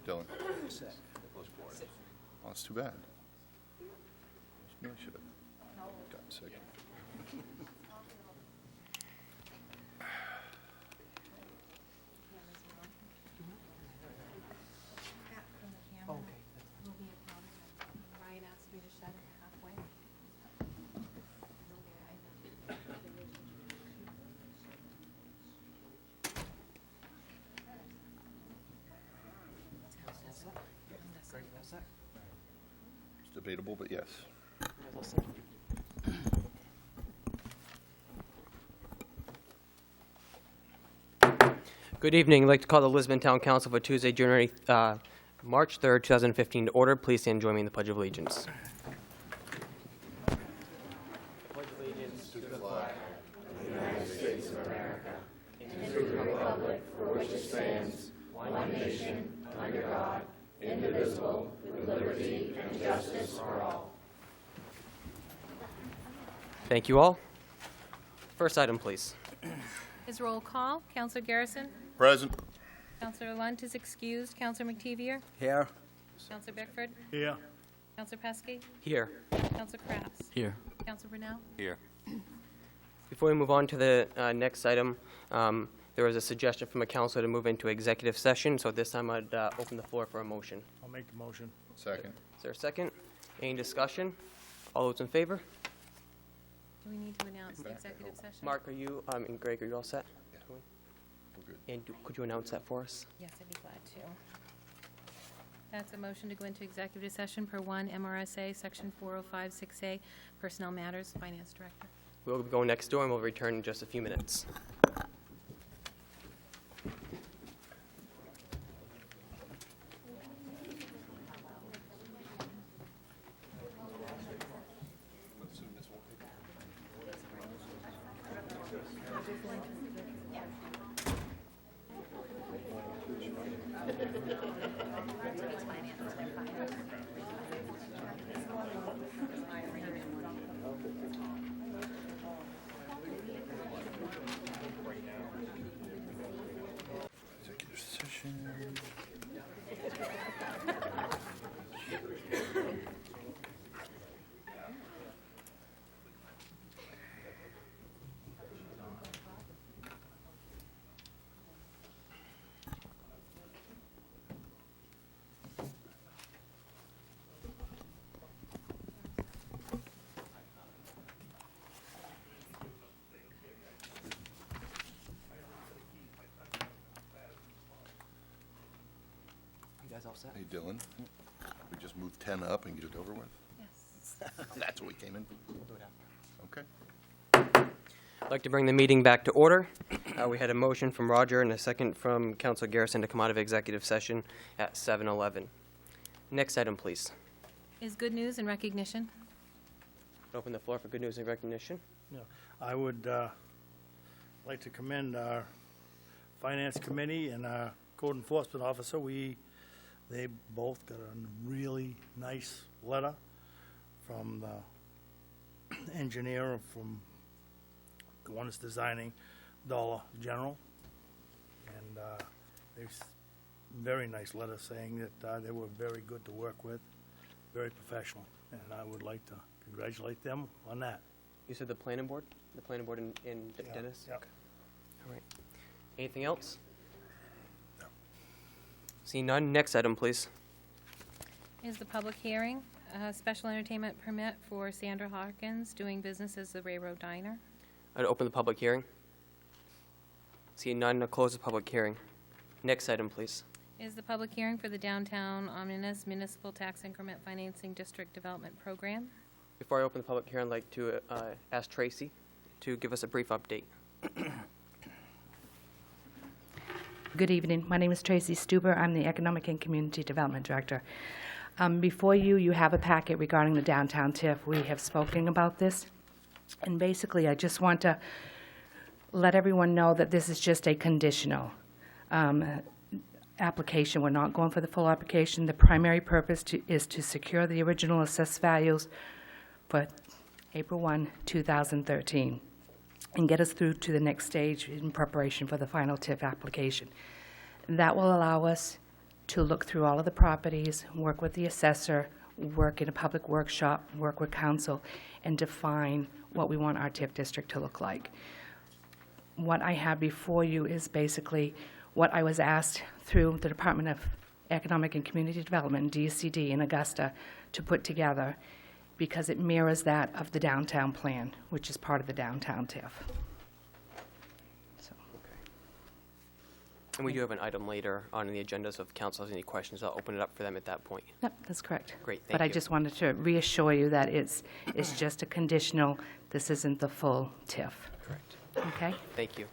Dylan? Oh, that's too bad. Really should have gotten sick. Ryan asked me to shut it halfway. It's debatable, but yes. Good evening. I'd like to call the Lisbon Town Council for Tuesday, March 3rd, 2015 to order. Please stand and join me in the Pledge of Allegiance. Pledge allegiance to the flag of the United States of America and to the republic for which it stands, one nation, under God, indivisible, with liberty and justice for all. Thank you all. First item, please. Is roll call. Councillor Garrison? Present. Councillor Lunt is excused. Councillor McTevier? Here. Councillor Beckford? Here. Councillor Pesky? Here. Councillor Crafts? Here. Councillor Brunel? Here. Before we move on to the next item, there was a suggestion from a councilor to move into executive session, so at this time I'd open the floor for a motion. I'll make the motion. Second. Is there a second? Any discussion? All those in favor? Do we need to announce the executive session? Mark, are you, and Greg, are you all set? We're good. And could you announce that for us? Yes, I'd be glad to. That's a motion to go into executive session per 1 MRSA Section 4056A, Personnel Matters, Finance Director. We'll go next door and we'll return in just a few minutes. Executive session. You guys all set? Hey, Dylan, we just moved 10 up and get it over with? Yes. That's what we came in? We'll do it after. Okay. I'd like to bring the meeting back to order. We had a motion from Roger and a second from Councilor Garrison to come out of executive session at 7:11. Next item, please. Is good news and recognition. Open the floor for good news and recognition. Yeah. I would like to commend our Finance Committee and our Code Enforcement Officer. They both got a really nice letter from the engineer, from the one that's designing Dollar General. And there's very nice letter saying that they were very good to work with, very professional. And I would like to congratulate them on that. You said the planning board? The planning board in Yeah, Dennis? yeah. Okay. All right. Anything else? No. Seeing none, next item, please. Is the public hearing, special entertainment permit for Sandra Hawkins doing business as the Railroad Diner. I'd open the public hearing. Seeing none, I'll close the public hearing. Next item, please. Is the public hearing for the Downtown Omnibus Municipal Tax Increment Financing District Development Program. Before I open the public hearing, I'd like to ask Tracy to give us a brief update. Good evening. My name is Tracy Stuber. I'm the Economic and Community Development Director. Before you, you have a packet regarding the downtown TIF. We have spoken about this. And basically, I just want to let everyone know that this is just a conditional application. We're not going for the full application. The primary purpose is to secure the original assessed values for April 1, 2013, and get us through to the next stage in preparation for the final TIF application. That will allow us to look through all of the properties, work with the assessor, work in a public workshop, work with council, and define what we want our TIF district to look like. What I have before you is basically what I was asked through the Department of Economic and Community Development, DCD, in Augusta, to put together, because it mirrors that of the downtown plan, which is part of the downtown TIF. So, And we do have an item later on the agenda, so if council has any questions, I'll open it up for them at that point. yep, that's correct. Great, thank But I you. just wanted to reassure you that it's just a conditional, this isn't the full TIF, Correct. okay? Thank you.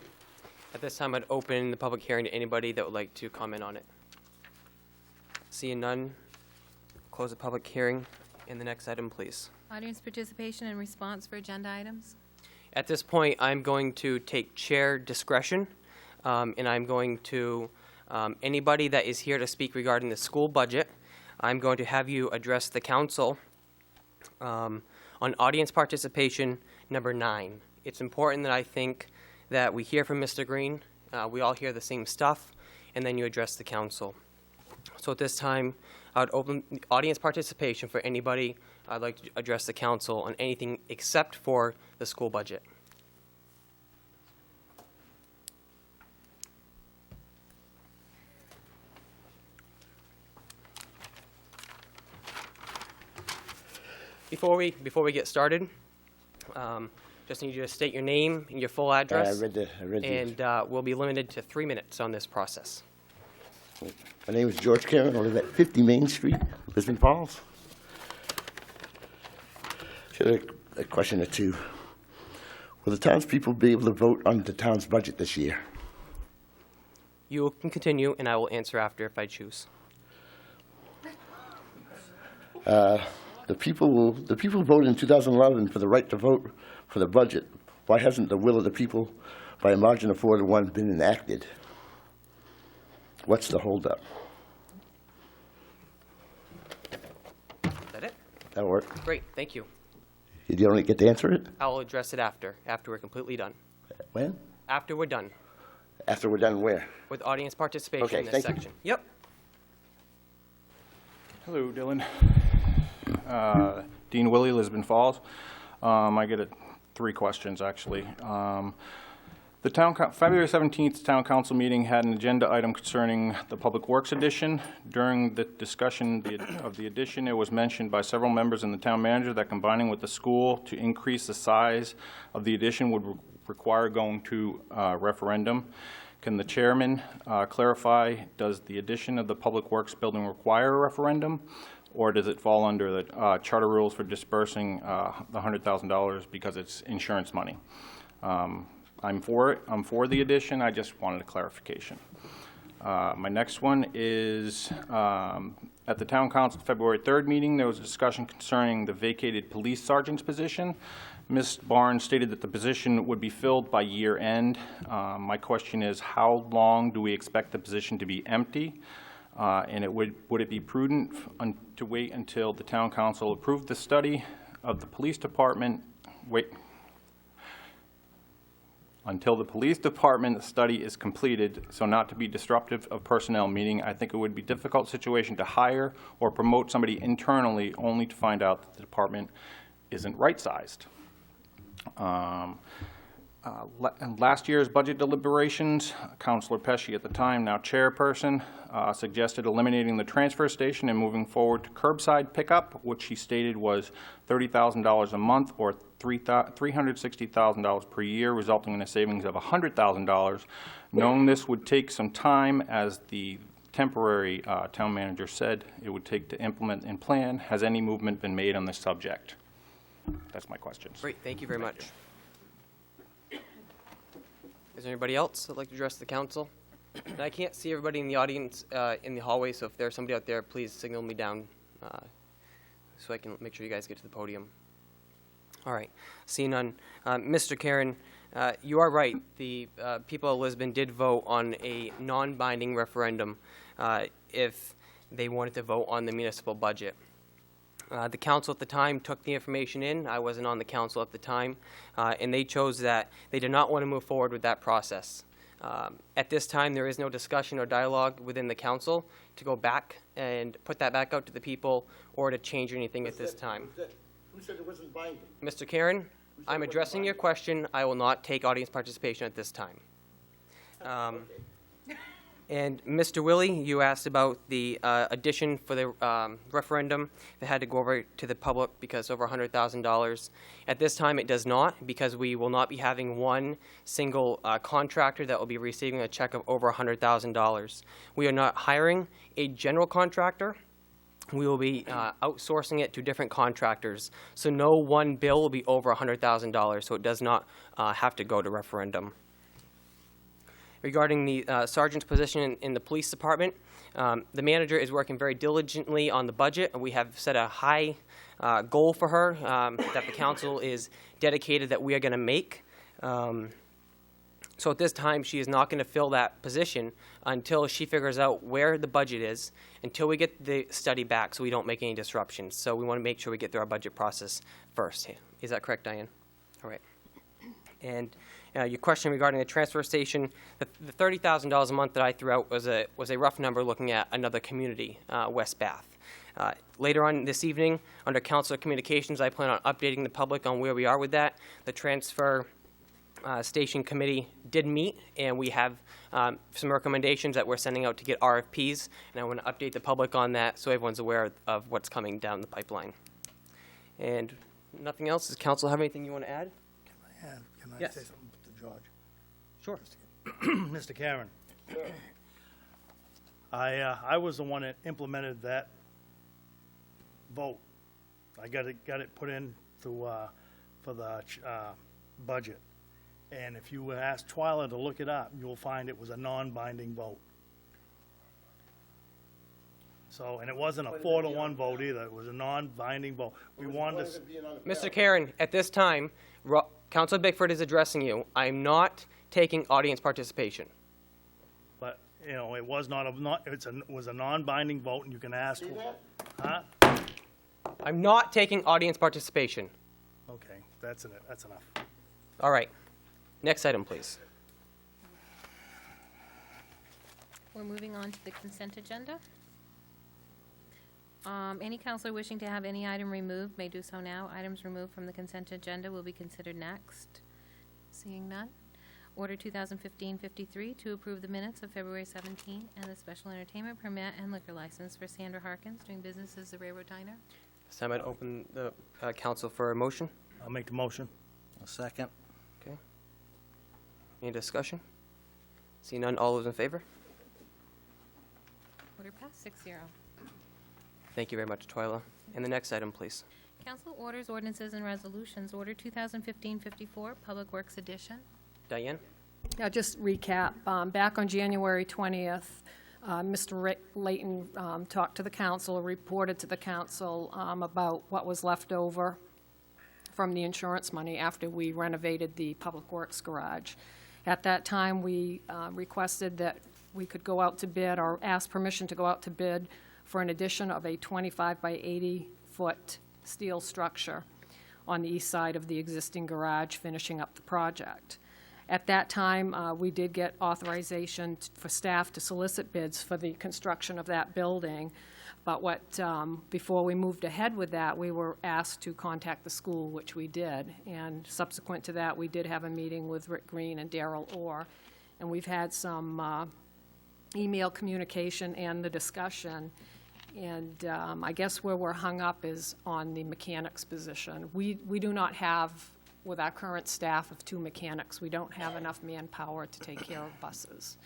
At this time, I'd open the public hearing to anybody that would like to comment on it. Seeing none, close the public hearing. And the next item, please. Audience participation and response for agenda items. At this point, I'm going to take chair discretion, and I'm going to, anybody that is here to speak regarding the school budget, I'm going to have you address the council on audience participation number 9. It's important that I think that we hear from Mr. Green, we all hear the same stuff, and then you address the council. So at this time, I would open the audience participation for anybody I'd like to address the council on anything except for the school budget. Before we get started, just need you to state your name and your full address. I read these. And we'll be limited to 3 minutes on this process. My name is George Karen. I live at 50 Main Street, Lisbon Falls. A question or two. Will the townspeople be able to vote on the town's budget this year? You can continue, and I will answer after if I choose. The people voted in 2011 for the right to vote for the budget. Why hasn't the will of the people by a margin of 4 to 1 been enacted? What's the holdup? Is that it? That'll work. Great, thank you. You don't get to answer it? I will address it after we're completely done. When? After we're done After we're done where? with audience participation Okay, in this thank you. section. Yep. Hello, Dylan. Dean Willie, Lisbon Falls. I get 3 questions, actually. The February 17th Town Council meeting had an agenda item concerning the Public Works addition. During the discussion of the addition, it was mentioned by several members and the town manager that combining with the school to increase the size of the addition would require going to referendum. Can the chairman clarify, does the addition of the Public Works building require a referendum, or does it fall under the charter rules for dispersing the $100,000 because it's insurance money? I'm for it. I'm for the addition. I just wanted a clarification. My next one is at the Town Council February 3rd meeting, there was a discussion concerning the vacated police sergeant's position. Ms. Barnes stated that the position would be filled by year end. My question is, how long do we expect the position to be empty? And would it be prudent to wait until the Town Council approved the study of the police department? Until the police department study is completed, so not to be disruptive of personnel, meaning I think it would be a difficult situation to hire or promote somebody internally only to find out that the department isn't right-sized. Last year's budget deliberations, Councilor Pesci at the time, now chairperson, suggested eliminating the transfer station and moving forward to curbside pickup, which he stated was $30,000 a month or $360,000 per year, resulting in a savings of $100,000. Knowing this would take some time, as the temporary town manager said it would take to implement and plan, has any movement been made on this subject? That's my questions. Great, thank you very much. Is there anybody else that'd like to address the council? And I can't see everybody in the audience in the hallway, so if there's somebody out there, please signal me down so I can make sure you guys get to the podium. All right, seeing none. Mr. Karen, you are right. The people of Lisbon did vote on a non-binding referendum if they wanted to vote on the municipal budget. The council at the time took the information in. I wasn't on the council at the time, and they chose that they did not want to move forward with that process. At this time, there is no discussion or dialogue within the council to go back and put that back out to the people or to change anything at this time. Who said it wasn't binding? Mr. Karen, I'm addressing your question. I will not take audience participation at this time. And Mr. Willie, you asked about the addition for the referendum that had to go over to the public because over $100,000. At this time, it does not, because we will not be having one single contractor that will be receiving a check of over $100,000. We are not hiring a general contractor. We will be outsourcing it to different contractors. So no one bill will be over $100,000, so it does not have to go to referendum. Regarding the sergeant's position in the police department, the manager is working very diligently on the budget, and we have set a high goal for her that the council is dedicated that we are going to make. So at this time, she is not going to fill that position until she figures out where the budget is, until we get the study back so we don't make any disruptions. So we want to make sure we get through our budget process first. Is that correct, Diane? All right. And your question regarding the transfer station, the $30,000 a month that I threw out was a rough number looking at another community, West Bath. Later on this evening, under Council Communications, I plan on updating the public on where we are with that. The transfer station committee did meet, and we have some recommendations that we're sending out to get RFPs, and I want to update the public on that so everyone's aware of what's coming down the pipeline. And nothing else. Does council have anything you want to add? Can I Yes. say something to George? Sure. Mr. Karen. I was the one that implemented that vote. I got it put in for the budget. And if you ask Twyla to look it up, you'll find it was a non-binding vote. So, and it wasn't a 4-to-1 vote either. It was a non-binding vote. We wanted to. Mr. Karen, at this time, Councilor Bickford is addressing you. I'm not taking audience participation. But, you know, it was not it was a non-binding vote, and you can ask. Huh? I'm not taking audience participation. Okay, that's enough. All right. Next item, please. We're moving on to the consent agenda. Any counselor wishing to have any item removed may do so now. Items removed from the consent agenda will be considered next. Seeing none. Order 2015-53 to approve the minutes of February 17 and the special entertainment permit and liquor license for Sandra Harkins doing business as the Railroad Diner. So I might open the council for a motion. I'll make the motion. A second. Okay. Any discussion? See none. All those in favor? Order passed 6-0. Thank you very much, Twyla. And the next item, please. Council orders, ordinances, and resolutions. Order 2015-54, Public Works Edition. Diane? Yeah, just recap. Back on January 20th, Mr. Layton talked to the council, reported to the council about what was left over from the insurance money after we renovated the Public Works garage. At that time, we requested that we could go out to bid, or ask permission to go out to bid for an addition of a 25 by 80-foot steel structure on the east side of the existing garage, finishing up the project. At that time, we did get authorization for staff to solicit bids for the construction of that building, but before we moved ahead with that, we were asked to contact the school, which we did, and subsequent to that, we did have a meeting with Rick Green and Darrell Orr, and we've had some email communication and the discussion. And I guess where we're hung up is on the mechanics position. We do not have, with our current staff of 2 mechanics, we don't have enough manpower to take care of buses.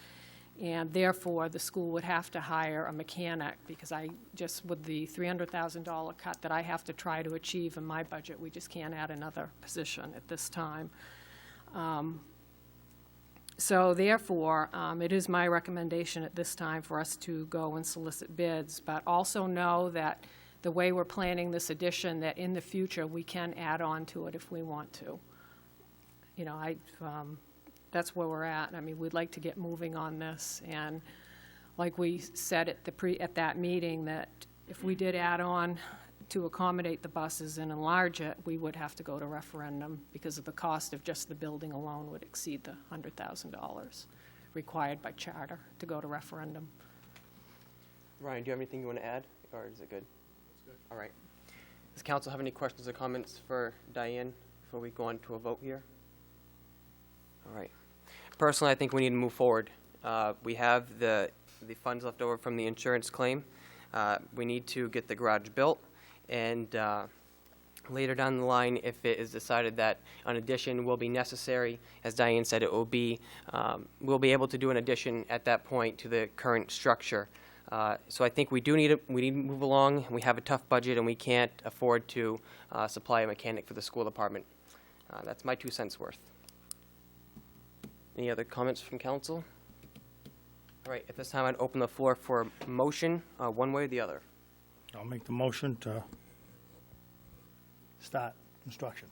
And therefore, the school would have to hire a mechanic, because with the $300,000 cut that I have to try to achieve in my budget, we just can't add another position at this time. So therefore, it is my recommendation at this time for us to go and solicit bids, but also know that the way we're planning this addition, that in the future, we can add on to it if we want to. You know, that's where we're at. I mean, we'd like to get moving on this, and like we said at that meeting, that if we did add on to accommodate the buses and enlarge it, we would have to go to referendum because of the cost of just the building alone would exceed the $100,000. required by charter to go to referendum. Ryan, do you have anything you want to add, or is it good? It's good. All right. Does council have any questions or comments for Diane before we go on to a vote here? All right. Personally, I think we need to move forward. We have the funds left over from the insurance claim. We need to get the garage built, and later down the line, if it is decided that an addition will be necessary, as Diane said, it will be, we'll be able to do an addition at that point to the current structure. So I think we need to move along. We have a tough budget, and we can't afford to supply a mechanic for the school department. That's my 2 cents worth. Any other comments from council? All right, at this time, I'd open the floor for a motion, one way or the other. I'll make the motion to start construction.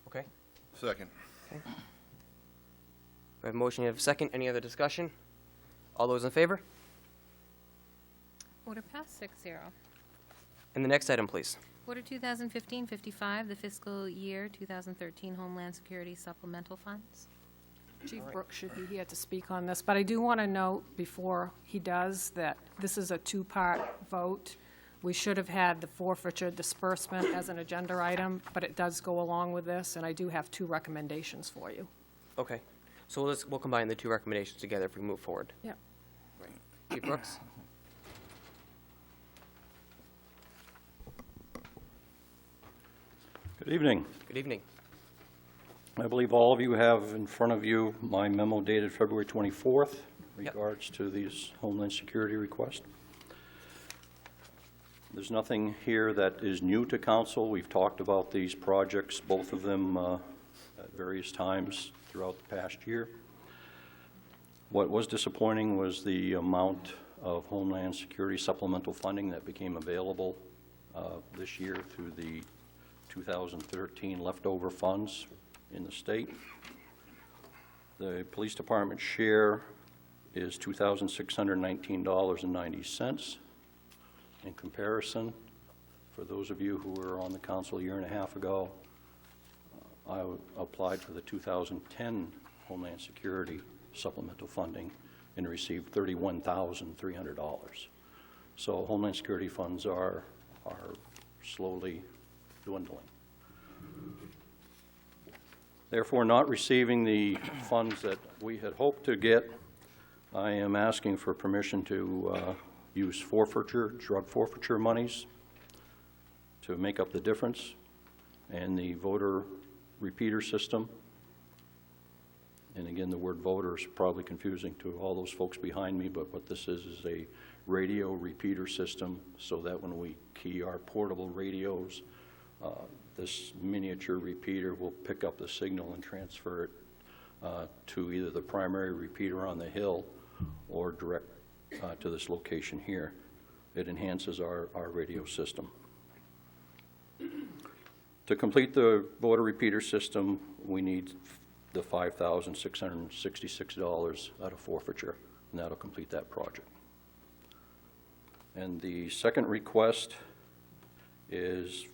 Okay? Second. We have a motion, we have a second. Any other discussion? All those in favor? Order passed 6-0. And the next item, please. Order 2015-55, the fiscal year 2013 Homeland Security Supplemental Funds. Chief Brooks should be here to speak on this, but I do want to note before he does that this is a two-part vote. We should have had the forfeiture disbursement as an agenda item, but it does go along with this, and I do have 2 recommendations for you. Okay. So we'll combine the 2 recommendations together if we move forward. Yep. Right. Chief Brooks? Good evening. Good evening. I believe all of you have in front of you my memo dated February 24th in Yep. regards to these Homeland Security requests. There's nothing here that is new to council. We've talked about these projects, both of them at various times throughout the past year. What was disappointing was the amount of Homeland Security supplemental funding that became available this year through the 2013 leftover funds in the state. The police department share is $2,619.90. In comparison, for those of you who were on the council a year and a half ago, I applied for the 2010 Homeland Security supplemental funding and received $31,300. So Homeland Security funds are slowly dwindling. Therefore, not receiving the funds that we had hoped to get, I am asking for permission to use drug forfeiture monies to make up the difference, and the voter repeater system. And again, the word voter is probably confusing to all those folks behind me, but what this is a radio repeater system, so that when we key our portable radios, this miniature repeater will pick up the signal and transfer it to either the primary repeater on the hill or direct to this location here. It enhances our radio system. To complete the voter repeater system, we need the $5,666 out of forfeiture, and that'll complete that project. And the second request is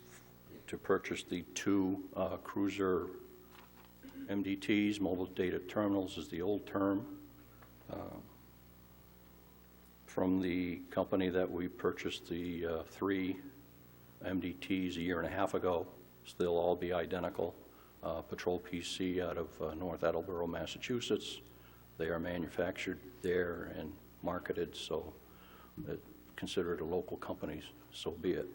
to purchase the 2 cruiser MDTs, mobile data terminals is the old term, from the company that we purchased the 3 MDTs a year and a half ago. So they'll all be identical. Patrol PC out of North Attleboro, Massachusetts. They are manufactured there and marketed, so consider it a local company, so be it.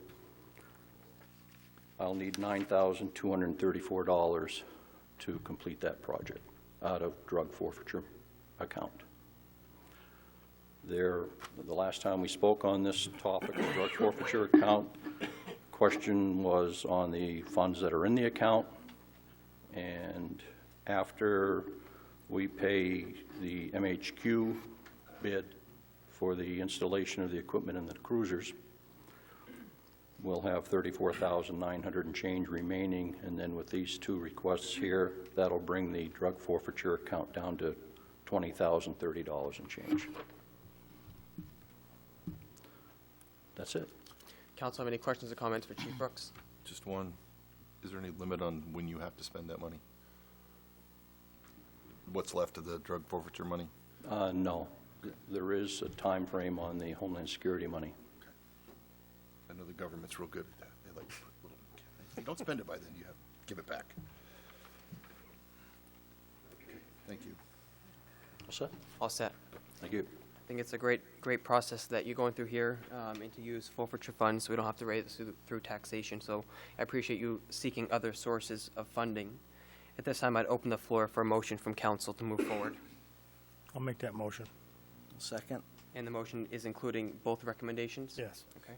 I'll need $9,234 to complete that project out of drug forfeiture account. The last time we spoke on this topic of drug forfeiture account, question was on the funds that are in the account, and after we pay the MHQ bid for the installation of the equipment in the cruisers, we'll have $34,900 and change remaining, and then with these 2 requests here, that'll bring the drug forfeiture account down to $20,030 and change. That's it. Council have any questions or comments for Chief Brooks? Just one. Is there any limit on when you have to spend that money? What's left of the drug forfeiture money? No. There is a time frame on the Homeland Security money. I know the government's real good at that. They like to put little, if you don't spend it by then, you have, give it back. Okay, thank you. All set? All set. Thank you. I think it's a great process that you're going through here, and to use forfeiture funds, so we don't have to raise this through taxation. So I appreciate you seeking other sources of funding. At this time, I'd open the floor for a motion from council to move forward. I'll make that motion. Second. And the motion is including both recommendations? Yes. Okay.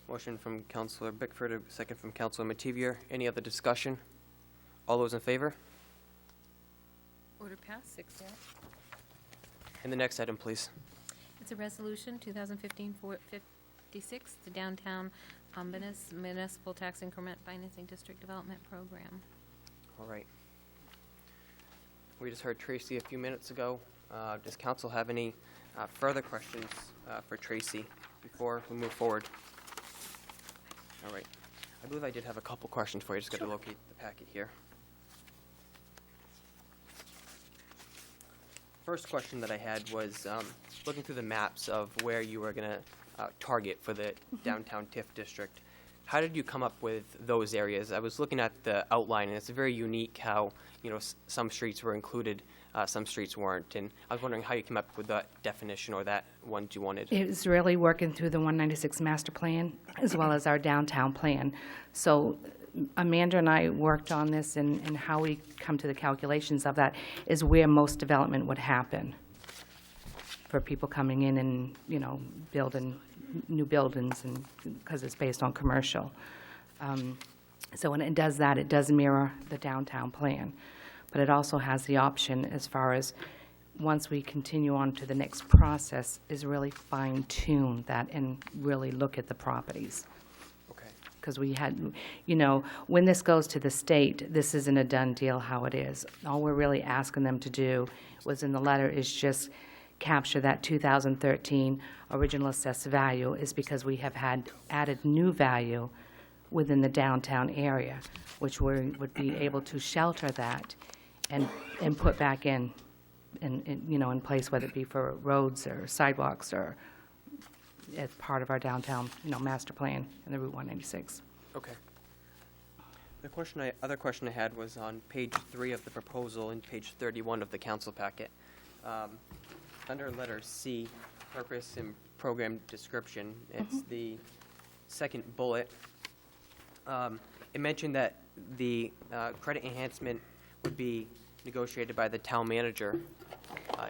Motion from Councilor Bickford, a second from Councilor Mativier. Any other discussion? All those in favor? Order passed, 6-0. And the next item, please. It's a resolution, 2015-56, the Downtown Omnibus Municipal Tax Increment Financing District Development Program. All right. We just heard Tracy a few minutes ago. Does council have any further questions for Tracy before we move forward? All right. I believe I did have a couple questions for you. Just got to locate the packet here. First question that I had was looking through the maps of where you were going to target for the downtown TIF district. How did you come up with those areas? I was looking at the outline, and it's very unique how, you know, some streets were included, some streets weren't. And I was wondering how you came up with that definition or that ones you wanted. It was really working through the 196 master plan as well as our downtown plan. So Amanda and I worked on this, and how we come to the calculations of that is where most development would happen for people coming in and, you know, building new buildings, and because it's based on commercial. So when it does that, it does mirror the downtown plan. But it also has the option, as far as once we continue on to the next process, is really fine-tune that and really look at the properties. Okay. Because we had, you know, when this goes to the state, this isn't a done deal how it is. All we're really asking them to do was in the letter is just capture that 2013 original assessed value, is because we have had added new value within the downtown area, which we would be able to shelter that and put back in, you know, in place, whether it be for roads or sidewalks or as part of our downtown, you know, master plan and the Route 196. Okay. The other question I had was on page 3 of the proposal and page 31 of the council packet. Under letter C, purpose and program description, it's the second bullet. It mentioned that the credit enhancement would be negotiated by the town manager.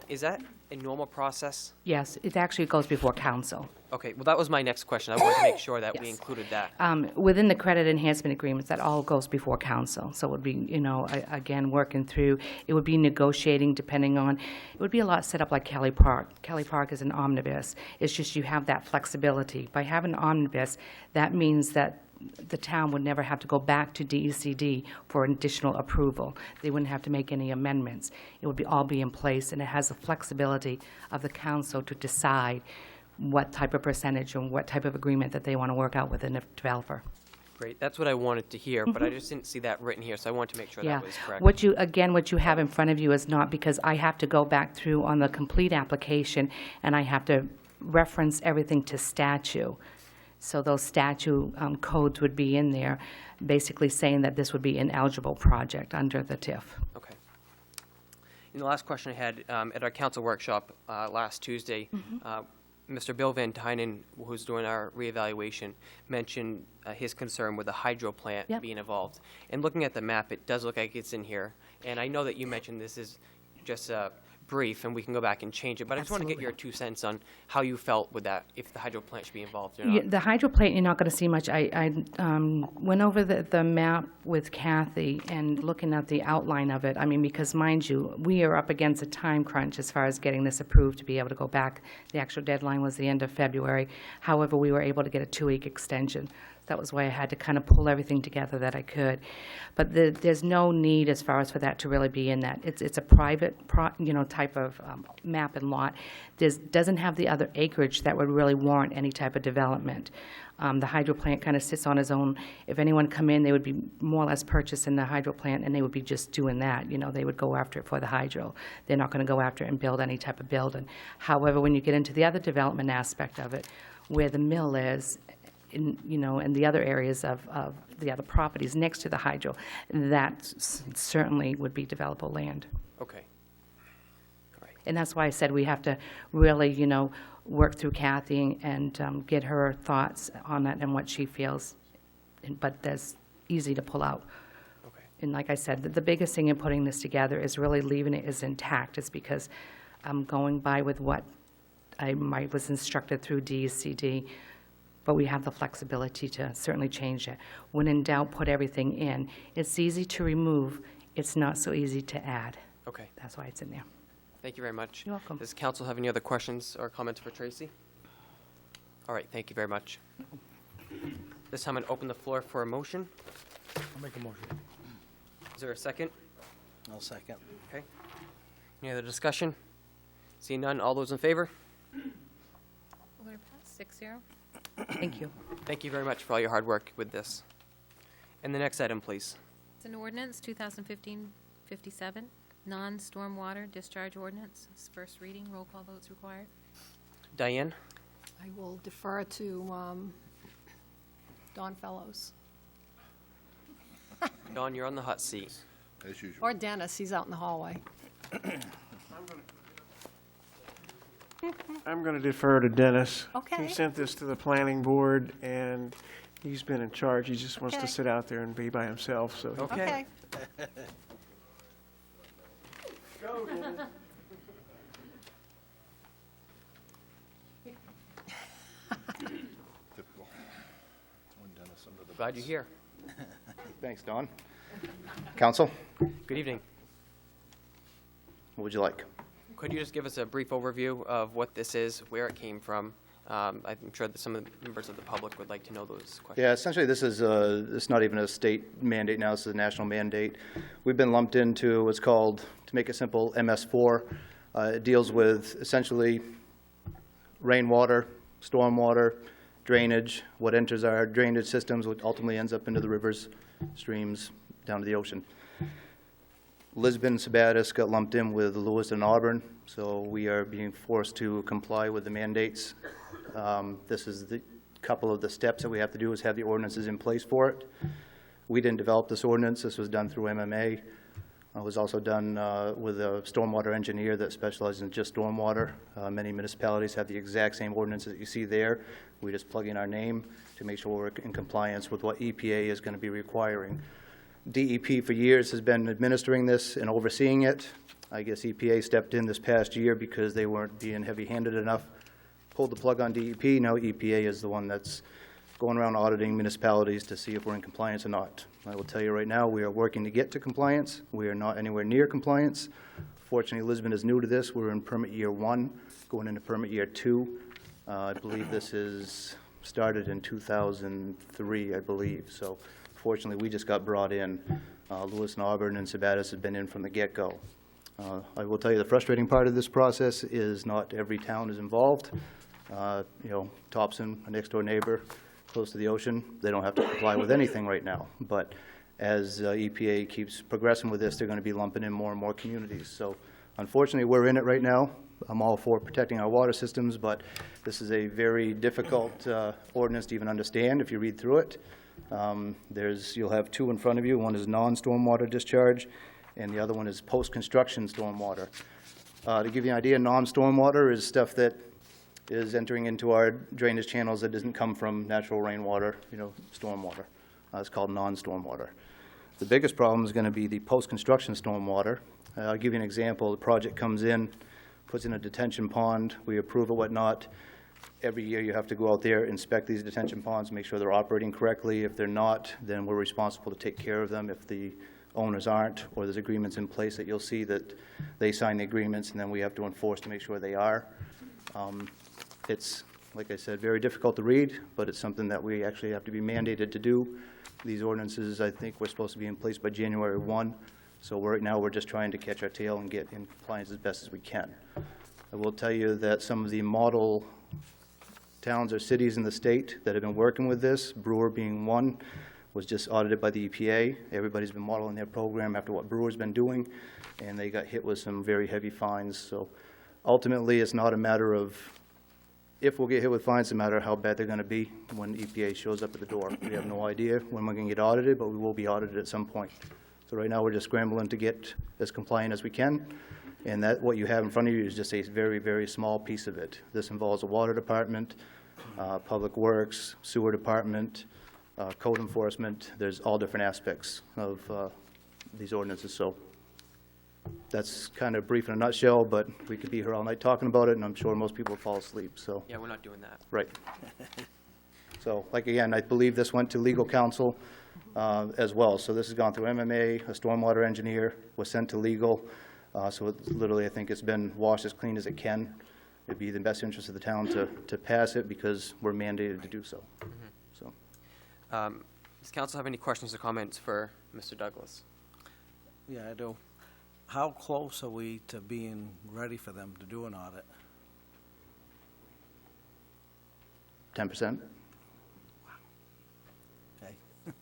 Is that a normal process? Yes, it actually goes before council. Okay, well, that was my next question. I wanted to make sure that we Yes. included that. Within the credit enhancement agreements, that all goes before council. So it would be, you know, again, working through, it would be negotiating depending on, it would be a lot set up like Kelly Park. Kelly Park is an omnibus. It's just you have that flexibility. By having an omnibus, that means that the town would never have to go back to DECD for an additional approval. They wouldn't have to make any amendments. It would all be in place, and it has the flexibility of the council to decide what type of percentage and what type of agreement that they want to work out with a developer. Great, that's what I wanted to hear, but I just didn't see that written here, so I wanted to make sure Yeah. that was correct. What you have in front of you is not, because I have to go back through on the complete application, and I have to reference everything to statute. So those statute codes would be in there, basically saying that this would be an eligible project under the TIF. Okay. And the last question I had, at our council workshop last Tuesday, Mr. Bill Van Tynen, who's doing our reevaluation, mentioned his concern with the hydro plant Yep. being involved. And looking at the map, it does look like it's in here. And I know that you mentioned this is just brief, and we can go back and change it, but I just want to get your 2 cents on how you felt with that, if the hydro plant should be involved or Yeah, not. the hydro plant, you're not going to see much. I went over the map with Kathy and looking at the outline of it. I mean, because mind you, we are up against a time crunch as far as getting this approved to be able to go back. The actual deadline was the end of February. However, we were able to get a 2-week extension. That was why I had to kind of pull everything together that I could. But there's no need as far as for that to really be in that. It's a private, you know, type of map and lot. Doesn't have the other acreage that would really warrant any type of development. The hydro plant kind of sits on its own. If anyone come in, they would be more or less purchasing the hydro plant, and they would be just doing that. You know, they would go after it for the hydro. They're not going to go after it and build any type of building. However, when you get into the other development aspect of it, where the mill is, you know, and the other areas of the other properties next to the hydro, that certainly would be developable land. Okay. All right. And that's why I said we have to really, you know, work through Kathy and get her thoughts on that and what she feels. But that's easy to pull out. Okay. And like I said, the biggest thing in putting this together is really leaving it as intact, is because I'm going by with what I was instructed through DECD, but we have the flexibility to certainly change it. When in doubt, put everything in. It's easy to remove. It's not so easy to add. Okay. That's why it's in there. Thank you very much. You're welcome. Does council have any other questions or comments for Tracy? All right, thank you very much. This time I'd open the floor for a motion. I'll make a motion. Is there a second? I'll second. Okay. Any other discussion? Seeing none, all those in favor? Order passed, 6-0. Thank you. Thank you very much for all your hard work with this. And the next item, please. It's an ordinance, 2015-57, non-stormwater discharge ordinance. It's first reading, roll call votes required. Diane? I will defer to Don Fellows. Dawn, you're on the hot seat. As usual. Or Dennis, he's out in the hallway. I'm going to defer to Dennis. Okay. He sent this to the planning board, and he's been in charge. He just wants Okay. to sit out there and be by himself, so. Okay. Typical. One Dennis under the Glad bus. you're here. Thanks, Don. Council, Good evening. what would you like? Could you just give us a brief overview of what this is, where it came from? I'm sure that some of the members of the public would like to know those questions. Yeah, essentially, this is it's not even a state mandate now, this is a national mandate. We've been lumped into what's called, to make it simple, MS4. It deals with essentially rainwater, stormwater, drainage, what enters our drainage systems, what ultimately ends up into the rivers, streams, down to the ocean. Lisbon, Sabattis got lumped in with Lewis and Auburn, so we are being forced to comply with the mandates. This is the couple of the steps that we have to do, is have the ordinances in place for it. We didn't develop this ordinance. This was done through MMA. It was also done with a stormwater engineer that specializes in just stormwater. Many municipalities have the exact same ordinances that you see there. We just plug in our name to make sure we're in compliance with what EPA is going to be requiring. DEP for years has been administering this and overseeing it. I guess EPA stepped in this past year because they weren't being heavy-handed enough, pulled the plug on DEP. Now EPA is the one that's going around auditing municipalities to see if we're in compliance or not. I will tell you right now, we are working to get to compliance. We are not anywhere near compliance. Fortunately, Lisbon is new to this. We're in permit year 1, going into permit year 2. I believe this is started in 2003, I believe. So fortunately, we just got brought in. Lewis and Auburn and Sabattis have been in from the get-go. I will tell you the frustrating part of this process is not every town is involved. You know, Topson, a next-door neighbor, close to the ocean, they don't have to comply with anything right now. But as EPA keeps progressing with this, they're going to be lumping in more and more communities. So unfortunately, we're in it right now. I'm all for protecting our water systems, but this is a very difficult ordinance to even understand if you read through it. You'll have two in front of you. One is non-stormwater discharge, and the other one is post-construction stormwater. To give you an idea, non-stormwater is stuff that is entering into our drainage channels that doesn't come from natural rainwater, you know, stormwater. It's called non-stormwater. The biggest problem is going to be the post-construction stormwater. I'll give you an example. The project comes in, puts in a detention pond, we approve it, whatnot. Every year you have to go out there, inspect these detention ponds, make sure they're operating correctly. If they're not, then we're responsible to take care of them. If the owners aren't, or there's agreements in place that you'll see that they sign the agreements and then we have to enforce to make sure they are. It's, like I said, very difficult to read, but it's something that we actually have to be mandated to do. These ordinances, I think, were supposed to be in place by January 1, so right now we're just trying to catch our tail and get in compliance as best as we can. I will tell you that some of the model towns or cities in the state that have been working with this, Brewer being one, was just audited by the EPA. Everybody's been modeling their program after what Brewer's been doing, and they got hit with some very heavy fines. So ultimately, it's not a matter of if we'll get hit with fines, it's a matter of how bad they're going to be when EPA shows up at the door. We have no idea when we're going to get audited, but we will be audited at some point. So right now, we're just scrambling to get as compliant as we can, and that what you have in front of you is just a very, very small piece of it. This involves the water department, public works, sewer department, code enforcement. There's all different aspects of these ordinances. So that's kind of brief in a nutshell, but we could be here all night talking about it, and I'm sure most people will fall asleep, so. Yeah, we're not doing that. Right. So, like, again, I believe this went to legal counsel as well. So this has gone through MMA, a stormwater engineer, was sent to legal. So it's literally, I think it's been washed as clean as it can. It'd be in the best interest of the town to pass it because we're mandated to do so. So. Does council have any questions or comments for Mr. Douglas? Yeah, I do. How close are we to being ready for them to do an audit? 10%? Okay.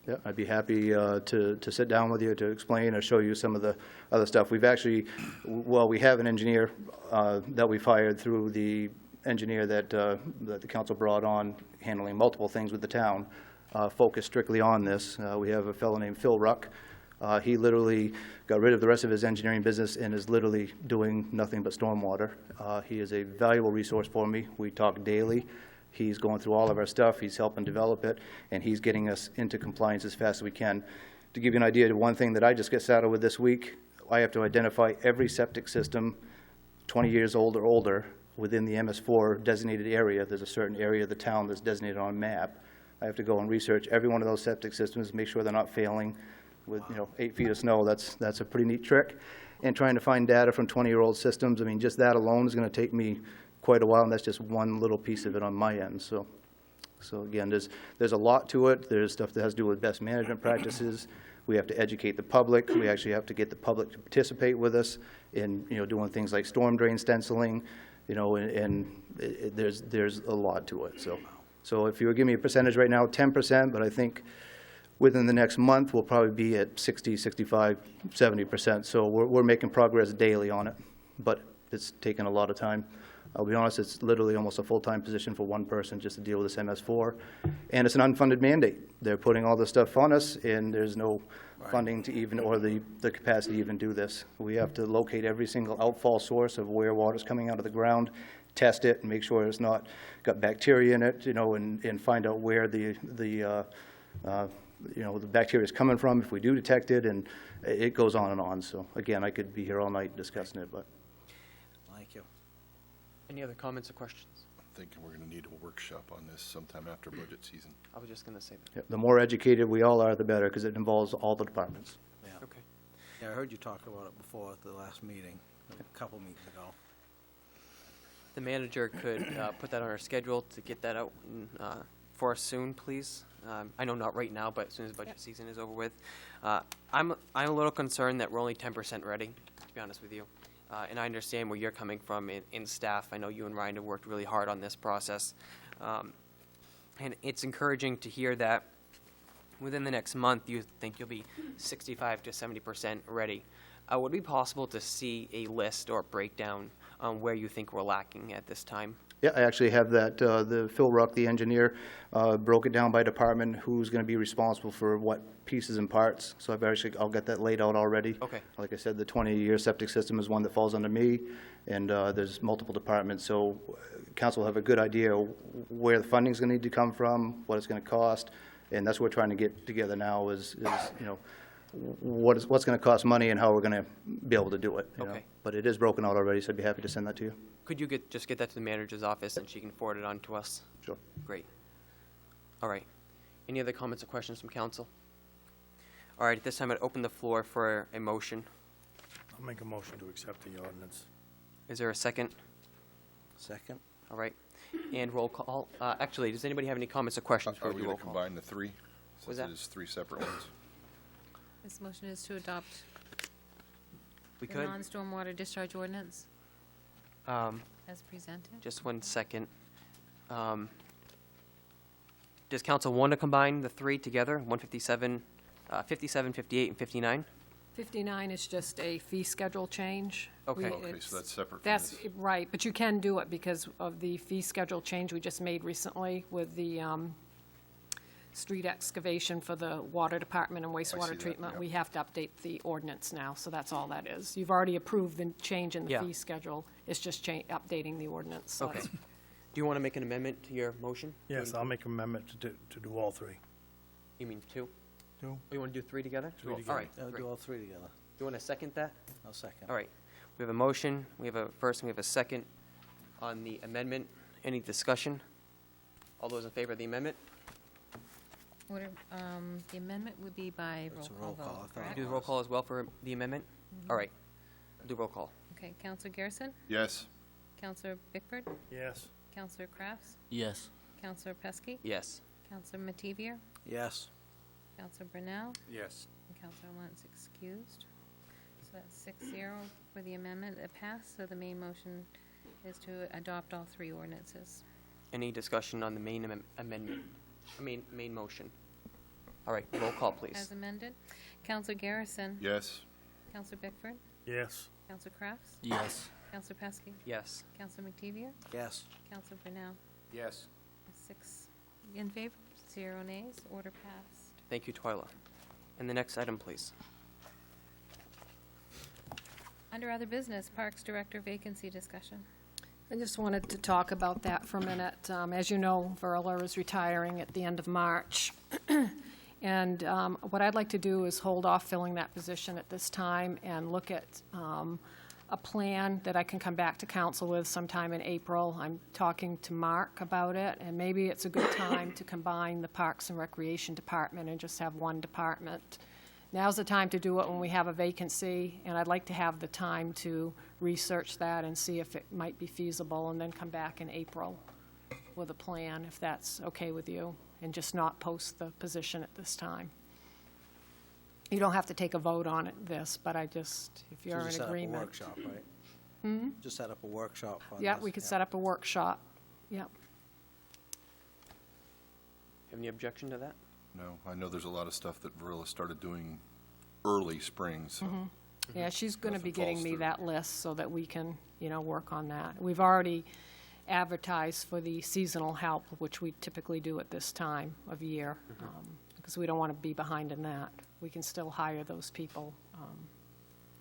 Yeah, I'd be happy to sit down with you to explain or show you some of the other stuff. We've actually, well, we have an engineer that we've hired through the engineer that the council brought on, handling multiple things with the town, focused strictly on this. We have a fellow named Phil Ruck. He literally got rid of the rest of his engineering business and is literally doing nothing but stormwater. He is a valuable resource for me. We talk daily. He's going through all of our stuff. He's helping develop it, and he's getting us into compliance as fast as we can. To give you an idea, one thing that I just got saddled with this week, I have to identify every septic system 20 years old or older within the MS4 designated area. There's a certain area of the town that's designated on a map. I have to go and research every one of those septic systems, make sure they're not failing. With 8 feet of snow, that's a pretty neat trick. And trying to find data from 20-year-old systems, I mean, just that alone is going to take me quite a while, and that's just one little piece of it on my end. So again, there's a lot to it. There's stuff that has to do with best management practices. We have to educate the public. We actually have to get the public to participate with us in doing things like storm drain stenciling, there's a lot to it. So if you were giving me a percentage right now, 10%, but I think within the next month, we'll probably be at 60, 65, 70%. So we're making progress daily on it, but it's taken a lot of time. I'll be honest, it's literally almost a full-time position for one person just to deal with this MS4. And it's an unfunded mandate. They're putting all this stuff on us, and there's no funding to even, or the capacity to even do this. We have to locate every single outfall source of where water's coming out of the ground, test it, and make sure it's not got bacteria in it, and find out where the bacteria is coming from if we do detect it, and it goes on and on. So again, I could be here all night discussing it, but. Thank you. Any other comments or questions? I'm thinking we're going to need a workshop on this sometime after budget season. I was just going to say that. Yeah, the more educated we all are, the better, because it involves all the departments. Yeah. Okay. Yeah, I heard you talk about it before at the last meeting, a couple meetings ago. The manager could put that on our schedule to get that out for us soon, please. I know not right now, but as soon as budget season is over with. I'm a little concerned that we're only 10% ready, to be honest with you. And I understand where you're coming from in staff. I know you and Ryan have worked really hard on this process. And it's encouraging to hear that within the next month, you think you'll be 65 to 70% ready. Would it be possible to see a list or a breakdown on where you think we're lacking at this time? Yeah, I actually have that. The Phil Ruck, the engineer, broke it down by department, who's going to be responsible for what pieces and parts. So I'll get that laid out already. Okay. Like I said, the 20-year septic system is one that falls under me, and there's multiple departments. So council will have a good idea where the funding's going to need to come from, what it's going to cost, and that's what we're trying to get together now is what's going to cost money and how we're going to be able to do it. You know? But it is broken out already, so I'd be happy to send that to you. Could you just get that to the manager's office and she can forward it on to us? Sure. Great. All right. Any other comments or questions from council? All right, at this time, I'd open the floor for a motion. I'll make a motion to accept the ordinance. Is there a second? Second? All right. And roll call. Actually, does anybody have any comments or questions Are for we the going roll to call? combine the three? Was Since that- it is three separate ones? This motion is to adopt We the could. non-stormwater discharge ordinance as presented. Just one second. Does council want to combine the three together, 157, 57, 58, and 59? 59 is just a fee schedule change. Okay. Okay, so that's separate from That's, this. right, but you can do it because of the fee schedule change we just made recently with the street excavation for the water department and see wastewater that, treatment. yeah. We have to update the ordinance now, so that's all that is. You've already approved the change in the Yeah. fee schedule. It's just updating the ordinance. So Okay. that's- Do you want to make an amendment to your motion? Yes, I'll make an amendment to do all three. You mean two? Two. Oh, you want to do three together? Three All right, I'll great. do all three together. Do you want to second that? I'll second. All right. We have a motion, we have a first, and we have a second on the amendment. Any discussion? All those in favor of the amendment? Order, the amendment would be by It's a roll roll call call, I vote, thought. correct? Do the roll call as well for the amendment? All right. I'll do roll call. Okay, Counselor Garrison, Yes. Counselor Bickford, Yes. Counselor Crafts, Yes. Counselor Pesky, Yes. Counselor Mativier, Yes. Counselor Brunel, Yes. and Counselor Luntz excused. So that's 6-0 for the amendment that passed, so the main motion is to adopt all three ordinances. Any discussion on the main amendment? Main motion? All right, roll call, As please. amended, Counselor Garrison, Yes. Counselor Bickford, Yes. Counselor Crafts, Yes. Counselor Pesky, Yes. Counselor McTevier, Yes. Counselor Brunel. Yes. 6 in favor, 0 nays, order passed. Thank you, Twyla. And the next item, please. Under other business, Parks Director vacancy discussion. I just wanted to talk about that for a minute. As you know, Verla is retiring at the end of March. And what I'd like to do is hold off filling that position at this time and look at a plan that I can come back to council with sometime in April. I'm talking to Mark about it, and maybe it's a good time to combine the Parks and Recreation Department and just have one department. Now's the time to do it when we have a vacancy, and I'd like to have the time to research that and see if it might be feasible, and then come back in April with a plan, if that's okay with you, and just not post the position at this time. You don't have to take a vote on it, but I just, if you're in agreement. Just set up a workshop, right? Just set up a workshop on Yeah, this, we could set up a workshop. Yep. Have any objection to that? No, I know there's a lot of stuff that Verilla started doing early spring, so. Yeah, she's going to be Nothing getting falls me through. that list so that we can, work on that. We've already advertised for the seasonal help, which we typically do at this time of year, because we don't want to be behind in that. We can still hire those people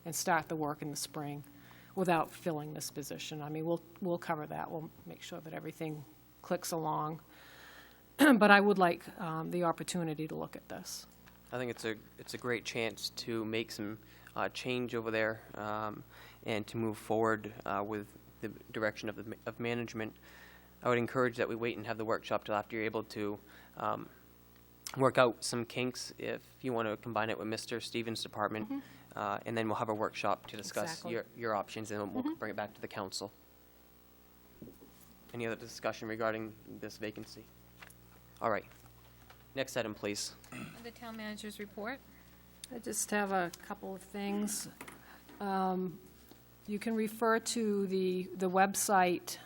and start the work in the spring without filling this position. I mean, we'll cover that. We'll make sure that everything clicks along. But I would like the opportunity to look at this. I think it's a great chance to make some change over there and to move forward with the direction of management. I would encourage that we wait and have the workshop till after you're able to work out some kinks if you want to combine it with Mr. Stevens' department, and then we'll have a workshop to discuss Exactly. your options, and we'll bring it back to the council. Any other discussion regarding this vacancy? All right. Next item, please. The town manager's report. I just have a couple of things. You can refer to the website.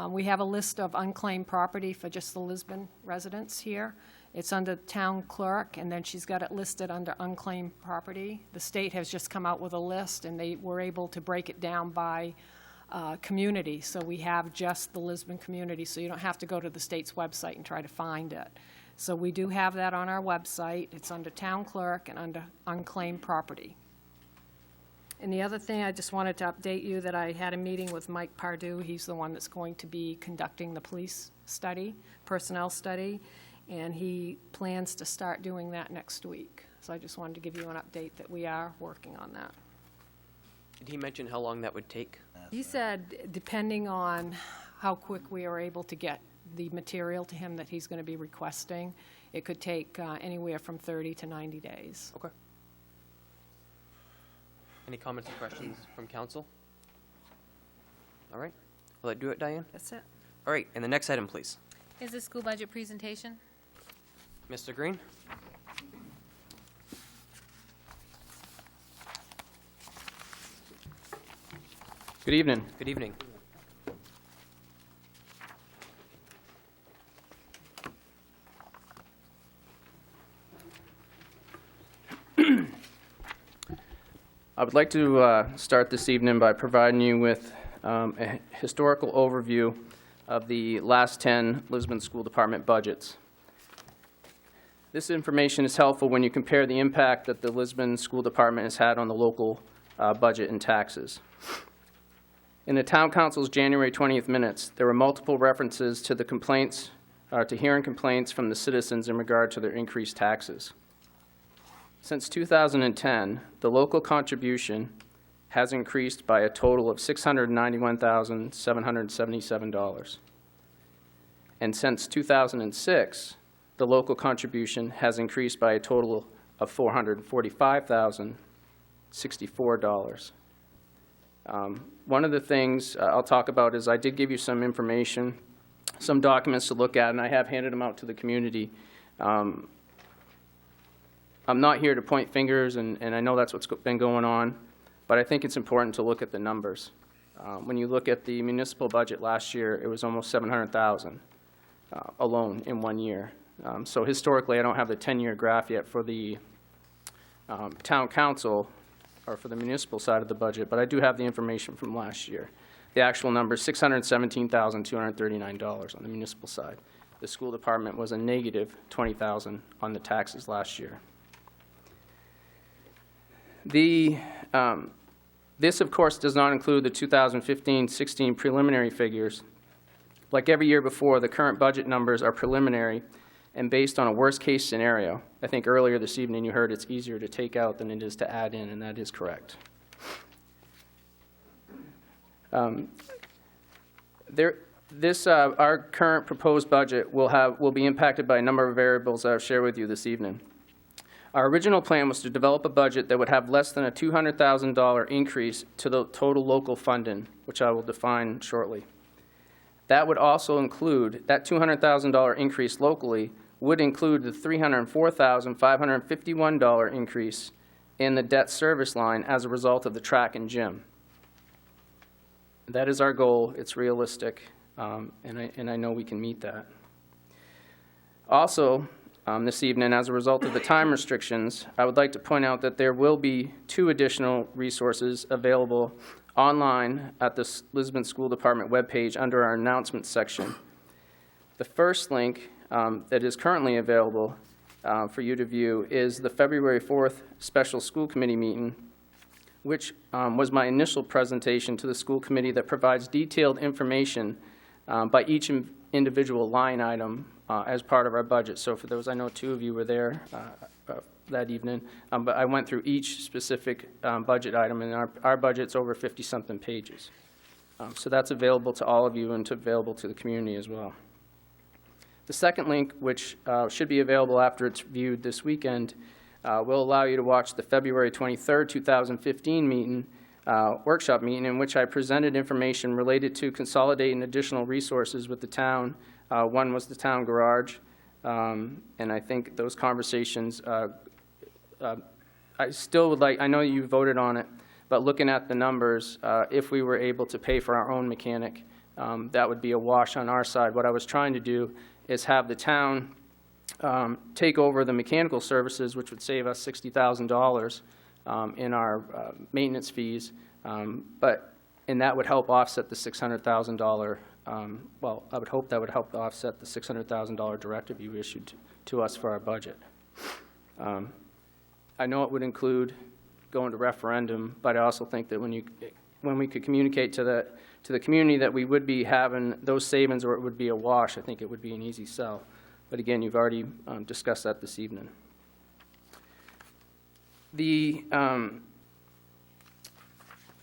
We have a list of unclaimed property for just the Lisbon residents here. It's under town clerk, and then she's got it listed under unclaimed property. The state has just come out with a list, and they were able to break it down by community. So we have just the Lisbon community, so you don't have to go to the state's website and try to find it. So we do have that on our website. It's under town clerk and under unclaimed property. And the other thing, I just wanted to update you that I had a meeting with Mike Pardue. He's the one that's going to be conducting the police study, personnel study, and he plans to start doing that next week. So I just wanted to give you an update that we are working on that. Did he mention how long that would take? He said, depending on how quick we are able to get the material to him that he's going to be requesting, it could take anywhere from 30 to 90 days. Okay. Any comments or questions from council? All right. Will that do it, Diane? That's it. All right, and the next item, please. Is the school budget presentation? Mr. Green? Good evening. Good evening. I would like to start this evening by providing you with a historical overview of the last 10 Lisbon School Department budgets. This information is helpful when you compare the impact that the Lisbon School Department has had on the local budget and taxes. In the Town Council's January 20th minutes, there were multiple references to the complaints, to hearing complaints from the citizens in regard to their increased taxes. Since 2010, the local contribution has increased by a total of $691,777. And since 2006, the local contribution has increased by a total of $445,064. One of the things I'll talk about is I did give you some information, some documents to look at, and I have handed them out to the community. I'm not here to point fingers, and I know that's what's been going on, but I think it's important to look at the numbers. When you look at the municipal budget last year, it was almost $700,000 alone in 1 year. So historically, I don't have the 10-year graph yet for the town council or for the municipal side of the budget, but I do have the information from last year. The actual number is $617,239 on the municipal side. The school department was a negative $20,000 on the taxes last year. This, of course, does not include the 2015-16 preliminary figures. Like every year before, the current budget numbers are preliminary and based on a worst-case scenario. I think earlier this evening you heard it's easier to take out than it is to add in, and that is correct. Our current proposed budget will be impacted by a number of variables that I'll share with you this evening. Our original plan was to develop a budget that would have less than a $200,000 increase to the total local funding, which I will define shortly. That would also include, that $200,000 increase locally would include the $304,551 increase in the debt service line as a result of the track and gym. That is our goal. It's realistic, and I know we can meet that. Also, this evening, as a result of the time restrictions, I would like to point out that there will be 2 additional resources available online at the Lisbon School Department webpage under our announcements section. The first link that is currently available for you to view is the February 4th special school committee meeting, which was my initial presentation to the school committee that provides detailed information by each individual line item as part of our budget. So for those, I know 2 of you were there that evening, but I went through each specific budget item, and our budget's over 50-something pages. So that's available to all of you and available to the community as well. The second link, which should be available after it's viewed this weekend, will allow you to watch the February 23rd, 2015 workshop meeting in which I presented information related to consolidating additional resources with the town. One was the town garage, and I think those conversations, I still would like, I know you voted on it, but looking at the numbers, if we were able to pay for our own mechanic, that would be a wash on our side. What I was trying to do is have the town take over the mechanical services, which would save us $60,000 in our maintenance fees, and that would help offset the $600,000. Well, I would hope that would help offset the $600,000 directive you issued to us for our budget. I know it would include going to referendum, but I also think that when we could communicate to the community that we would be having those savings or it would be a wash, I think it would be an easy sell. But again, you've already discussed that this evening.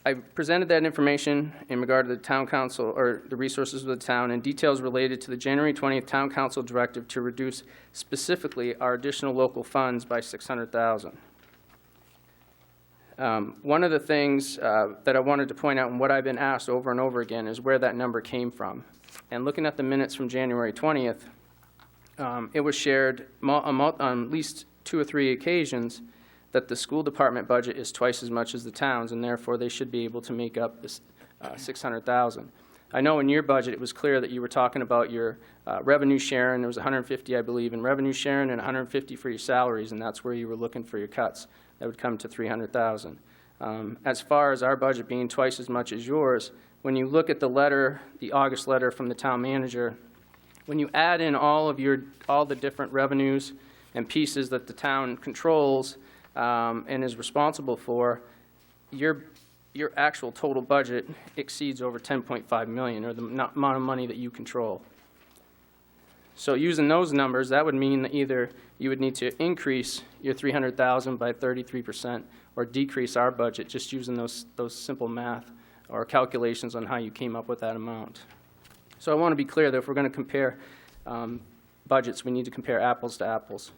I presented that information in regard to the town council, or the resources of the town, and details related to the January 20th town council directive to reduce specifically our additional local funds by $600,000. One of the things that I wanted to point out, and what I've been asked over and over again, is where that number came from. And looking at the minutes from January 20th, it was shared on at least 2 or 3 occasions that the school department budget is twice as much as the town's, and therefore they should be able to make up this $600,000. I know in your budget it was clear that you were talking about your revenue sharing. There was $150, I believe, in revenue sharing and $150 for your salaries, and that's where you were looking for your cuts. That would come to $300,000. As far as our budget being twice as much as yours, when you look at the letter, the August letter from the town manager, when you add in all the different revenues and pieces that the town controls and is responsible for, your actual total budget exceeds over 10.5 million, or the amount of money that you control. So using those numbers, that would mean that either you would need to increase your 300,000 by 33% or decrease our budget, just using those simple math or calculations on how you came up with that amount. So I want to be clear that if we're going to compare budgets, we need to compare apples to apples.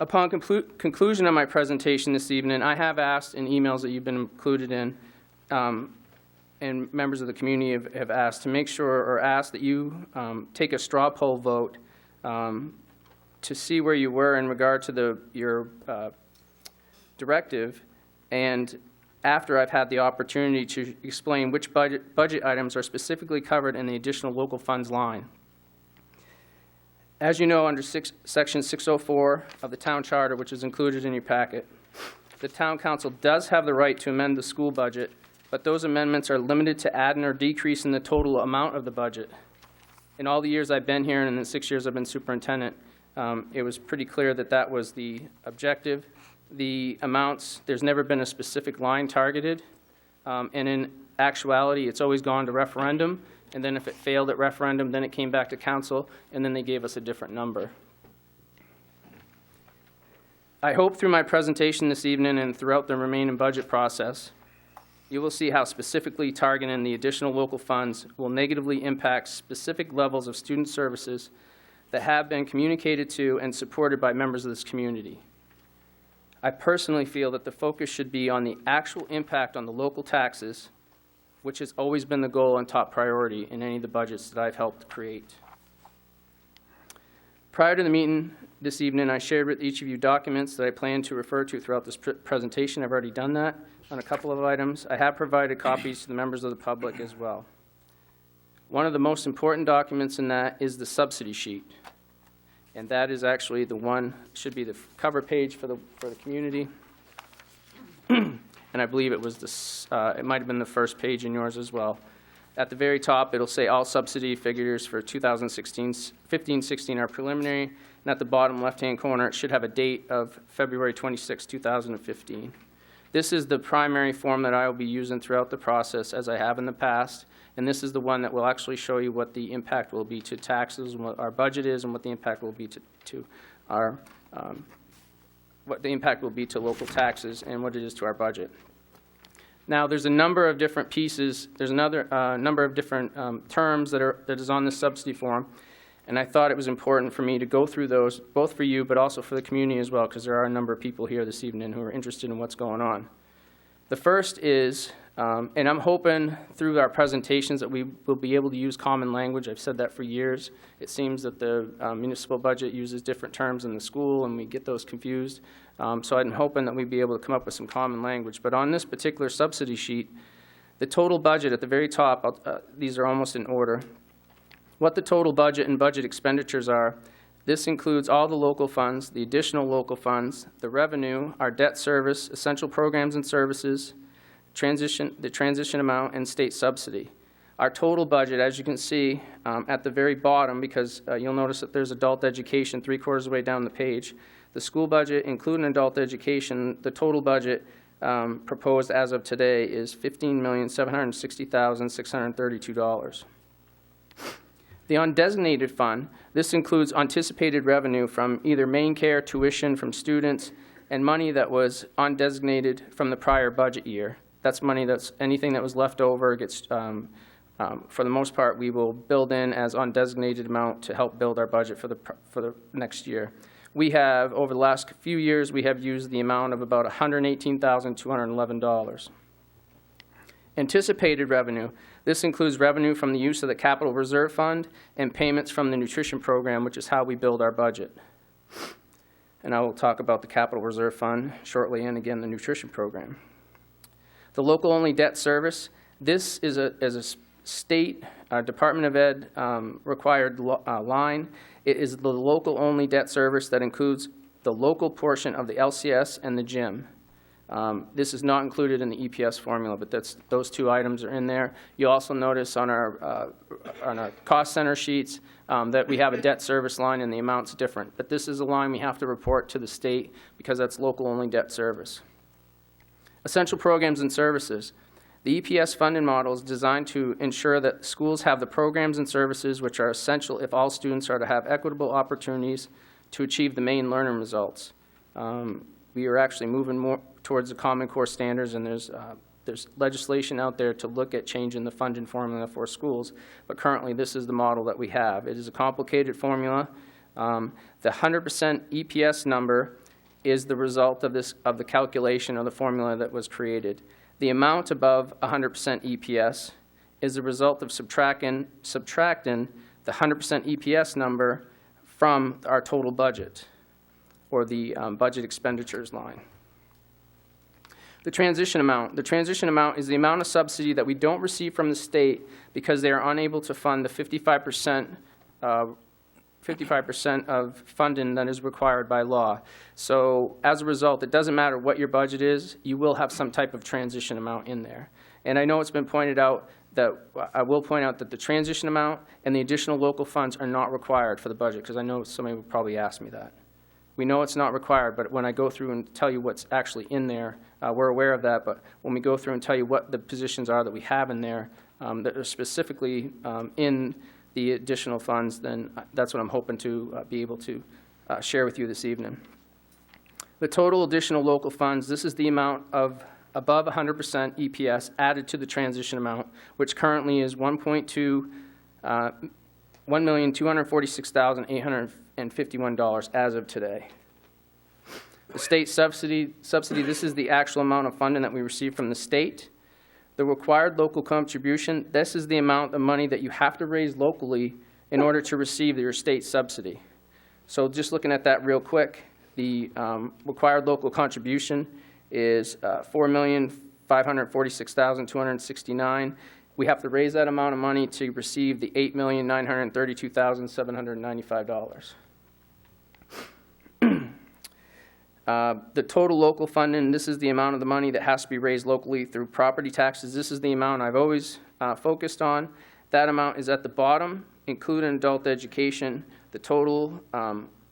Upon conclusion of my presentation this evening, I have asked in emails that you've been included in, and members of the community have asked to make sure, or asked that you take a straw poll vote to see where you were in regard to your directive, and after I've had the opportunity to explain which budget items are specifically covered in the additional local funds line. As you know, under Section 604 of the Town Charter, which is included in your packet, the Town Council does have the right to amend the school budget, but those amendments are limited to adding or decreasing the total amount of the budget. In all the years I've been here and in the 6 years I've been superintendent, it was pretty clear that that was the objective. The amounts, there's never been a specific line targeted, and in actuality, it's always gone to referendum, and then if it failed at referendum, then it came back to council, and then they gave us a different number. I hope through my presentation this evening and throughout the remaining budget process, you will see how specifically targeting the additional local funds will negatively impact specific levels of student services that have been communicated to and supported by members of this community. I personally feel that the focus should be on the actual impact on the local taxes, which has always been the goal and top priority in any of the budgets that I've helped create. Prior to the meeting this evening, I shared with each of you documents that I plan to refer to throughout this presentation. I've already done that on a couple of items. I have provided copies to the members of the public as well. One of the most important documents in that is the subsidy sheet. And that is actually the one, should be the cover page for the community. And I believe it was it might have been the first page in yours as well. At the very top, it'll say all subsidy figures for 2015-16 are preliminary. And at the bottom left-hand corner, it should have a date of February 26, 2015. This is the primary form that I will be using throughout the process, as I have in the past. And this is the one that will actually show you what the impact will be to taxes, and what our budget is, and what the impact will be to our what the impact will be to local taxes and what it is to our budget. Now, there's a number of different pieces. There's another number of different terms that is on this subsidy form, and I thought it was important for me to go through those, both for you, but also for the community as well, because there are a number of people here this evening who are interested in what's going on. The first is, and I'm hoping through our presentations that we will be able to use common language. I've said that for years. It seems that the municipal budget uses different terms in the school, and we get those confused. So I'm hoping that we'd be able to come up with some common language. But on this particular subsidy sheet, the total budget at the very top, these are almost in order. What the total budget and budget expenditures are, this includes all the local funds, the additional local funds, the revenue, our debt service, essential programs and services, the transition amount, and state subsidy. Our total budget, as you can see at the very bottom, because you'll notice that there's adult education 3/4 of the way down the page. The school budget, including adult education, the total budget proposed as of today is $15,760,632. The undesignated fund, this includes anticipated revenue from either main care, tuition from students, and money that was undesignated from the prior budget year. That's money that's anything that was left over gets, for the most part, we will build in as undesignated amount to help build our budget for the next year. We have, over the last few years, we have used the amount of about $118,211. Anticipated revenue, this includes revenue from the use of the Capital Reserve Fund and payments from the nutrition program, which is how we build our budget. And I will talk about the Capital Reserve Fund shortly, and again, the nutrition program. The local-only debt service, this is a state Department of Ed required line. It is the local-only debt service that includes the local portion of the LCS and the gym. This is not included in the EPS formula, but those two items are in there. You also notice on our cost center sheets that we have a debt service line and the amount's different. But this is a line we have to report to the state because that's local-only debt service. Essential programs and services. The EPS funding model is designed to ensure that schools have the programs and services which are essential if all students are to have equitable opportunities to achieve the main learning results. We are actually moving more towards the Common Core standards, and there's legislation out there to look at changing the funding formula for schools, but currently this is the model that we have. It is a complicated formula. The 100% EPS number is the result of the calculation of the formula that was created. The amount above 100% EPS is the result of subtracting the 100% EPS number from our total budget, or the budget expenditures line. The transition amount. The transition amount is the amount of subsidy that we don't receive from the state because they are unable to fund the 55% of funding that is required by law. So as a result, it doesn't matter what your budget is, you will have some type of transition amount in there. And I know it's been pointed out that, I will point out that the transition amount and the additional local funds are not required for the budget, because I know somebody would probably ask me that. We know it's not required, but when I go through and tell you what's actually in there, we're aware of that, but when we go through and tell you what the positions are that we have in there that are specifically in the additional funds, then that's what I'm hoping to be able to share with you this evening. The total additional local funds, this is the amount of above 100% EPS added to the transition amount, which currently is $1,246,851 as of today. The state subsidy, this is the actual amount of funding that we receive from the state. The required local contribution, this is the amount of money that you have to raise locally in order to receive your state subsidy. So just looking at that real quick, the required local contribution is $4,546,269. We have to raise that amount of money to receive the $8,932,795. The total local funding, this is the amount of the money that has to be raised locally through property taxes. This is the amount I've always focused on. That amount is at the bottom, including adult education. The total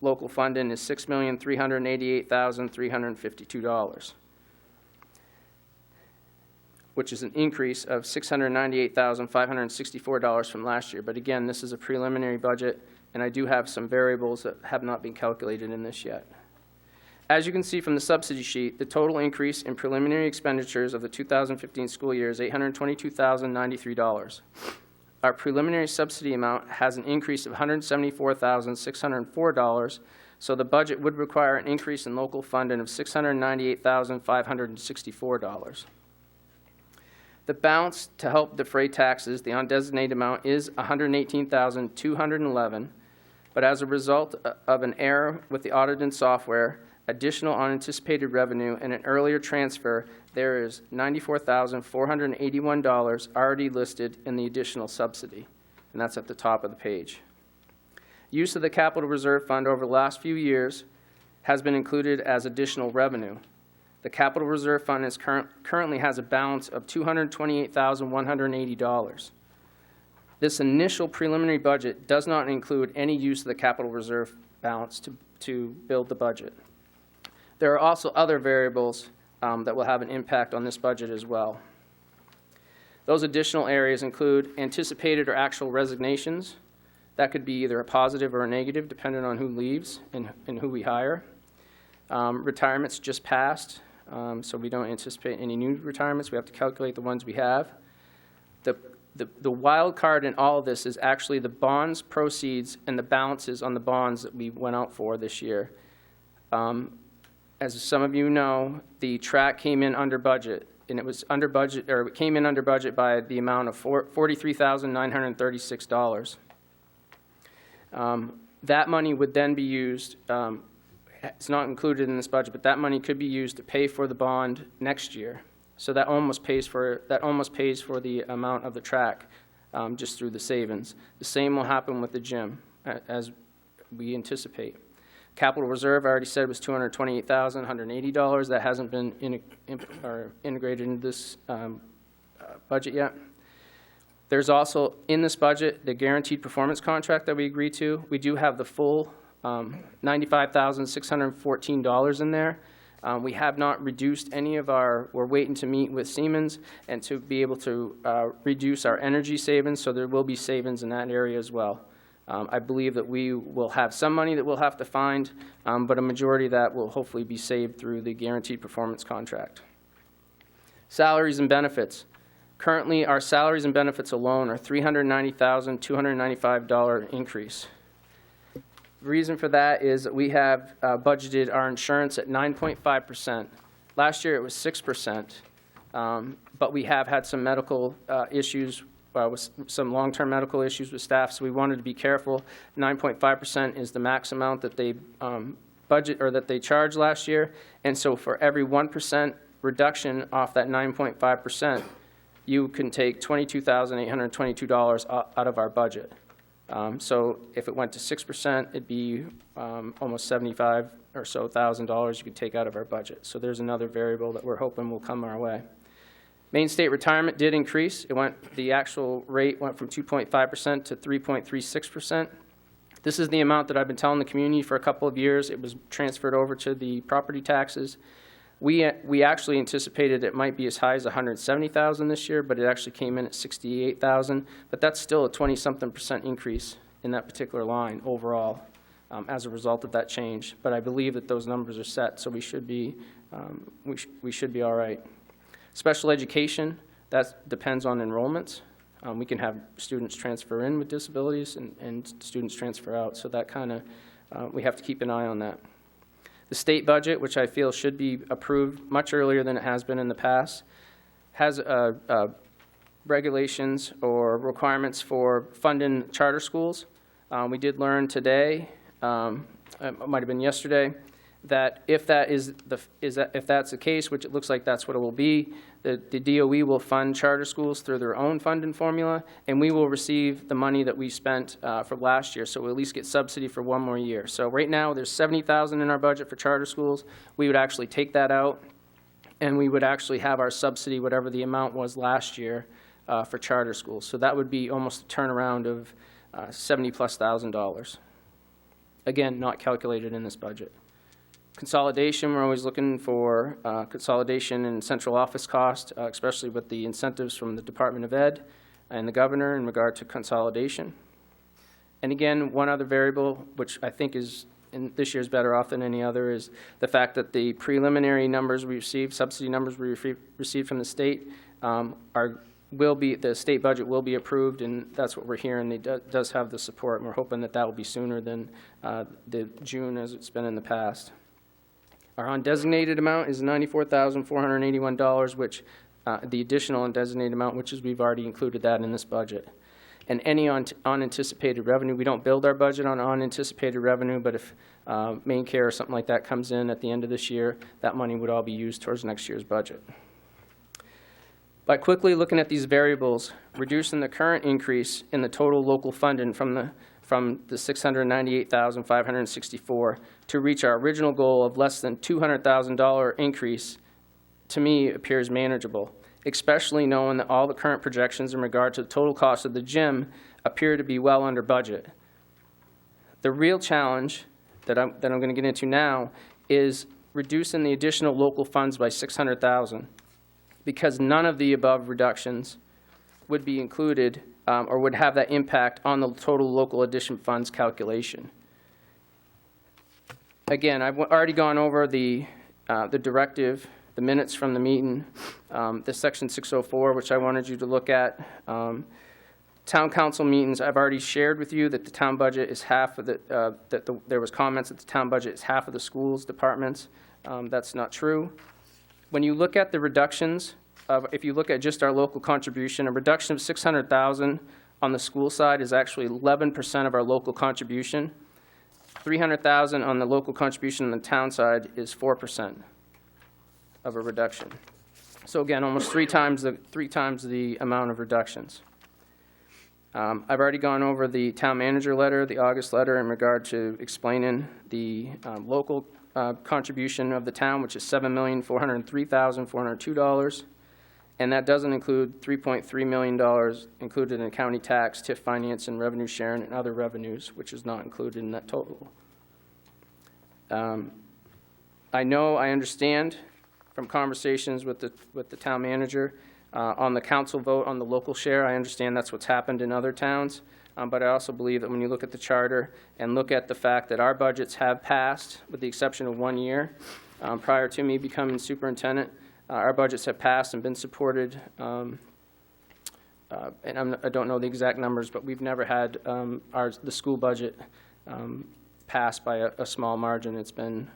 local funding is $6,388,352, which is an increase of $698,564 from last year. But again, this is a preliminary budget, and I do have some variables that have not been calculated in this yet. As you can see from the subsidy sheet, the total increase in preliminary expenditures of the 2015 school year is $822,093. Our preliminary subsidy amount has an increase of $174,604, so the budget would require an increase in local funding of $698,564. The balance to help defray taxes, the undesignated amount, is $118,211, but as a result of an error with the audited software, additional unanticipated revenue, and an earlier transfer, there is $94,481 already listed in the additional subsidy, and that's at the top of the page. Use of the Capital Reserve Fund over the last few years has been included as additional revenue. The Capital Reserve Fund is currently has a balance of $228,180. This initial preliminary budget does not include any use of the Capital Reserve balance to build the budget. There are also other variables that will have an impact on this budget as well. Those additional areas include anticipated or actual resignations. That could be either a positive or a negative, depending on who leaves and who we hire. Retirements just passed, so we don't anticipate any new retirements. We have to calculate the ones we have. The wild card in all of this is actually the bonds proceeds and the balances on the bonds that we went out for this year. As some of you know, the track came in under budget, and it was under budget, or it came in under budget by the amount of $43,936. That money would then be used. It's not included in this budget, but that money could be used to pay for the bond next year. So that almost pays for the amount of the track. just through the savings. The same will happen with the gym, as we anticipate. Capital reserve, I already said, was $228,180. That hasn't been integrated into this budget yet. There's also, in this budget, the guaranteed performance contract that we agreed to. We do have the full $95,614 in there. We have not reduced any of our, we're waiting to meet with Siemens and to be able to reduce our energy savings, so there will be savings in that area as well. I believe that we will have some money that we'll have to find, but a majority of that will hopefully be saved through the guaranteed performance contract. Salaries and benefits. Currently, our salaries and benefits alone are $390,295 increase. The reason for that is that we have budgeted our insurance at 9.5%. Last year it was 6%, but we have had some medical issues with some long-term medical issues with staff, so we wanted to be careful. 9.5% is the max amount that they budget or that they charged last year, and so for every 1% reduction off that 9.5%, you can take $22,822 out of our budget. So if it went to 6%, it'd be almost $75,000 or so you could take out of our budget. So there's another variable that we're hoping will come our way. Main state retirement did increase. The actual rate went from 2.5% to 3.36%. This is the amount that I've been telling the community for a couple of years. It was transferred over to the property taxes. We actually anticipated it might be as high as $170,000 this year, but it actually came in at $68,000. But that's still a 20-something% increase in that particular line overall as a result of that change. But I believe that those numbers are set, so we should be all right. Special education, that depends on enrollments. We can have students transfer in with disabilities and students transfer out, so that kind of, we have to keep an eye on that. The state budget, which I feel should be approved much earlier than it has been in the past, has regulations or requirements for funding charter schools. We did learn today, it might have been yesterday, that if that's the case, which it looks like that's what it will be, the DOE will fund charter schools through their own funding formula, and we will receive the money that we spent from last year, so we'll at least get subsidy for one more year. So right now, there's $70,000 in our budget for charter schools. We would actually take that out, and we would actually have our subsidy, whatever the amount was last year, for charter schools. So that would be almost a turnaround of $70,000+. Again, not calculated in this budget. Consolidation, we're always looking for consolidation in central office cost, especially with the incentives from the Department of Ed and the governor in regard to consolidation. And again, one other variable, which I think is in this year's better off than any other, is the fact that the preliminary numbers we received, subsidy numbers we received from the state, the state budget will be approved, and that's what we're hearing. It does have the support, and we're hoping that that will be sooner than the June as it's been in the past. Our undesignated amount is $94,481, which the additional undesignated amount, which is we've already included that in this budget. And any unanticipated revenue, we don't build our budget on unanticipated revenue, but if main care or something like that comes in at the end of this year, that money would all be used towards next year's budget. By quickly looking at these variables, reducing the current increase in the total local funding from the $698,564 to reach our original goal of less than $200,000 increase, to me, appears manageable, especially knowing that all the current projections in regard to the total cost of the gym appear to be well under budget. The real challenge that I'm going to get into now is reducing the additional local funds by $600,000, because none of the above reductions would be included or would have that impact on the total local addition funds calculation. Again, I've already gone over the directive, the minutes from the meeting, the section 604, which I wanted you to look at. Town council meetings, I've already shared with you that the town budget is half of there was comments that the town budget is half of the schools departments. That's not true. When you look at the reductions, if you look at just our local contribution, a reduction of $600,000 on the school side is actually 11% of our local contribution. $300,000 on the local contribution on the town side is 4% of a reduction. So again, almost three times the amount of reductions. I've already gone over the town manager letter, the August letter, in regard to explaining the local contribution of the town, which is $7,403,402. And that doesn't include $3.3 million included in county tax, TIF finance, and revenue sharing and other revenues, which is not included in that total. I understand from conversations with the town manager on the council vote on the local share. I understand that's what's happened in other towns, but I also believe that when you look at the charter and look at the fact that our budgets have passed, with the exception of 1 year, prior to me becoming superintendent, our budgets have passed and been supported, and I don't know the exact numbers, but we've never had the school budget passed by a small margin. It's been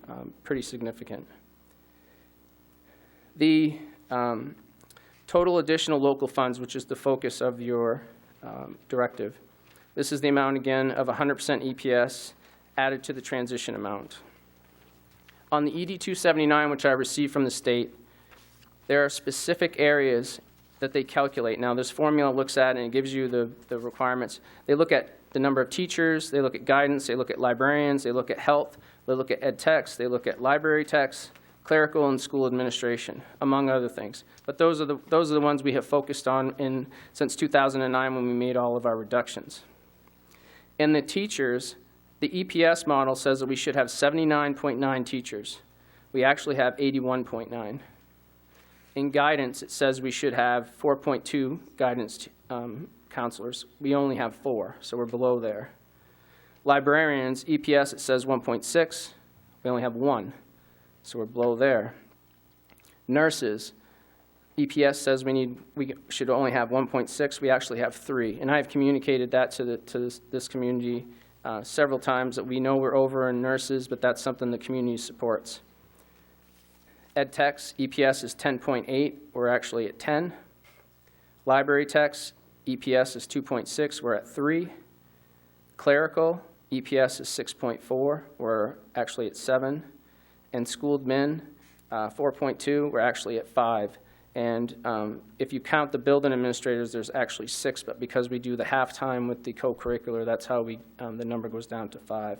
pretty significant. The total additional local funds, which is the focus of your directive, this is the amount, again, of 100% EPS added to the transition amount. On the ED 279, which I received from the state, there are specific areas that they calculate. Now, this formula looks at, and it gives you the requirements. They look at the number of teachers, they look at guidance, they look at librarians, they look at health, they look at ed techs, they look at library techs, clerical and school administration, among other things. But those are the ones we have focused on since 2009 when we made all of our reductions. In the teachers, the EPS model says that we should have 79.9 teachers. We actually have 81.9. In guidance, it says we should have 4.2 guidance counselors. We only have 4, so we're below there. Librarians, EPS, it says 1.6. We only have 1, so we're below there. Nurses, EPS says we should only have 1.6. We actually have 3, and I have communicated that to this community several times, that we know we're over in nurses, but that's something the community supports. Ed techs, EPS is 10.8. We're actually at 10. Library techs, EPS is 2.6. We're at 3. Clerical, EPS is 6.4. We're actually at 7. And school admin, 4.2. We're actually at 5. And if you count the building administrators, there's actually 6. But because we do the half-time with the co-curricular, that's how the number goes down to 5.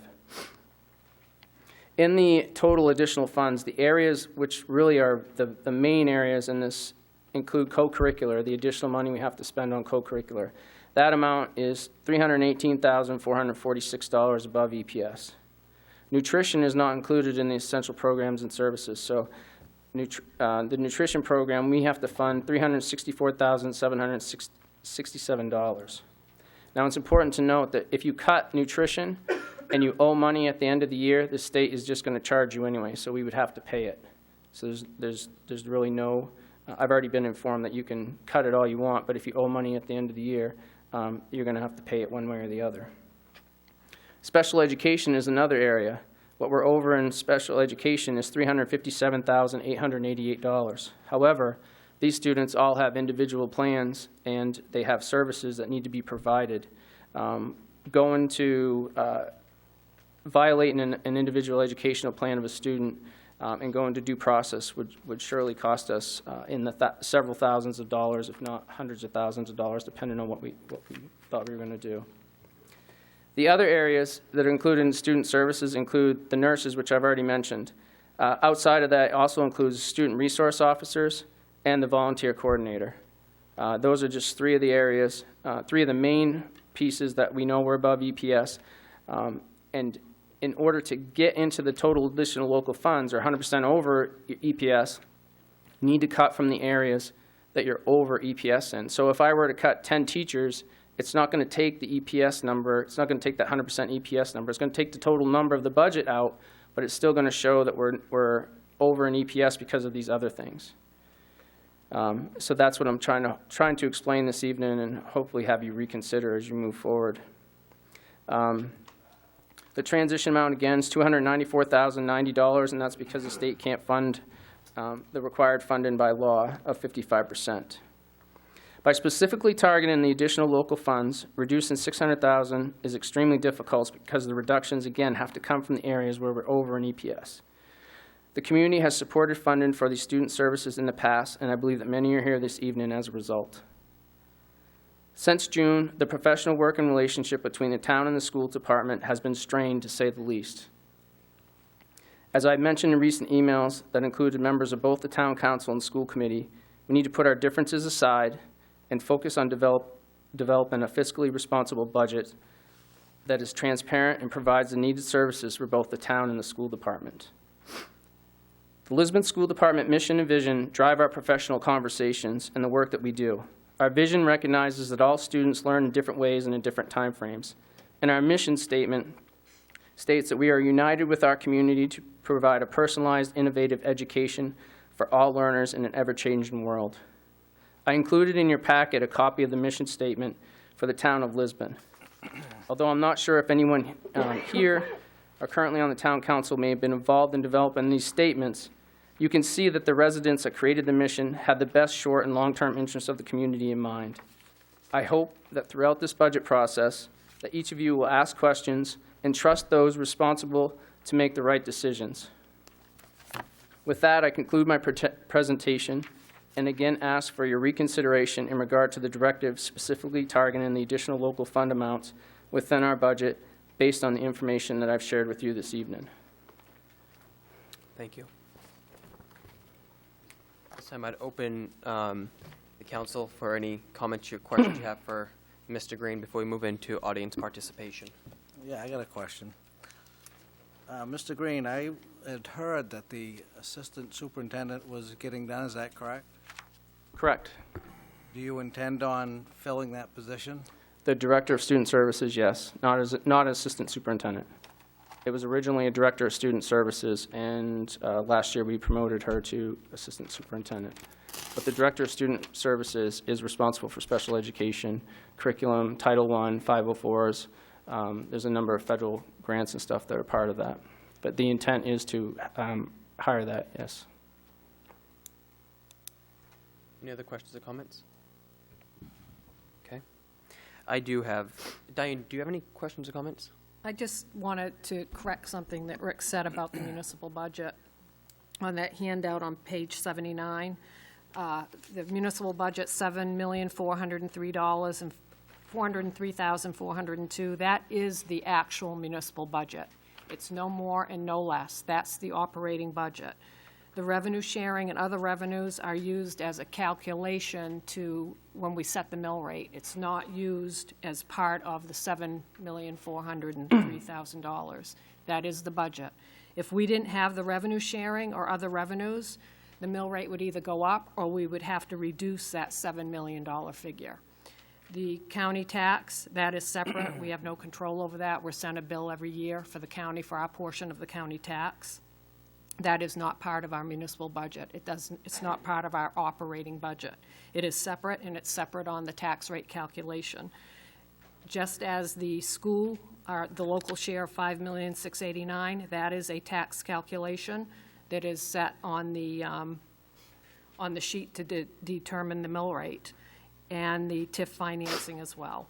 In the total additional funds, the areas which really are the main areas in this include co-curricular, the additional money we have to spend on co-curricular. That amount is $318,446 above EPS. Nutrition is not included in the essential programs and services, so the nutrition program, we have to fund $364,767. Now, it's important to note that if you cut nutrition and you owe money at the end of the year, the state is just going to charge you anyway, so we would have to pay it. So there's really no, I've already been informed that you can cut it all you want, but if you owe money at the end of the year, you're going to have to pay it one way or the other. Special education is another area. What we're over in special education is $357,888. However, these students all have individual plans, and they have services that need to be provided. Going to violating an individual educational plan of a student and going to due process would surely cost us in the several thousands of dollars, if not hundreds of thousands of dollars, depending on what we thought we were going to do. The other areas that are included in student services include the nurses, which I've already mentioned. Outside of that, it also includes student resource officers and the volunteer coordinator. Those are just 3 of the areas, 3 of the main pieces that we know we're above EPS. And in order to get into the total additional local funds, or 100% over EPS, you need to cut from the areas that you're over EPS in. So if I were to cut 10 teachers, it's not going to take the EPS number, it's not going to take that 100% EPS number. It's going to take the total number of the budget out, but it's still going to show that we're over in EPS because of these other things. So that's what I'm trying to explain this evening, and hopefully have you reconsider as you move forward. The transition amount, again, is $294,090, and that's because the state can't fund the required funding by law of 55%. By specifically targeting the additional local funds, reducing $600,000 is extremely difficult because the reductions, again, have to come from the areas where we're over in EPS. The community has supported funding for these student services in the past, and I believe that many are here this evening as a result. Since June, the professional working relationship between the town and the school department has been strained, to say the least. As I mentioned in recent emails that included members of both the town council and school committee, we need to put our differences aside and focus on developing a fiscally responsible budget that is transparent and provides the needed services for both the town and the school department. The Lisbon School Department mission and vision drive our professional conversations and the work that we do. Our vision recognizes that all students learn in different ways and in different time frames. And our mission statement states that we are united with our community to provide a personalized, innovative education for all learners in an ever-changing world. I included in your packet a copy of the mission statement for the town of Lisbon. Although I'm not sure if anyone here or currently on the town council may have been involved in developing these statements, you can see that the residents that created the mission had the best short and long-term interests of the community in mind. I hope that throughout this budget process, that each of you will ask questions and trust those responsible to make the right decisions. With that, I conclude my presentation and again ask for your reconsideration in regard to the directive specifically targeting the additional local fund amounts within our budget based on the information that I've shared with you this evening. Thank you. This time I'd open the council for any comments or questions you have for Mr. Green before we move into audience participation. Yeah, I got a question. Mr. Green, I had heard that the assistant superintendent was getting done. Is that correct? Correct. Do you intend on filling that position? The Director of Student Services, yes, not Assistant Superintendent. It was originally a Director of Student Services, and last year we promoted her to Assistant Superintendent. But the Director of Student Services is responsible for special education, curriculum, Title I, 504s. There's a number of federal grants and stuff that are part of that. But the intent is to hire that, yes. Any other questions or comments? Okay. I do have, Diane, do you have any questions or comments? I just wanted to correct something that Rick said about the municipal budget. On that handout on page 79, the municipal budget, $7,403,402. That is the actual municipal budget. It's no more and no less. That's the operating budget. The revenue sharing and other revenues are used as a calculation to when we set the mill rate. It's not used as part of the $7,403,000. That is the budget. If we didn't have the revenue sharing or other revenues, the mill rate would either go up or we would have to reduce that $7 million figure. The county tax, that is separate. We have no control over that. We're sent a bill every year for the county for our portion of the county tax. That is not part of our municipal budget. It's not part of our operating budget. It is separate, and it's separate on the tax rate calculation. Just as the school, the local share of $5,689,000, that is a tax calculation that is set on the sheet to determine the mill rate, and the TIF financing as well.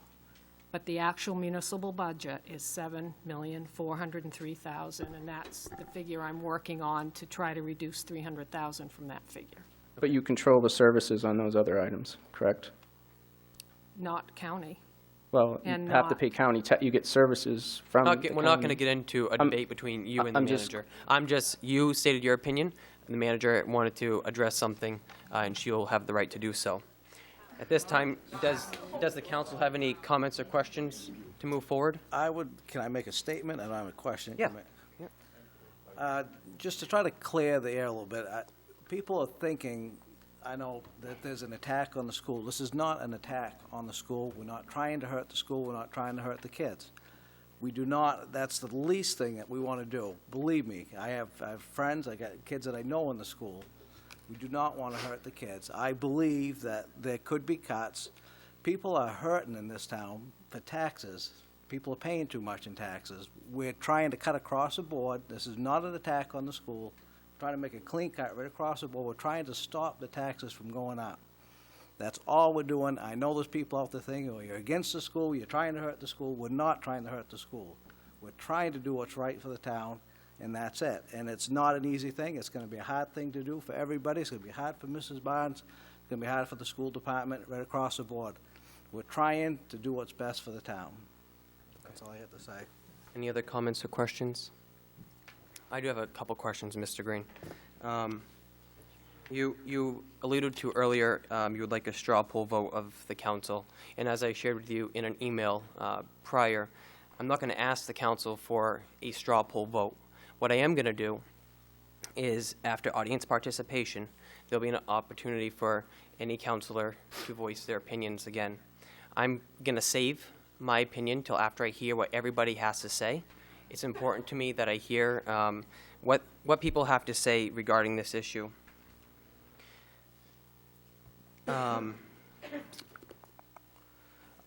But the actual municipal budget is $7,403,000, and that's the figure I'm working on to try to reduce $300,000 from that figure. But you control the services on those other items, correct? Not county. Well, you And have to not- pay county, you get services from the We're not going to county. get into a debate between you and the I'm just- manager. You stated your opinion, and the manager wanted to address something, and she'll have the right to do so. At this time, does the council have any comments or questions to move forward? Can I make a statement? I don't have a question. Yeah. Just to try to clear the air a little bit, people are thinking, I know, that there's an attack on the school. This is not an attack on the school. We're not trying to hurt the school. We're not trying to hurt the kids. We do not, that's the least thing that we want to do. Believe me, I have friends, I got kids that I know in the school. We do not want to hurt the kids. I believe that there could be cuts. People are hurting in this town for taxes. People are paying too much in taxes. We're trying to cut across the board. This is not an attack on the school. We're trying to make a clean cut right across the board. We're trying to stop the taxes from going up. That's all we're doing. I know there's people out there thinking, oh, you're against the school, you're trying to hurt the school. We're not trying to hurt the school. We're trying to do what's right for the town, and that's it. And it's not an easy thing. It's going to be a hard thing to do for everybody. It's going to be hard for Mrs. Barnes. It's going to be hard for the school department right across the board. We're trying to do what's best for the town. That's all I have to say. Any other comments or questions? I do have a couple questions, Mr. Green. You alluded to earlier you would like a straw poll vote of the council, and as I shared with you in an email prior, I'm not going to ask the council for a straw poll vote. What I am going to do is, after audience participation, there'll be an opportunity for any councilor to voice their opinions again. I'm going to save my opinion till after I hear what everybody has to say. It's important to me that I hear what people have to say regarding this issue. I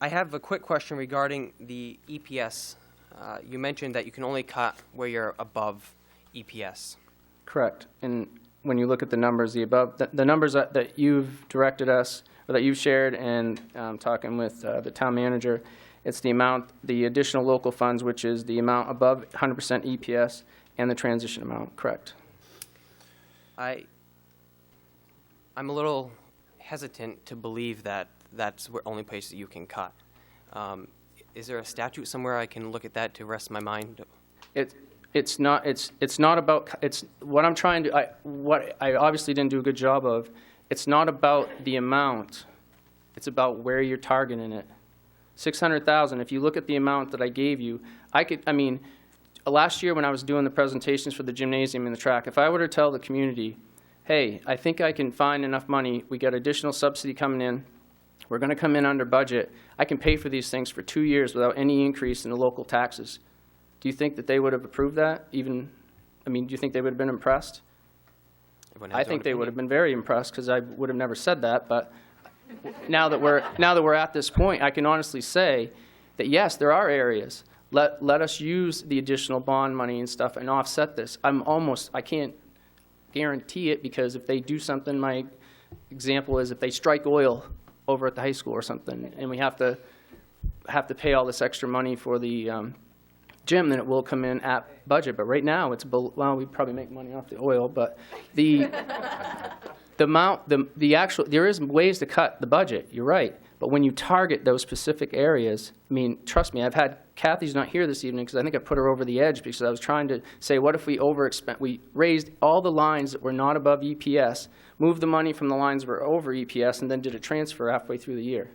have a quick question regarding the EPS. You mentioned that you can only cut where you're above EPS. Correct. And when you look at the numbers, the numbers that you've directed us, or that you've shared, and talking with the town manager, it's the amount, the additional local funds, which is the amount above 100% EPS, and the transition amount, correct? I'm a little hesitant to believe that that's the only place that you can cut. Is there a statute somewhere I can look at that to rest my mind? It's not about, what I'm trying to, what I obviously didn't do a good job of, it's not about the amount, it's about where you're targeting it. 600,000, if you look at the amount that I gave you, last year when I was doing the presentations for the gymnasium and the track, if I were to tell the community, hey, I think I can find enough money, we got additional subsidy coming in, we're going to come in under budget, I can pay for these things for 2 years without any increase in the local taxes. Do you think that they would have approved that? Do you think they would have been impressed? I think they would have been very impressed, because I would have never said that, but now that we're at this point, I can honestly say that yes, there are areas. Let us use the additional bond money and stuff and offset this. I can't guarantee it, because if they do something, my example is if they strike oil over at the high school or something, and we have to pay all this extra money for the gym, then it will come in at budget. But right now, well, we probably make money off the oil, but the there is ways to cut the budget, you're right. But when you target those specific areas, trust me, Kathy's not here this evening because I think I put her over the edge, because I was trying to say, what if we we raised all the lines that were not above EPS, moved the money from the lines that were over EPS, and then did a transfer halfway through the year?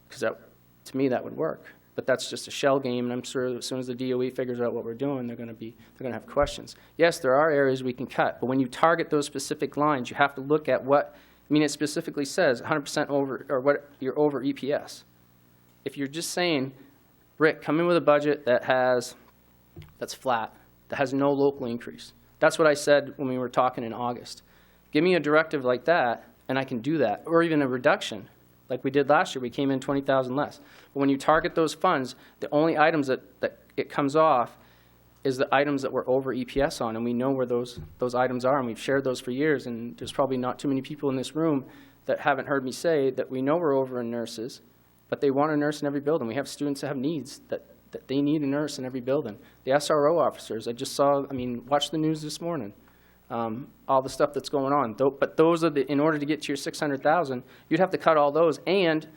Because to me, that would work. But that's just a shell game, and I'm sure as soon as the DOE figures out what we're doing, they're going to have questions. Yes, there are areas we can cut, but when you target those specific lines, you have to look at what, it specifically says 100% over, or what you're over EPS. If you're just saying, Rick, come in with a budget that's flat, that has no local increase. That's what I said when we were talking in August. Give me a directive like that, and I can do that, or even a reduction. Like we did last year, we came in 20,000 less. But when you target those funds, the only items that it comes off is the items that we're over EPS on, and we know where those items are, and we've shared those for years, and there's probably not too many people in this room that haven't heard me say that we know we're over in nurses, but they want a nurse in every building. We have students that have needs that they need a nurse in every building. The SRO officers, I just saw, watched the news this morning. All the stuff that's going on. But those are in order to get to your 600,000, you'd have to cut all those and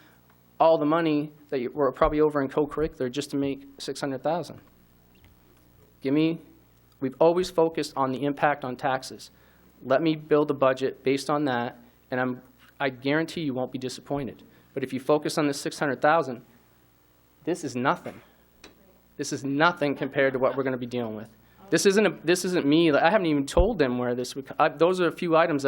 all the money that we're probably over in co-curricular just to make 600,000. We've always focused on the impact on taxes. Let me build a budget based on that, and I guarantee you won't be disappointed. But if you focus on the 600,000, this is nothing. This is nothing compared to what we're going to be dealing with. This isn't me. I haven't even told them where this would. Those are a few items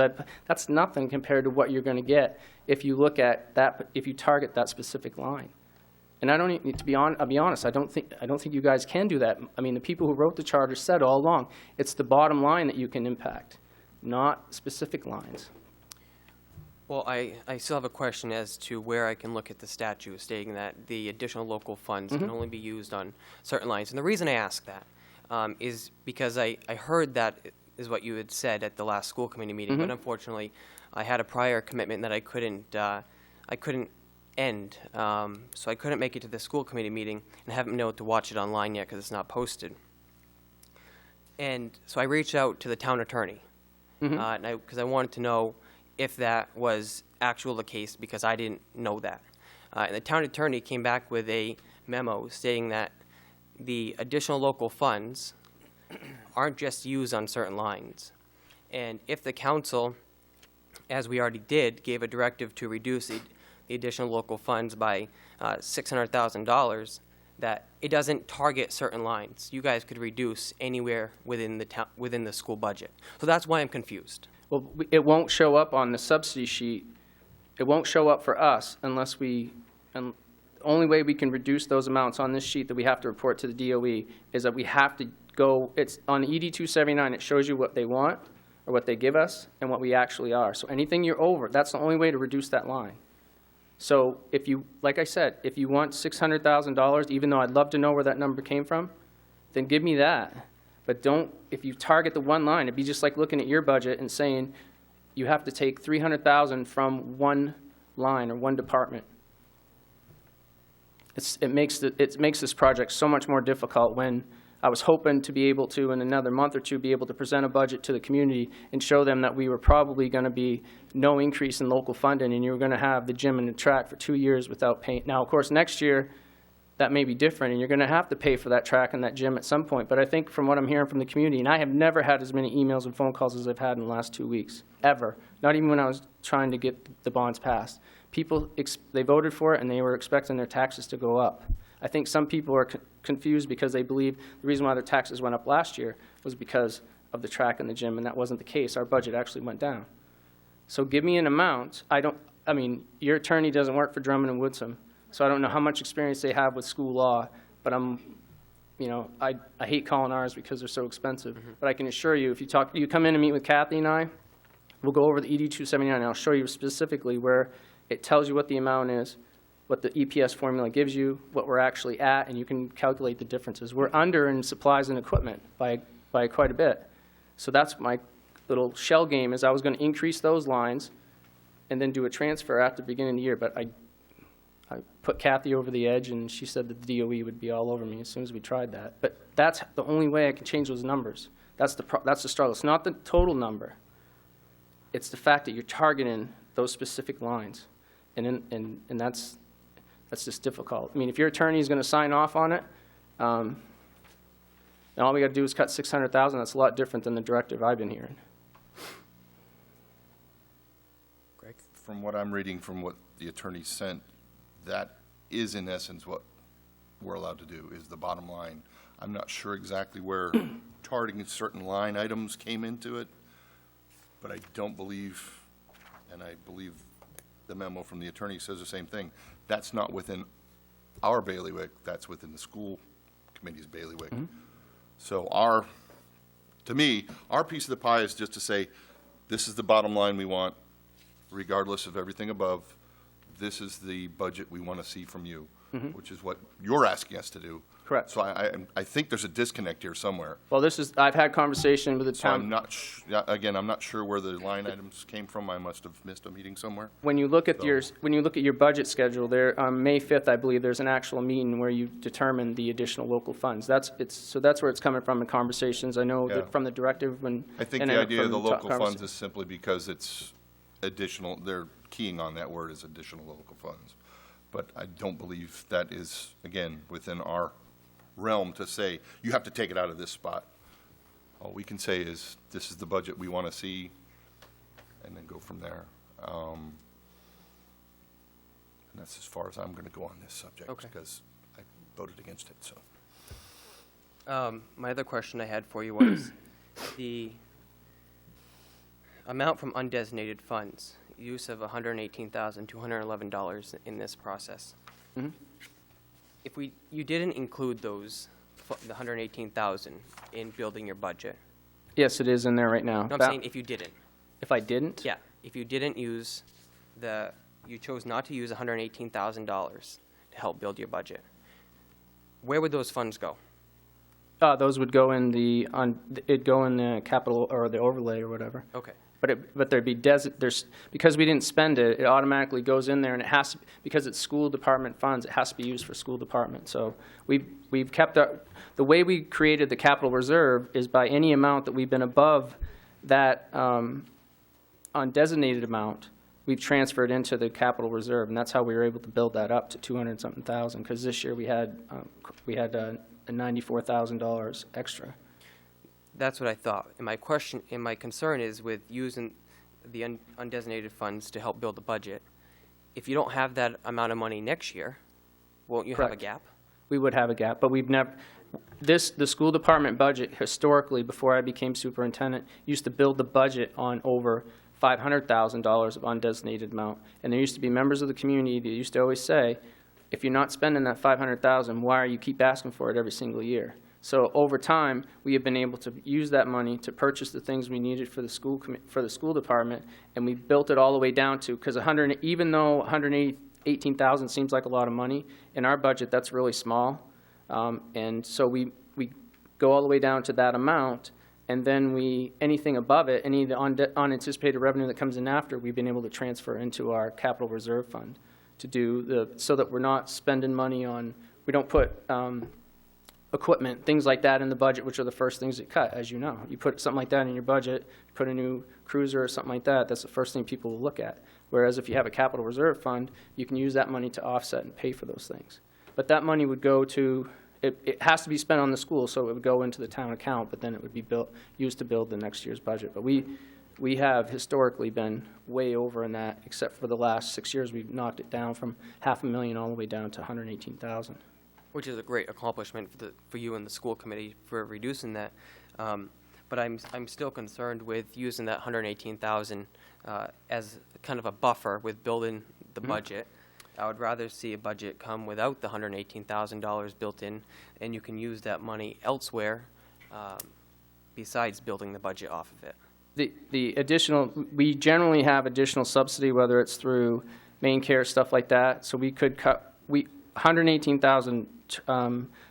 that's nothing compared to what you're going to get if you look at that. If you target that specific line, and I'll be honest. I don't think you guys can do that. The people who wrote the charter said all along, it's the bottom line that you can impact, not specific lines. Well, I still have a question as to where I can look at the statute stating that the additional local funds can only be used on certain lines. And the reason I ask that is because I heard that is what you had said at the last school committee meeting, but unfortunately, I had a prior commitment that I couldn't end, so I couldn't make it to the school committee meeting, and I haven't been able to watch it online yet because it's not posted. And so I reached out to the town attorney, because I wanted to know if that was the case, because I didn't know that. And the town attorney came back with a memo stating that the additional local funds aren't just used on certain lines. And if the council, as we already did, gave a directive to reduce the additional local funds by $600,000, that it doesn't target certain lines. You guys could reduce anywhere within the school budget. So that's why I'm confused. Well, it won't show up on the subsidy sheet. It won't show up for us unless we, and the only way we can reduce those amounts on this sheet that we have to report to the DOE is that we have to go, it's on ED 279, it shows you what they want or what they give us and what we actually are. So anything you're over, that's the only way to reduce that line. So if you, like I said, if you want $600,000, even though I'd love to know where that number came from, then give me that. But don't, if you target the one line, it'd be just like looking at your budget and saying you have to take $300,000 from one line or one department. It makes this project so much more difficult when I was hoping to be able to, in another month or two, be able to present a budget to the community and show them that we were probably going to be no increase in local funding, and you were going to have the gym and the track for 2 years without paying. Now, of course, next year, that may be different, and you're going to have to pay for that track and that gym at some point. But I think from what I'm hearing from the community, and I have never had as many emails and phone calls as I've had in the last 2 weeks, ever. Not even when I was trying to get the bonds passed. People, they voted for it, and they were expecting their taxes to go up. I think some people are confused because they believe the reason why their taxes went up last year was because of the track and the gym, and that wasn't the case. Our budget actually went down. So give me an amount. I mean, your attorney doesn't work for Drummond and Woodsum, so I don't know how much experience they have with school law, but I hate calling ours because they're so expensive. But I can assure you, if you come in and meet with Kathy and I, we'll go over the ED 279, and I'll show you specifically where it tells you what the amount is, what the EPS formula gives you, what we're actually at, and you can calculate the differences. We're under in supplies and equipment by quite a bit. So that's my little shell game, is I was going to increase those lines and then do a transfer at the beginning of the year, but I put Kathy over the edge, and she said that the DOE would be all over me as soon as we tried that. But that's the only way I can change those numbers. That's the struggle. It's not the total number. It's the fact that you're targeting those specific lines, and that's just difficult. I mean, if your attorney is going to sign off on it, and all we got to do is cut $600,000, that's a lot different than the directive I've been hearing. Greg? From what I'm reading from what the attorney sent, that is in essence what we're allowed to do, is the bottom line. I'm not sure exactly where targeting certain line items came into it, but I don't believe, and I believe the memo from the attorney says the same thing, that's not within our bailiwick, that's within the school committee's bailiwick. So to me, our piece of the pie is just to say, this is the bottom line we want, regardless of everything above. This is the budget we want to see from you, which is what you're asking us to do. Correct. So I think there's a disconnect here somewhere. Well, I've had conversation with the So town. I'm not, I'm not sure where the line items came from. I must have missed a meeting somewhere. When you look at your budget schedule, there on May 5th, I believe there's an actual meeting where you determine the additional local funds. So that's where it's coming from in conversations. I know that from the directive when. I think the idea of the local funds is simply because it's additional. They're keying on that word as additional local funds, but I don't believe that is, again, within our realm to say you have to take it out of this spot. All we can say is this is the budget we want to see, and then go from there. And that's as far as I'm going to go on this subject, because I voted against it. So My other question I had for you was the amount from undesignated funds, use of $118,211 in this process. If you didn't include those, the $118,000 in building your budget. Yes, it is in there right now. No, I'm saying if you didn't. If I didn't? Yeah, if you didn't use you chose not to use $118,000 to help build your budget, where would those funds go? Those would go in it'd go in the capital or the overlay or whatever. Okay. But there'd be because we didn't spend it, it automatically goes in there, and it has to, because it's school department funds, it has to be used for school department. So we've kept the way we created the capital reserve is by any amount that we've been above that undesignated amount, we've transferred into the capital reserve, and that's how we were able to build that up to 200-something thousand, because this year we had a $94,000 extra. That's what I thought. And my concern is with using the undesignated funds to help build the budget. If you don't have that amount of money next year, won't you have a Correct. gap? We would have a gap, but we've never, the school department budget historically, before I became superintendent, used to build the budget on over $500,000 of undesignated amount. And there used to be members of the community that used to always say, if you're not spending that $500,000, why are you keep asking for it every single year? So over time, we have been able to use that money to purchase the things we needed for the school department, and we built it all the way down to, because even though $118,000 seems like a lot of money, in our budget that's really small, and so we go all the way down to that amount, and then anything above it, any of the unanticipated revenue that comes in after, we've been able to transfer into our capital reserve fund to do so that we're not spending money on, we don't put equipment, things like that in the budget, which are the first things that cut, as you know. You put something like that in your budget, put a new cruiser or something like that, that's the first thing people will look at. Whereas if you have a capital reserve fund, you can use that money to offset and pay for those things. But that money would go to, it has to be spent on the school, so it would go into the town account, but then it would be used to build the next year's budget. But we have historically been way over in that, except for the last 6 years, we've knocked it down from $500,000 all the way down to $118,000. Which is a great accomplishment for you and the school committee for reducing that. But I'm still concerned with using that $118,000 as kind of a buffer with building the budget. I would rather see a budget come without the $118,000 built in, and you can use that money elsewhere besides building the budget off of it. The additional, we generally have additional subsidy, whether it's through main care, stuff like that. So we could cut, $118,000,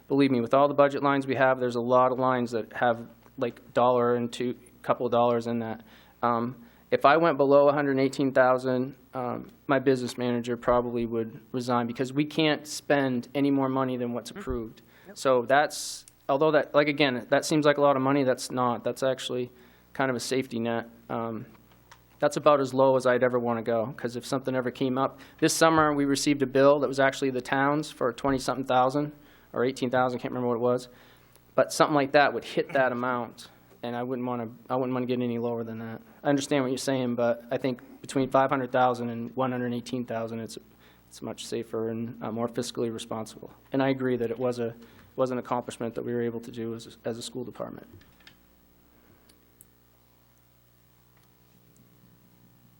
believe me, with all the budget lines we have, there's a lot of lines that have like $1 and a couple of dollars in that. If I went below $118,000, my business manager probably would resign, because we can't spend any more money than what's approved. So that's, although that, like again, that seems like a lot of money, that's not. That's actually kind of a safety net. That's about as low as I'd ever want to go, because if something ever came up. This summer, we received a bill that was actually the town's for 20-something thousand, or 18,000, can't remember what it was. But something like that would hit that amount, and I wouldn't want to get any lower than that. I understand what you're saying, but I think between 500,000 and 118,000, it's much safer and more fiscally responsible. And I agree that it was an accomplishment that we were able to do as a school department.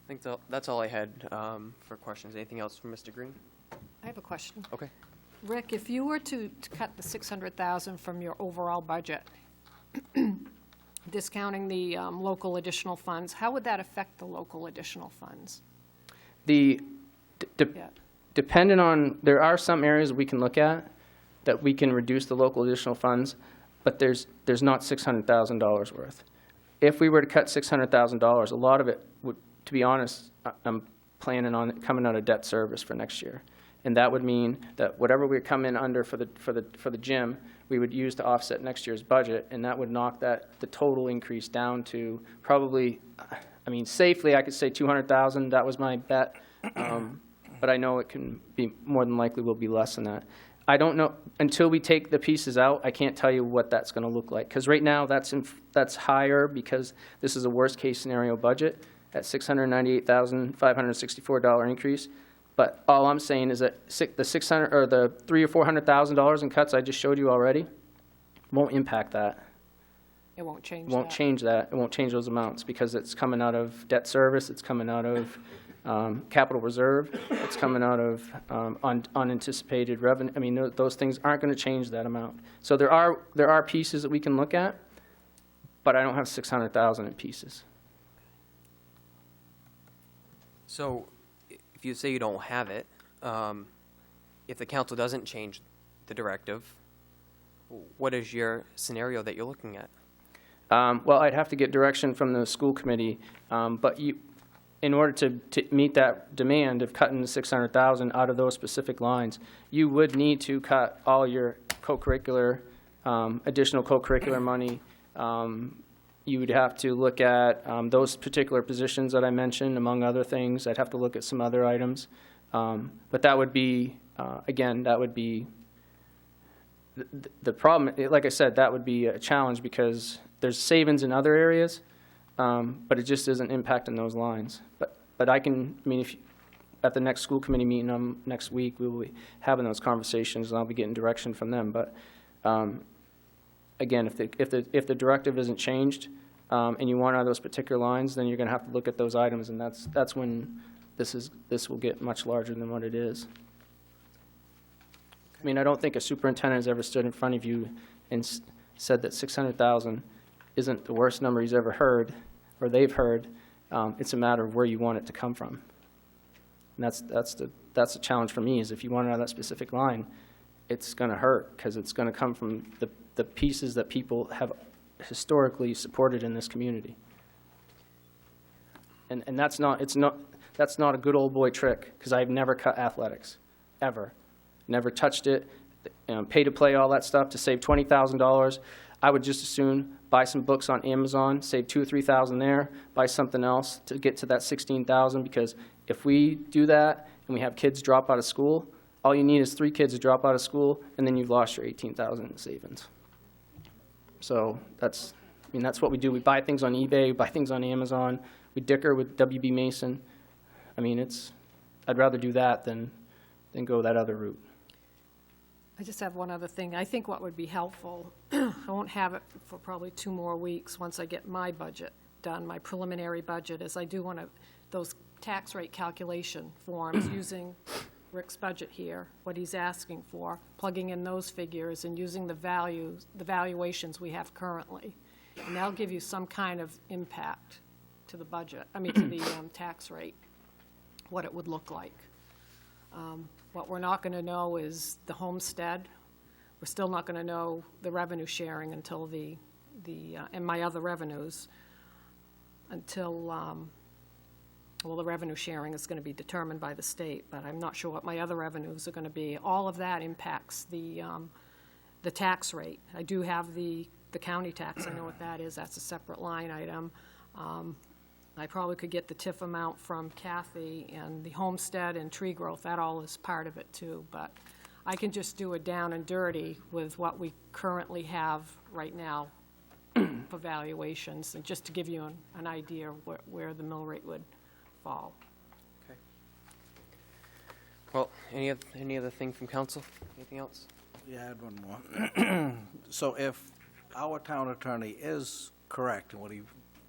I think that's all I had for questions. Anything else from Mr. Green? I have a question. Okay. Rick, if you were to cut the $600,000 from your overall budget, discounting the local additional funds, how would that affect the local additional funds? Depending on, there are some areas we can look at that we can reduce the local additional funds, but there's not $600,000 worth. If we were to cut $600,000, a lot of it would, to be honest, I'm planning on it coming out of debt service for next year. And that would mean that whatever we come in under for the gym, we would use to offset next year's budget, and that would knock the total increase down to probably, I mean, safely I could say 200,000. That was my bet, but I know it can be more than likely will be less than that. I don't know until we take the pieces out. I can't tell you what that's going to look like, because right now that's higher because this is a worst case scenario budget at $698,564 increase. But all I'm saying is that the $600 or the $300,000 or $400,000 in cuts I just showed you already won't impact that. It won't change Won't change that. It won't change those amounts because it's coming out of debt service. It's coming out of capital reserve. It's coming out of unanticipated revenue. I mean, those things aren't going to change that amount. So there are pieces that we can look at, but I don't have 600,000 in pieces. So if you say you don't have it, if the council doesn't change the directive, what is your scenario that you're looking at? Well, I'd have to get direction from the school committee, but in order to meet that demand of cutting the 600,000 out of those specific lines, you would need to cut all your co-curricular, additional co-curricular money, you would have to look at those particular positions that I mentioned, among other things. I'd have to look at some other items. But that would be, again, that would be, the problem, like I said, that would be a challenge because there's savings in other areas, but it just isn't impacting those lines. But I mean, if at the next school committee meeting next week, we will be having those conversations, and I'll be getting direction from them. But again, if the directive isn't changed and you want out of those particular lines, then you're going to have to look at those items, and that's when this will get much larger than what it is. I mean, I don't think a superintendent has ever stood in front of you and said that 600,000 isn't the worst number he's ever heard or they've heard. It's a matter of where you want it to come from. And that's the challenge for me, is if you want it out of that specific line, it's going to hurt because it's going to come from the pieces that people have historically supported in this community. And that's not a good old boy trick, because I've never cut athletics, ever. Never touched it, pay to play, all that stuff to save $20,000. I would just as soon buy some books on Amazon, save $2,000 or $3,000 there, buy something else to get to that $16,000, because if we do that and we have kids drop out of school, all you need is 3 kids to drop out of school, and then you've lost your $18,000 in savings. So that's what we do. We buy things on eBay, we buy things on Amazon, we dicker with WB Mason. I mean, I'd rather do that than go that other route. I just have one other thing. I think what would be helpful, I won't have it for probably 2 more weeks once I get my budget done, my preliminary budget, is I do want to, those tax rate calculation forms using Rick's budget here, what he's asking for, plugging in those figures and using the valuations we have currently. And that'll give you some kind of impact to the budget, to the tax rate, what it would look like. What we're not going to know is the homestead. We're still not going to know the revenue sharing until and my other revenues until, well, the revenue sharing is going to be determined by the state, but I'm not sure what my other revenues are going to be. All of that impacts the tax rate. I do have the county tax. I know what that is. That's a separate line item. I probably could get the TIF amount from Kathy, and the homestead and tree growth, that all is part of it too. But I can just do it down and dirty with what we currently have right now for valuations, and just to give you an idea where the mill rate would fall. Okay. Well, any other thing from council? Anything else? Yeah, I had one more. So if our town attorney is correct in what he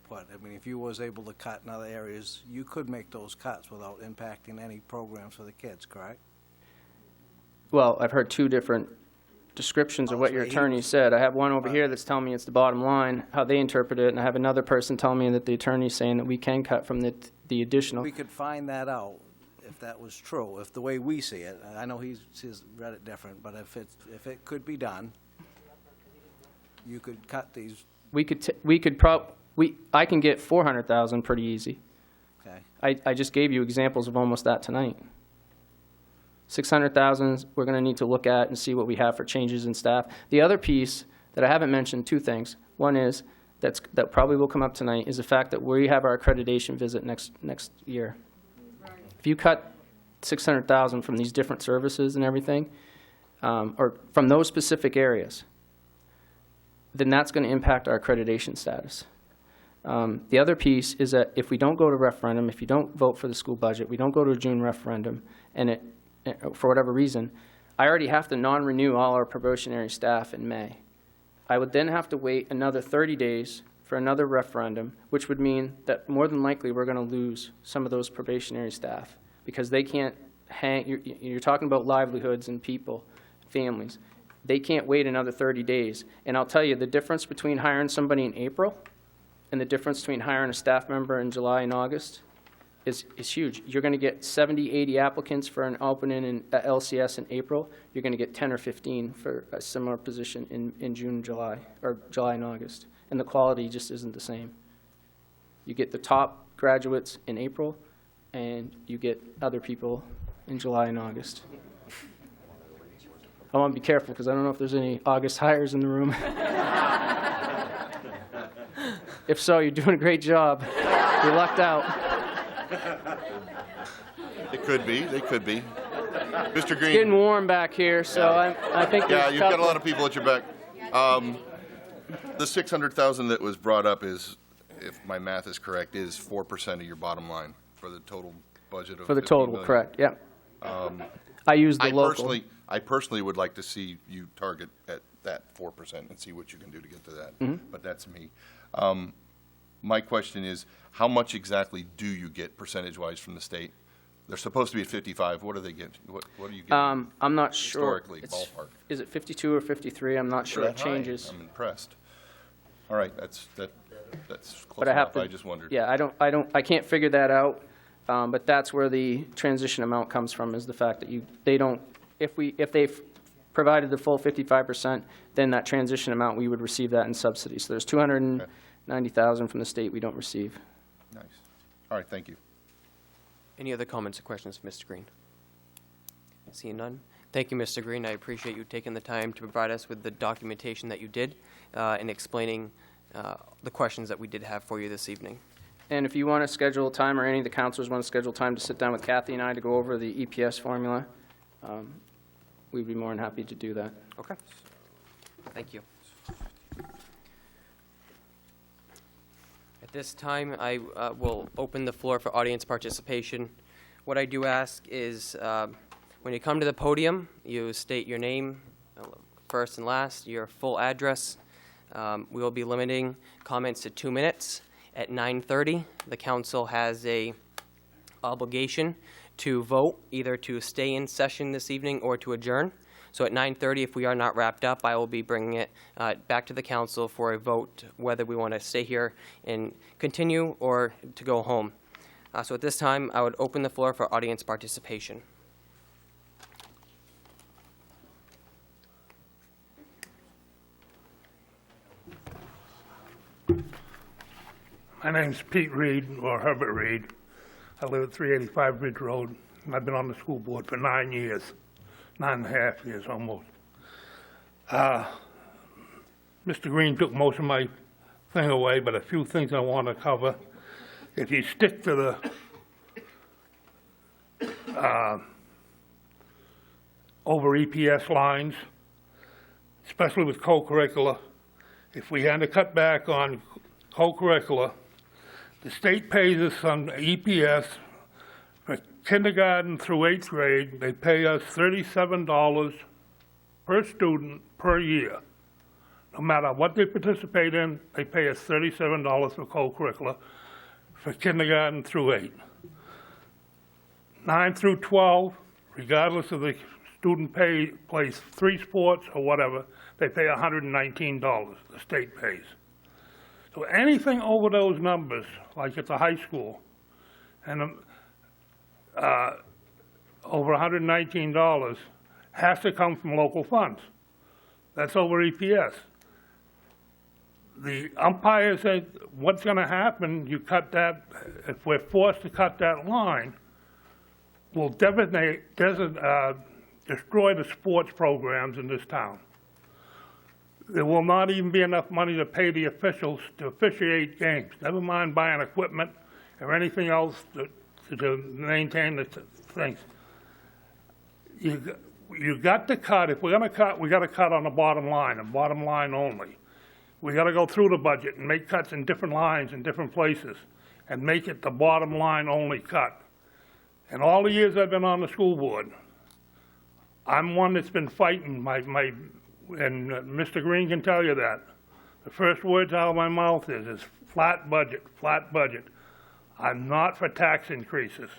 put, if you was able to cut in other areas, you could make those cuts without impacting any programs for the kids, correct? Well, I've heard 2 different descriptions of what your attorney said. I have one over here that's telling me it's the bottom line, how they interpret it, and I have another person telling me that the attorney's saying that we can cut from the additional. We could find that out if that was true, if the way we see it. I know he's read it different, but if it could be done, you could cut these. I can get 400,000 pretty easy. Okay. I just gave you examples of almost that tonight. 600,000 we're going to need to look at and see what we have for changes in staff. The other piece that I haven't mentioned, 2 things. One is that probably will come up tonight, is the fact that we have our accreditation visit next year. Right. If you cut 600,000 from these different services and everything, or from those specific areas, then that's going to impact our accreditation status. The other piece is that if we don't go to referendum, if you don't vote for the school budget, we don't go to a June referendum, and for whatever reason, I already have to non-renew all our probationary staff in May. I would then have to wait another 30 days for another referendum, which would mean that more than likely we're going to lose some of those probationary staff because they can't hang. You're talking about livelihoods and people, families. They can't wait another 30 days. And I'll tell you, the difference between hiring somebody in April and the difference between hiring a staff member in July and August is huge. You're going to get 70, 80 applicants for an opening in LCS in April. You're going to get 10 or 15 for a similar position in June, July, or July and August. And the quality just isn't the same. You get the top graduates in April, and you get other people in July and August. I want to be careful because I don't know if there's any August hires in the room. If so, you're doing a great job. You lucked out. It could be, they could be. Mr. It's Green? getting warm back here, so I think Yeah, there's you've got a lot of people at your back. The 600,000 that was brought up is, if my math is correct, is 4% of your bottom line for the total budget of for the 15 total, million. correct, yeah. I used the I local. personally would like to see you target at that 4% and see what you can do to get to that. Mm-hmm. But that's me. My question is, how much exactly do you get percentage-wise from the state? They're supposed to be at 55. What do they get? What are you getting I'm not sure. historically, It's- ballpark? Is it 52 or 53? I'm not sure. It That high? changes. I'm impressed. All right, that's close But I have enough. to. I just wondered. Yeah, I can't figure that out. But that's where the transition amount comes from, is the fact that if they've provided the full 55%, then that transition amount, we would receive that in subsidies. So there's 290,000 from the state we don't receive. Nice. All right, thank you. Any other comments or questions for Mr. Green? Seeing none. Thank you, Mr. Green. I appreciate you taking the time to provide us with the documentation that you did and explaining the questions that we did have for you this evening. And if you want to schedule a time, or any of the counselors want to schedule time to sit down with Kathy and I to go over the EPS formula, we'd be more than happy to do that. Okay. Thank you. At this time, I will open the floor for audience participation. What I do ask is, when you come to the podium, you state your name, first and last, your full address. We will be limiting comments to 2 minutes. At 9:30, the council has a obligation to vote, either to stay in session this evening or to adjourn. So at 9:30, if we are not wrapped up, I will be bringing it back to the council for a vote, whether we want to stay here and continue or to go home. So at this time, I would open the floor for audience participation. My name's Pete Reed, or Herbert Reed. I live at 385 Ridge Road, and I've been on the school board for 9 years, 9.5 years almost. Mr. Green took most of my thing away, but a few things I want to cover. If you stick to the over EPS lines, especially with co-curricular, if we had to cut back on co-curricular, the state pays us some EPS for kindergarten through 8th grade. They pay us $37 per student per year. No matter what they participate in, they pay us $37 for co-curricular for kindergarten through 8. 9 through 12, regardless of the student plays 3 sports or whatever, they pay $119, the state pays. So anything over those numbers, like at the high school, and over $119, has to come from local funds. That's over EPS. The umpire said, what's going to happen, you cut that, if we're forced to cut that line, will destroy the sports programs in this town. There will not even be enough money to pay the officials to officiate games, never mind buying equipment or anything else to maintain the things. You got to cut. If we're going to cut, we got to cut on the bottom line, and bottom line only. We got to go through the budget and make cuts in different lines in different places and make it the bottom line only cut. And all the years I've been on the school board, I'm one that's been fighting and Mr. Green can tell you that. The first words out of my mouth is flat budget, flat budget. I'm not for tax increases.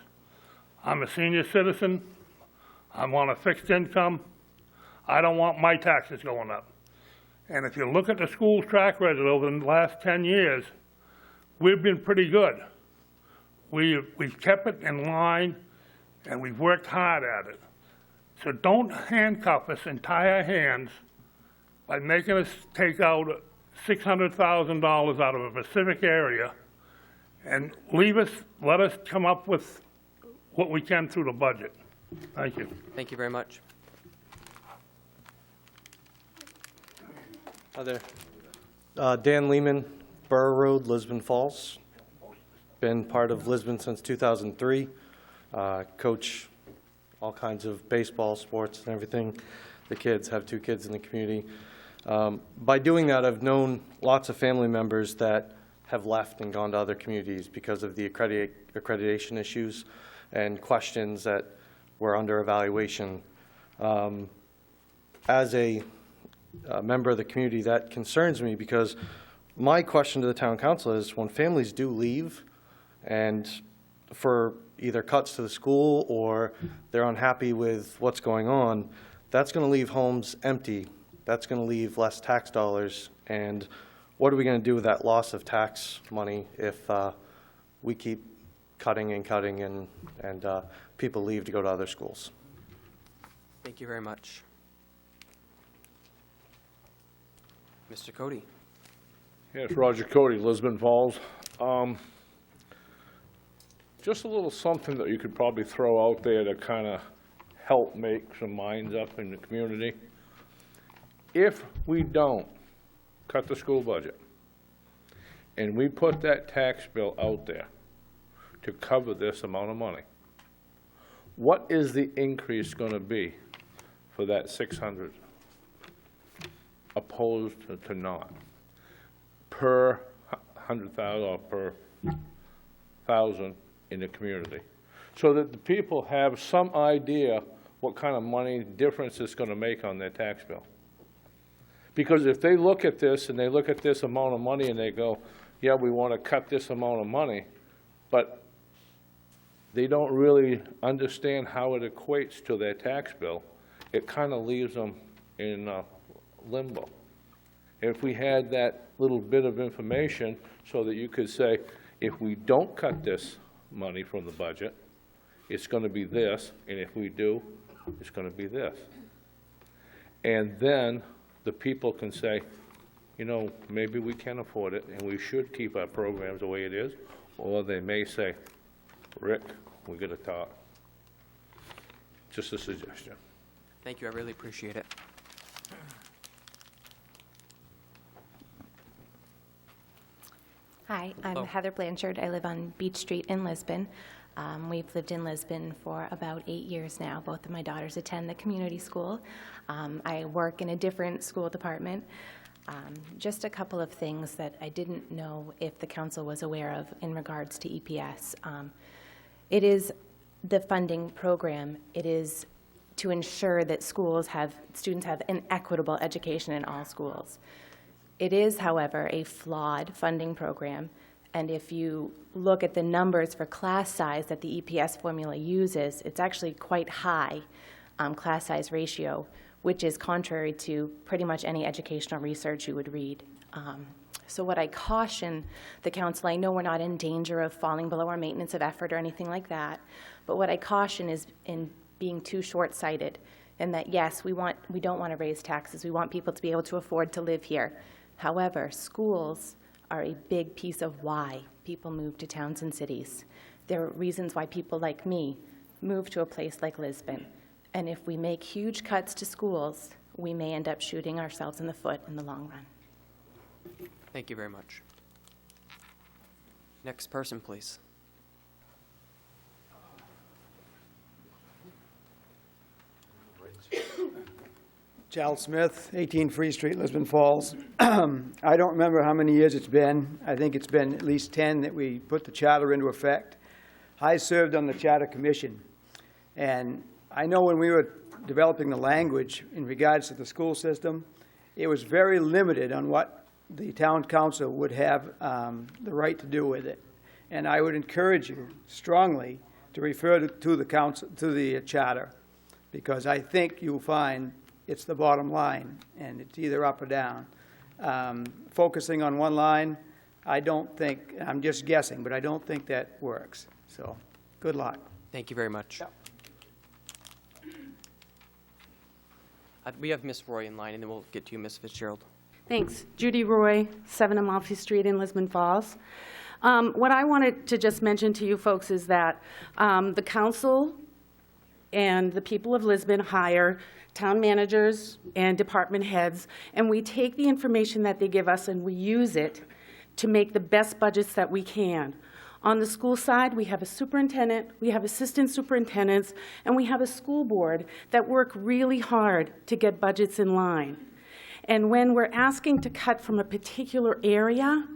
I'm a senior citizen. I'm on a fixed income. I don't want my taxes going up. And if you look at the school's track record over the last 10 years, we've been pretty good. We've kept it in line, and we've worked hard at it. So don't handcuff us and tie our hands by making us take out $600,000 out of a specific area and let us come up with what we can through the budget. Thank you. Thank you very much. Hi there. Dan Lehman, Burr Road, Lisbon Falls. Been part of Lisbon since 2003. Coach all kinds of baseball, sports, and everything. The kids, have 2 kids in the community. By doing that, I've known lots of family members that have left and gone to other communities because of the accreditation issues and questions that were under evaluation. As a member of the community, that concerns me because my question to the town council is when families do leave and for either cuts to the school or they're unhappy with what's going on, that's going to leave homes empty. That's going to leave less tax dollars. And what are we going to do with that loss of tax money if we keep cutting and cutting and people leave to go to other schools? Thank you very much. Mr. Cody. Yes, Roger Cody, Lisbon Falls. Just a little something that you could probably throw out there to kind of help make some minds up in the community. If we don't cut the school budget and we put that tax bill out there to cover this amount of money, what is the increase going to be for that 600 opposed to not per 100,000 or per 1,000 in the community, so that the people have some idea what kind of money difference it's going to make on their tax bill? Because if they look at this and they look at this amount of money and they go, yeah, we want to cut this amount of money, but they don't really understand how it equates to their tax bill, it kind of leaves them in limbo. If we had that little bit of information so that you could say, if we don't cut this money from the budget, it's going to be this, and if we do, it's going to be this. And then the people can say, you know, maybe we can afford it and we should keep our programs the way it is, or they may say, Rick, we got to talk. Just a suggestion. Thank you. I really appreciate it. Hi, I'm Hello. Heather Blanchard. I live on Beach Street in Lisbon. We've lived in Lisbon for about 8 years now. Both of my daughters attend the community school. I work in a different school department. Just a couple of things that I didn't know if the council was aware of in regards to EPS. It is the funding program. It is to ensure that students have an equitable education in all schools. It is, however, a flawed funding program, and if you look at the numbers for class size that the EPS formula uses, it's actually quite high class size ratio, which is contrary to pretty much any educational research you would read. So what I caution the council, I know we're not in danger of falling below our maintenance of effort or anything like that, but what I caution is in being too short-sighted, and that yes, we don't want to raise taxes, we want people to be able to afford to live here. However, schools are a big piece of why people move to towns and cities. There are reasons why people like me move to a place like Lisbon. And if we make huge cuts to schools, we may end up shooting ourselves in the foot in the long run. Thank you very much. Next person, please. Charles Smith, 18 Free Street, Lisbon Falls. I don't remember how many years it's been. I think it's been at least 10 that we put the charter into effect. I served on the Charter Commission, and I know when we were developing the language in regards to the school system, it was very limited on what the town council would have the right to do with it. And I would encourage you strongly to refer to the council, to the charter, because I think you'll find it's the bottom line, and it's either up or down. Focusing on one line, I don't think, I'm just guessing, but I don't think that works. So, good luck. Thank you very much. We have Miss Roy in line, and then we'll get to you, Miss Fitzgerald. Thanks. Judy Roy, 7 Amalfi Street in Lisbon Falls. What I wanted to just mention to you folks is that the council and the people of Lisbon hire town managers and department heads, and we take the information that they give us and we use it to make the best budgets that we can. On the school side, we have a superintendent, we have assistant superintendents, and we have a school board that work really hard to get budgets in line. And when we're asking to cut from a particular area,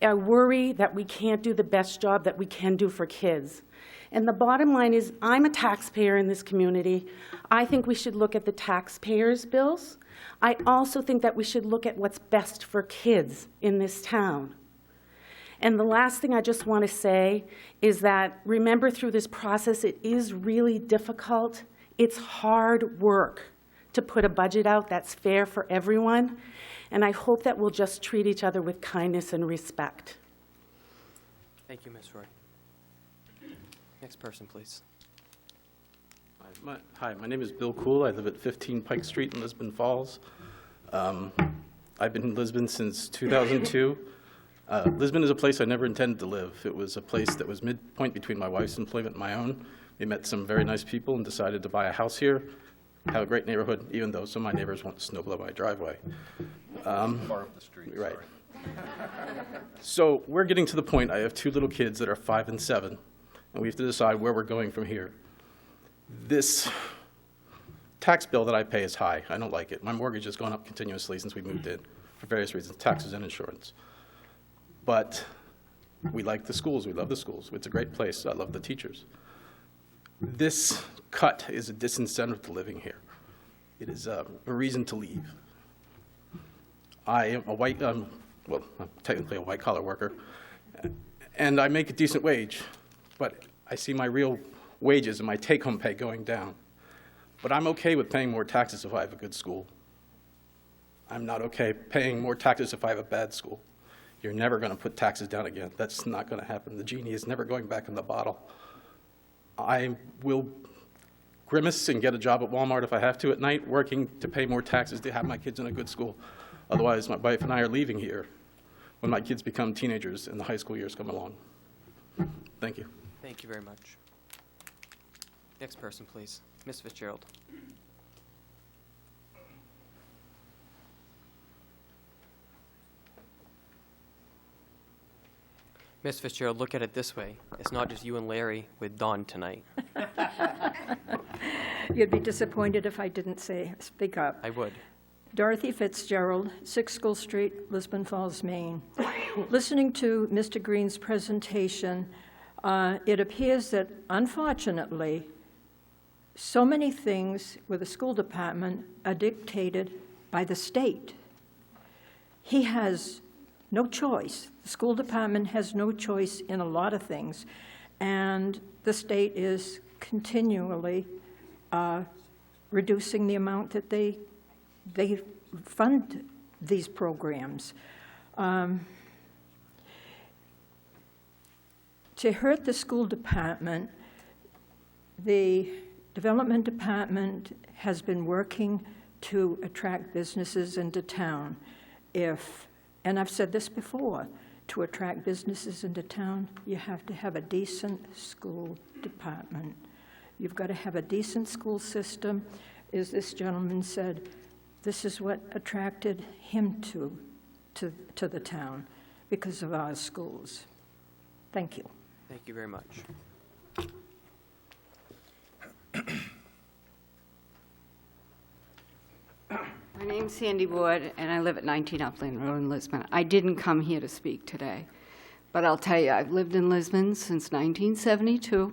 I worry that we can't do the best job that we can do for kids. And the bottom line is, I'm a taxpayer in this community. I think we should look at the taxpayers' bills. I also think that we should look at what's best for kids in this town. And the last thing I just want to say is that, remember, through this process, it is really difficult. It's hard work to put a budget out that's fair for everyone. And I hope that we'll just treat each other with kindness and respect. Thank you, Ms. Roy. Next person, please. Hi, my name is Bill Cool. I live at 15 Pike Street in Lisbon Falls. I've been in Lisbon since 2002. Lisbon is a place I never intended to live. It was a place that was midpoint between my wife's employment and my own. We met some very nice people and decided to buy a house here. Have a great neighborhood, even though some of my neighbors want to snowblow my driveway. Far up the street, right. sorry. So we're getting to the point, I have 2 little kids that are 5 and 7, and we have to decide where we're going from here. This tax bill that I pay is high. I don't like it. My mortgage has gone up continuously since we moved in for various reasons, taxes and insurance. But we like the schools. We love the schools. It's a great place. I love the teachers. This cut is a disincentive to living here. It is a reason to leave. I am a white, well, I'm technically a white-collar worker, and I make a decent wage, but I see my real wages and my take-home pay going down. But I'm okay with paying more taxes if I have a good school. I'm not okay paying more taxes if I have a bad school. You're never going to put taxes down again. That's not going to happen. The genie is never going back in the bottle. I will grimace and get a job at Walmart if I have to at night, working to pay more taxes to have my kids in a good school. Otherwise, my wife and I are leaving here when my kids become teenagers and the high school years come along. Thank you. Thank you very much. Next person, please. Ms. Fitzgerald. Ms. Fitzgerald, look at it this way. It's not just you and Larry with Dawn tonight. You'd be disappointed if I didn't speak up. I would. Dorothy Fitzgerald, 6 School Street, Lisbon Falls, Maine. Listening to Mr. Green's presentation, it appears that, unfortunately, so many things with the school department are dictated by the state. He has no choice. The school department has no choice in a lot of things, and the state is continually reducing the amount that they fund these programs. To hurt the school department, the development department has been working to attract businesses into town. And I've said this before, to attract businesses into town, you have to have a decent school department. You've got to have a decent school system. As this gentleman said, this is what attracted him to the town, because of our schools. Thank you. Thank you very much. My name's Sandy Wood, and I live at 19 Upland Road in Lisbon. I didn't come here to speak today, but I'll tell you, I've lived in Lisbon since 1972.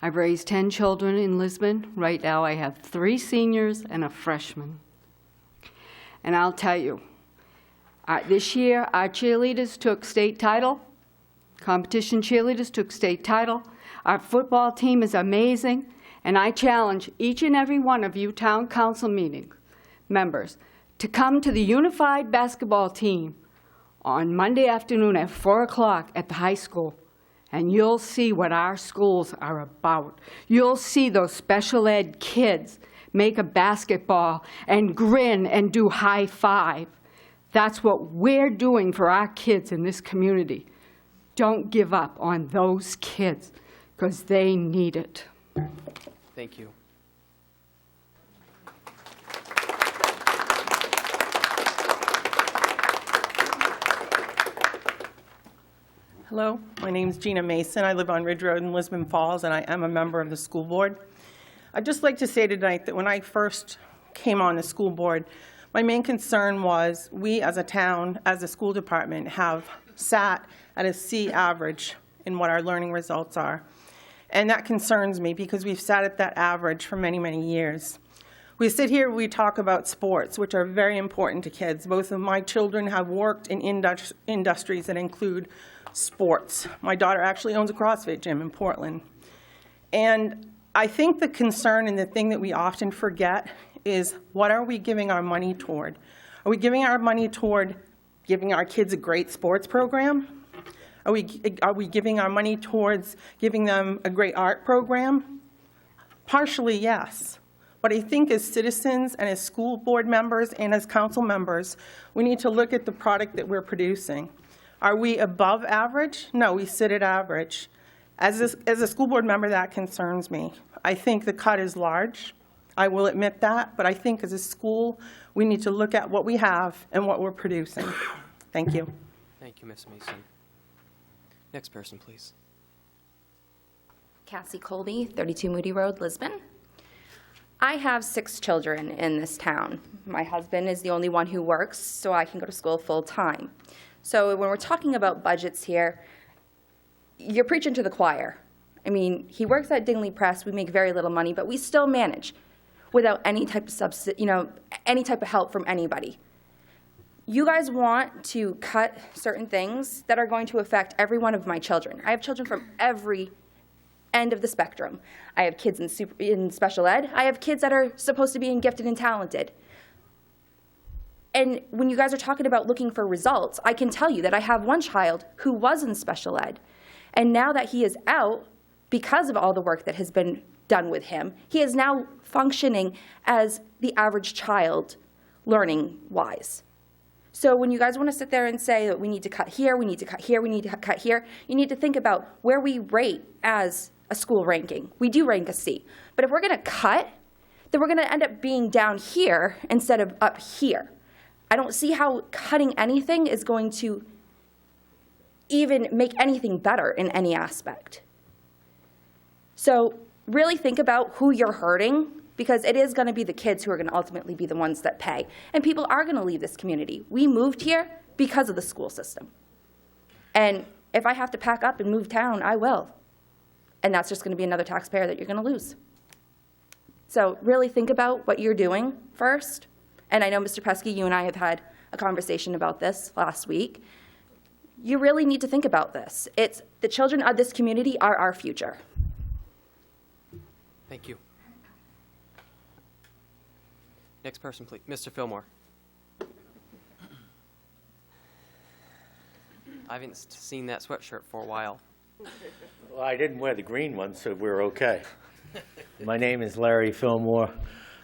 I've raised 10 children in Lisbon. Right now I have 3 seniors and a freshman. And I'll tell you, this year our cheerleaders took state title. Competition cheerleaders took state title. Our football team is amazing, and I challenge each and every one of you town council meeting members to come to the unified basketball team on Monday afternoon at 4 o'clock at the high school, and you'll see what our schools are about. You'll see those special ed kids make a basketball and grin and do high five. That's what we're doing for our kids in this community. Don't give up on those kids, because they need it. Thank you. Hello, my name's Gina Mason. I live on Ridge Road in Lisbon Falls, and I am a member of the school board. I'd just like to say tonight that when I first came on the school board, my main concern was we as a town, as a school department, have sat at a C average in what our learning results are. And that concerns me because we've sat at that average for many, many years. We sit here, we talk about sports, which are very important to kids. Both of my children have worked in industries that include sports. My daughter actually owns a CrossFit gym in Portland. And I think the concern and the thing that we often forget is, what are we giving our money toward? Are we giving our money toward giving our kids a great sports program? Are we giving our money towards giving them a great art program? Partially, yes. But I think as citizens and as school board members and as council members, we need to look at the product that we're producing. Are we above average? No, we sit at average. As a school board member, that concerns me. I think the cut is large. I will admit that. But I think as a school, we need to look at what we have and what we're producing. Thank you. Thank you, Ms. Mason. Next person, please. Cassie Colby, 32 Moody Road, Lisbon. I have 6 children in this town. My husband is the only one who works, so I can go to school full time. So when we're talking about budgets here, you're preaching to the choir. I mean, he works at Dingley Press. We make very little money, but we still manage without any type of any type of help from anybody. You guys want to cut certain things that are going to affect every one of my children. I have children from every end of the spectrum. I have kids in special ed. I have kids that are supposed to be in gifted and talented. And when you guys are talking about looking for results, I can tell you that I have one child who was in special ed. And now that he is out, because of all the work that has been done with him, he is now functioning as the average child learning-wise. So when you guys want to sit there and say that we need to cut here, we need to cut here, we need to cut here, you need to think about where we rate as a school ranking. We do rank a C. But if we're going to cut, then we're going to end up being down here instead of up here. I don't see how cutting anything is going to even make anything better in any aspect. So really think about who you're hurting, because it is going to be the kids who are going to ultimately be the ones that pay. And people are going to leave this community. We moved here because of the school system. And if I have to pack up and move town, I will. And that's just going to be another taxpayer that you're going to lose. So really think about what you're doing first. And I know, Mr. Pesky, you and I have had a conversation about this last week. You really need to think about this. It's the children of this community are our future. Thank you. Next person, please. Mr. Fillmore. I haven't seen that sweatshirt for a while. Well, I didn't wear the green one, so we're okay. My name is Larry Fillmore.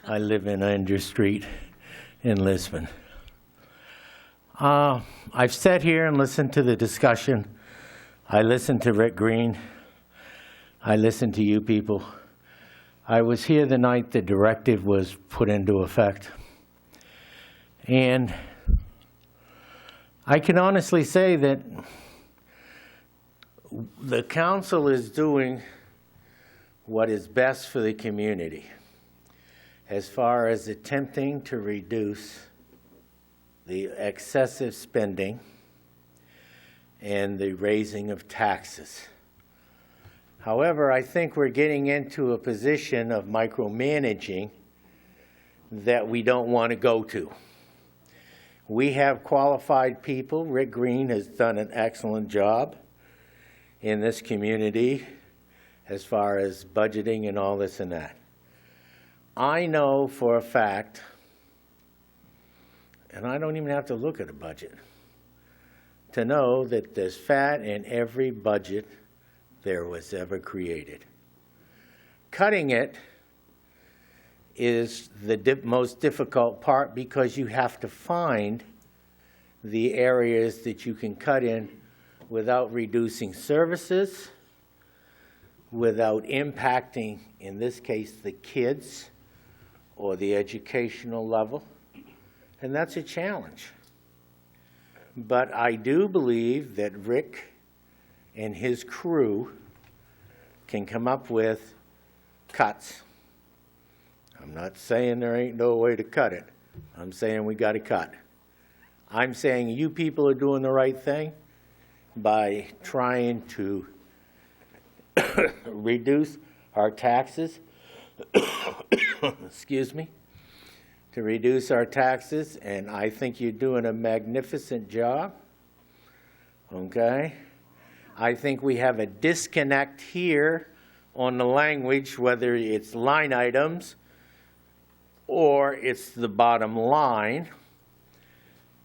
I live in Andrew Street in Lisbon. I've sat here and listened to the discussion. I listened to Rick Green. I listened to you people. I was here the night the directive was put into effect. And I can honestly say that the council is doing what is best for the community as far as attempting to reduce the excessive spending and the raising of taxes. However, I think we're getting into a position of micromanaging that we don't want to go to. We have qualified people. Rick Green has done an excellent job in this community as far as budgeting and all this and that. I know for a fact, and I don't even have to look at a budget, to know that there's fat in every budget there was ever created. Cutting it is the most difficult part, because you have to find the areas that you can cut in without reducing services, without impacting, in this case, the kids or the educational level. And that's a challenge. But I do believe that Rick and his crew can come up with cuts. I'm not saying there ain't no way to cut it. I'm saying we got to cut. I'm saying you people are doing the right thing by trying to reduce our taxes, excuse me, to reduce our taxes, and I think you're doing a magnificent job, okay? I think we have a disconnect here on the language, whether it's line items or it's the bottom line,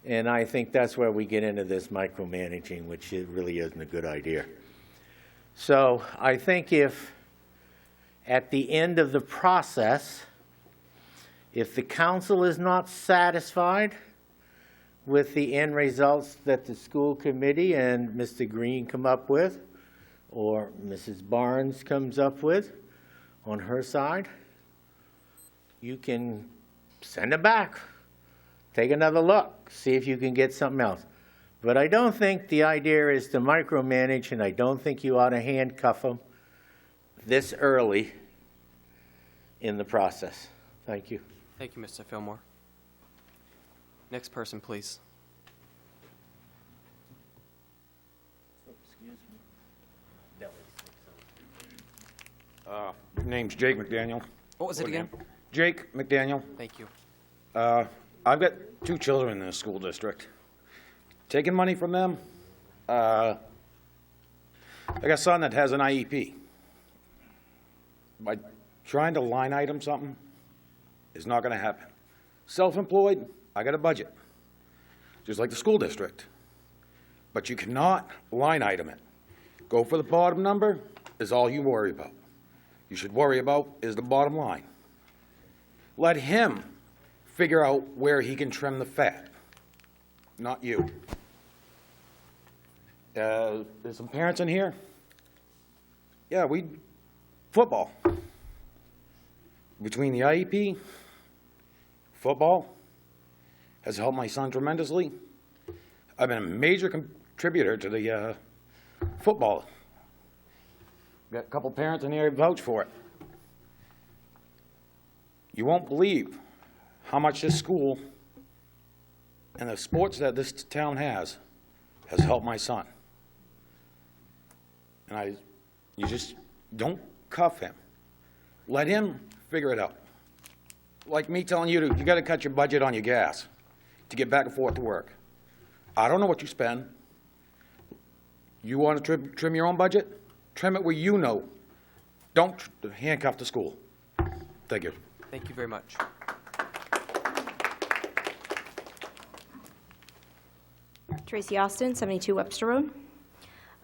and I think that's where we get into this micromanaging, which it really isn't a good idea. So I think if at the end of the process, if the council is not satisfied with the end results that the school committee and Mr. Green come up with, or Mrs. Barnes comes up with on her side, you can send it back. Take another look, see if you can get something else. But I don't think the idea is to micromanage, and I don't think you ought to handcuff them this early in the process. Thank you. Thank you, Mr. Fillmore. Next person, please. Name's Jake McDaniel. What was it again? Jake McDaniel. Thank you. I've got 2 children in this school district. Taking money from them, I got a son that has an IEP. By trying to line item something is not going to happen. Self-employed, I got a budget, just like the school district. But you cannot line item it. Go for the bottom number is all you worry about. You should worry about is the bottom line. Let him figure out where he can trim the fat, not you. There's some parents in here. Yeah, football. Between the IEP, football has helped my son tremendously. I've been a major contributor to the football. Got a couple parents in here who vouch for it. You won't believe how much this school and the sports that this town has helped my son. And you just don't cuff him. Let him figure it out. Like me telling you you got to cut your budget on your gas to get back and forth to work. I don't know what you spend. You want to trim your own budget? Trim it where you know. Don't handcuff the school. Thank you. Thank you very much. Tracy Austin, 72 Webster Road.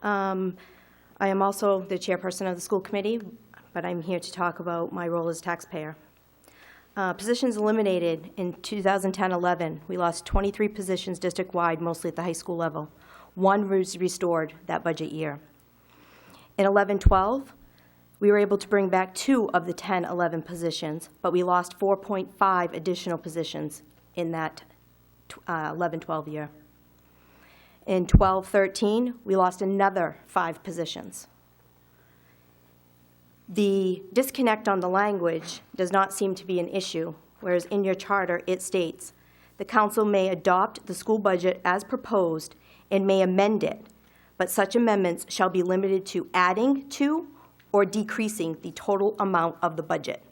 I am also the chairperson of the school committee, but I'm here to talk about my role as taxpayer. Positions eliminated in 2010-11. We lost 23 positions district-wide, mostly at the high school level. 1 was restored that budget year. In 11-12, we were able to bring back 2 of the 10-11 positions, but we lost 4.5 additional positions in that 11-12 year. In 12-13, we lost another 5 positions. The disconnect on the language does not seem to be an issue, whereas in your charter it states, the council may adopt the school budget as proposed and may amend it, but such amendments shall be limited to adding to or decreasing the total amount of the budget.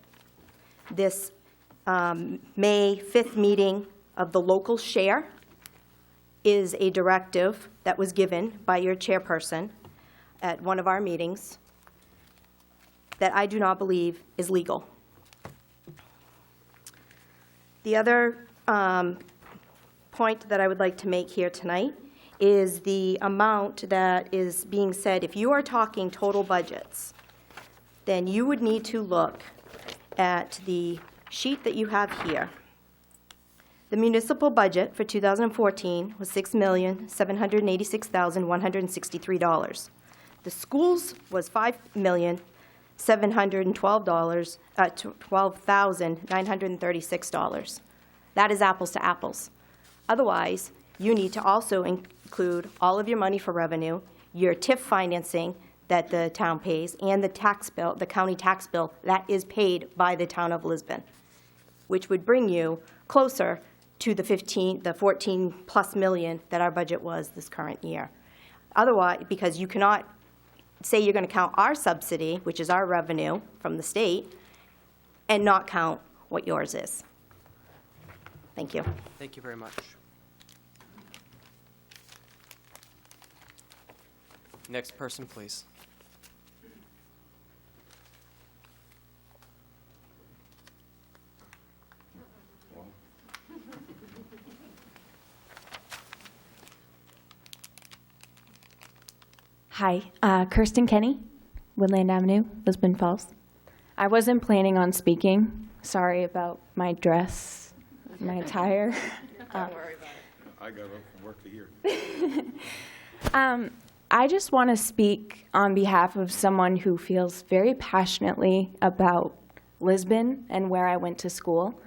This May 5th meeting of the local share is a directive that was given by your chairperson at one of our meetings that I do not believe is legal. The other point that I would like to make here tonight is the amount that is being said. If you are talking total budgets, then you would need to look at the sheet that you have here. The municipal budget for 2014 was $6,786,163. The schools was $5,712,936. That is apples to apples. Otherwise, you need to also include all of your money for revenue, your TIF financing that the town pays and the tax bill, the county tax bill, that is paid by the town of Lisbon, which would bring you closer to the 14+ million that our budget was this current year. Otherwise, because you cannot say you're going to count our subsidy, which is our revenue from the state, and not count what yours is. Thank you. Thank you very much. Next person, please. Hi, Kirsten Kenny, Woodland Avenue, Lisbon Falls. I wasn't planning on speaking. Sorry about my dress, my attire. Don't worry about it. I got up from work to here. I just want to speak on behalf of someone who feels very passionately about Lisbon and where I went to school.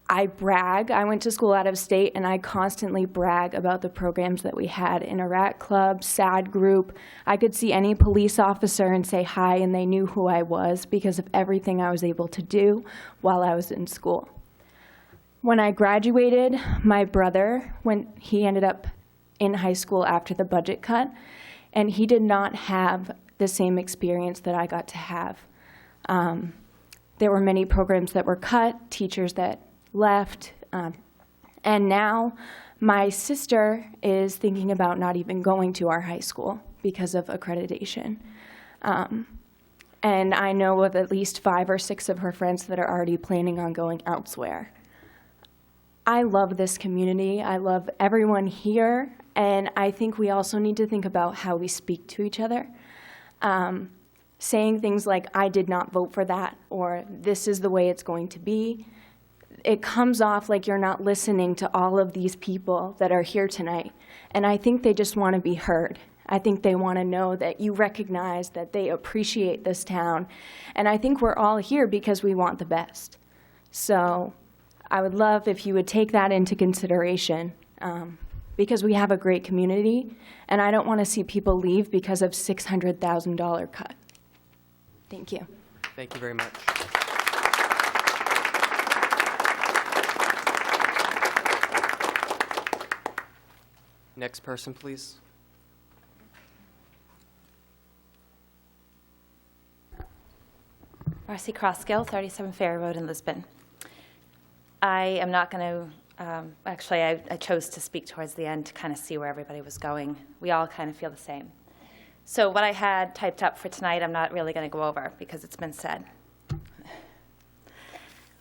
I brag. I went to school out of state, and I constantly brag about the programs that we had. Interact Club, SAD Group. I could see any police officer and say hi, and they knew who I was because of everything I was able to do while I was in school. When I graduated, my brother, he ended up in high school after the budget cut, and he did not have the same experience that I got to have. There were many programs that were cut, teachers that left, and now my sister is thinking about not even going to our high school because of accreditation. And I know of at least 5 or 6 of her friends that are already planning on going elsewhere. I love this community. I love everyone here, and I think we also need to think about how we speak to each other. Saying things like, I did not vote for that, or this is the way it's going to be, it comes off like you're not listening to all of these people that are here tonight. And I think they just want to be heard. I think they want to know that you recognize that they appreciate this town. And I think we're all here because we want the best. So I would love if you would take that into consideration, because we have a great community, and I don't want to see people leave because of $600,000 cut. Thank you. Thank you very much. Next person, please. Marcy Crossgill, 37 Ferry Road in Lisbon. I am not going to, actually, I chose to speak towards the end to kind of see where everybody was going. We all kind of feel the same. So what I had typed up for tonight, I'm not really going to go over because it's been said.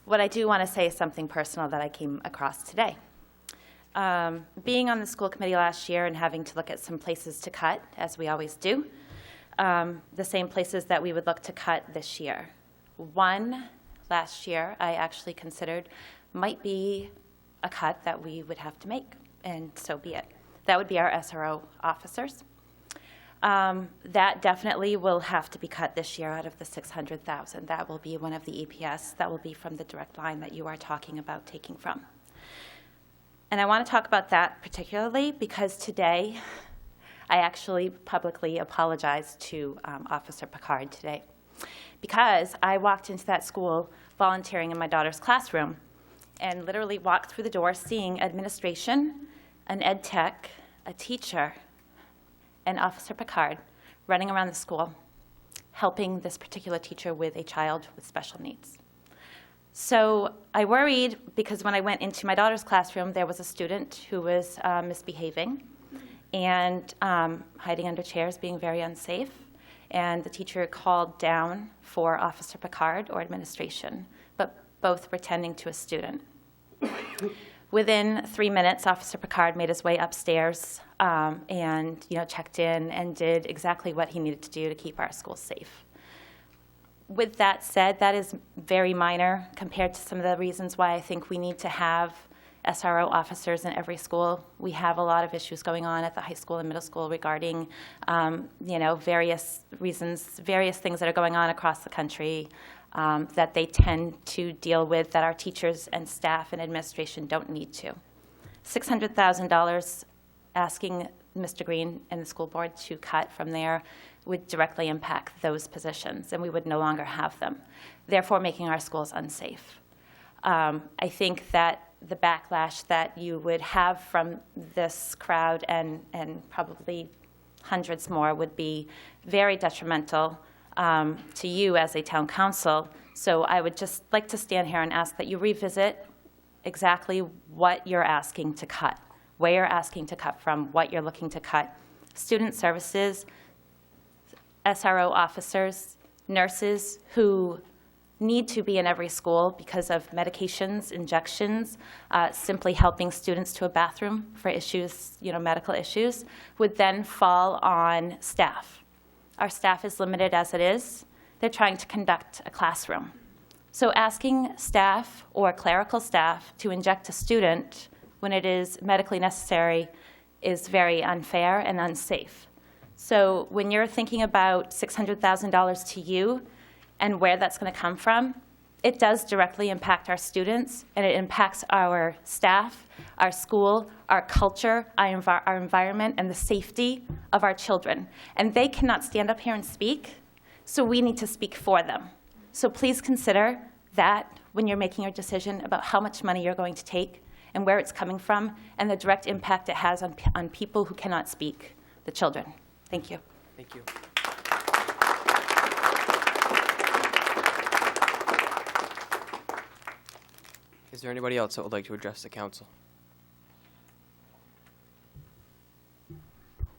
What I do want to say is something personal that I came across today. Being on the school committee last year and having to look at some places to cut, as we always do, the same places that we would look to cut this year. One, last year, I actually considered might be a cut that we would have to make, and so be it. That would be our SRO officers. That definitely will have to be cut this year out of the $600,000. That will be one of the EPS. That will be from the direct line that you are talking about taking from. And I want to talk about that particularly because today I actually publicly apologized to Officer Picard today because I walked into that school volunteering in my daughter's classroom and literally walked through the door seeing administration, an ed tech, a teacher, and Officer Picard running around the school helping this particular teacher with a child with special needs. So I worried because when I went into my daughter's classroom, there was a student who was misbehaving and hiding under chairs, being very unsafe. And the teacher called down for Officer Picard or administration, but both were tending to a student. Within 3 minutes, Officer Picard made his way upstairs and checked in and did exactly what he needed to do to keep our schools safe. With that said, that is very minor compared to some of the reasons why I think we need to have SRO officers in every school. We have a lot of issues going on at the high school and middle school regarding, various reasons, various things that are going on across the country that they tend to deal with that our teachers and staff and administration don't need to. $600,000 asking Mr. Green and the school board to cut from there would directly impact those positions, and we would no longer have them, therefore making our schools unsafe. I think that the backlash that you would have from this crowd and probably hundreds more would be very detrimental to you as a town council. So I would just like to stand here and ask that you revisit exactly what you're asking to cut, where you're asking to cut from, what you're looking to cut. Student services, SRO officers, nurses who need to be in every school because of medications, injections, simply helping students to a bathroom for issues, medical issues, would then fall on staff. Our staff is limited as it is. They're trying to conduct a classroom. So asking staff or clerical staff to inject a student when it is medically necessary is very unfair and unsafe. So when you're thinking about $600,000 to you and where that's going to come from, it does directly impact our students, and it impacts our staff, our school, our culture, our environment, and the safety of our children. And they cannot stand up here and speak, so we need to speak for them. So please consider that when you're making your decision about how much money you're going to take and where it's coming from, and the direct impact it has on people who cannot speak, the children. Thank you. Thank you. Is there anybody else that would like to address the council?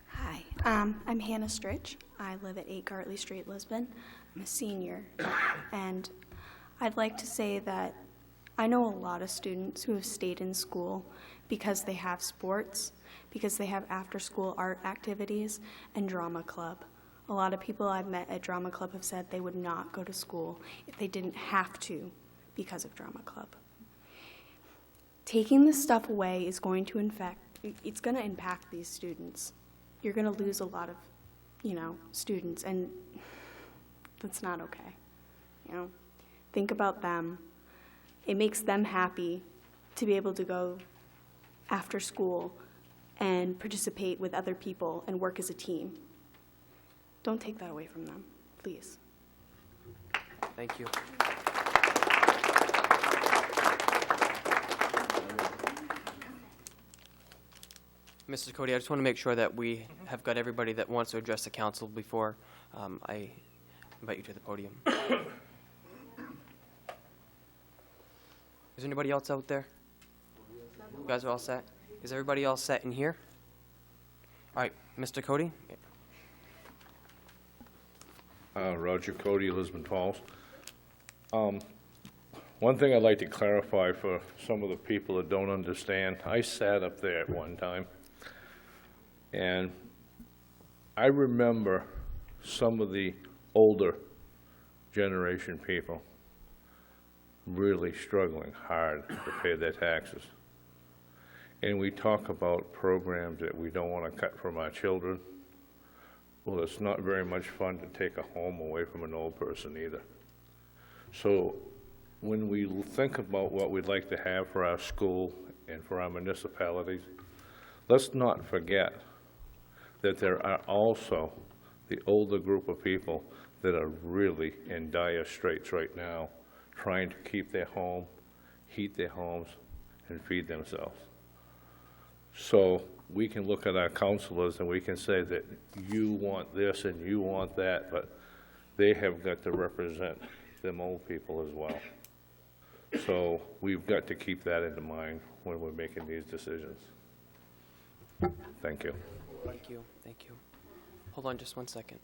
Hi, I'm Hannah Stritch. I live at 8 Gartley Street, Lisbon. I'm a senior, and I'd like to say that I know a lot of students who have stayed in school because they have sports, because they have after-school art activities and drama club. A lot of people I've met at drama club have said they would not go to school if they didn't have to because of drama club. Taking this stuff away is going to it's going to impact these students. You're going to lose a lot of, students, and that's not okay. Think about them. It makes them happy to be able to go after school and participate with other people and work as a team. Don't take that away from them, please. Thank you. Mrs. Cody, I just want to make sure that we have got everybody that wants to address the council before I invite you to the podium. Is anybody else out there? You guys are all set? Is everybody all set in here? All right, Mr. Cody? Roger Cody, Lisbon Falls. One thing I'd like to clarify for some of the people that don't understand, I sat up there at one time, and I remember some of the older generation people really struggling hard to pay their taxes. And we talk about programs that we don't want to cut from our children. Well, it's not very much fun to take a home away from an old person either. So when we think about what we'd like to have for our school and for our municipalities, let's not forget that there are also the older group of people that are really in dire straits right now, trying to keep their home, heat their homes, and feed themselves. So we can look at our counselors and we can say that you want this and you want that, but they have got to represent them old people as well. So we've got to keep that in mind when we're making these decisions. Thank you. Thank you. Thank you. Hold on just 1 second.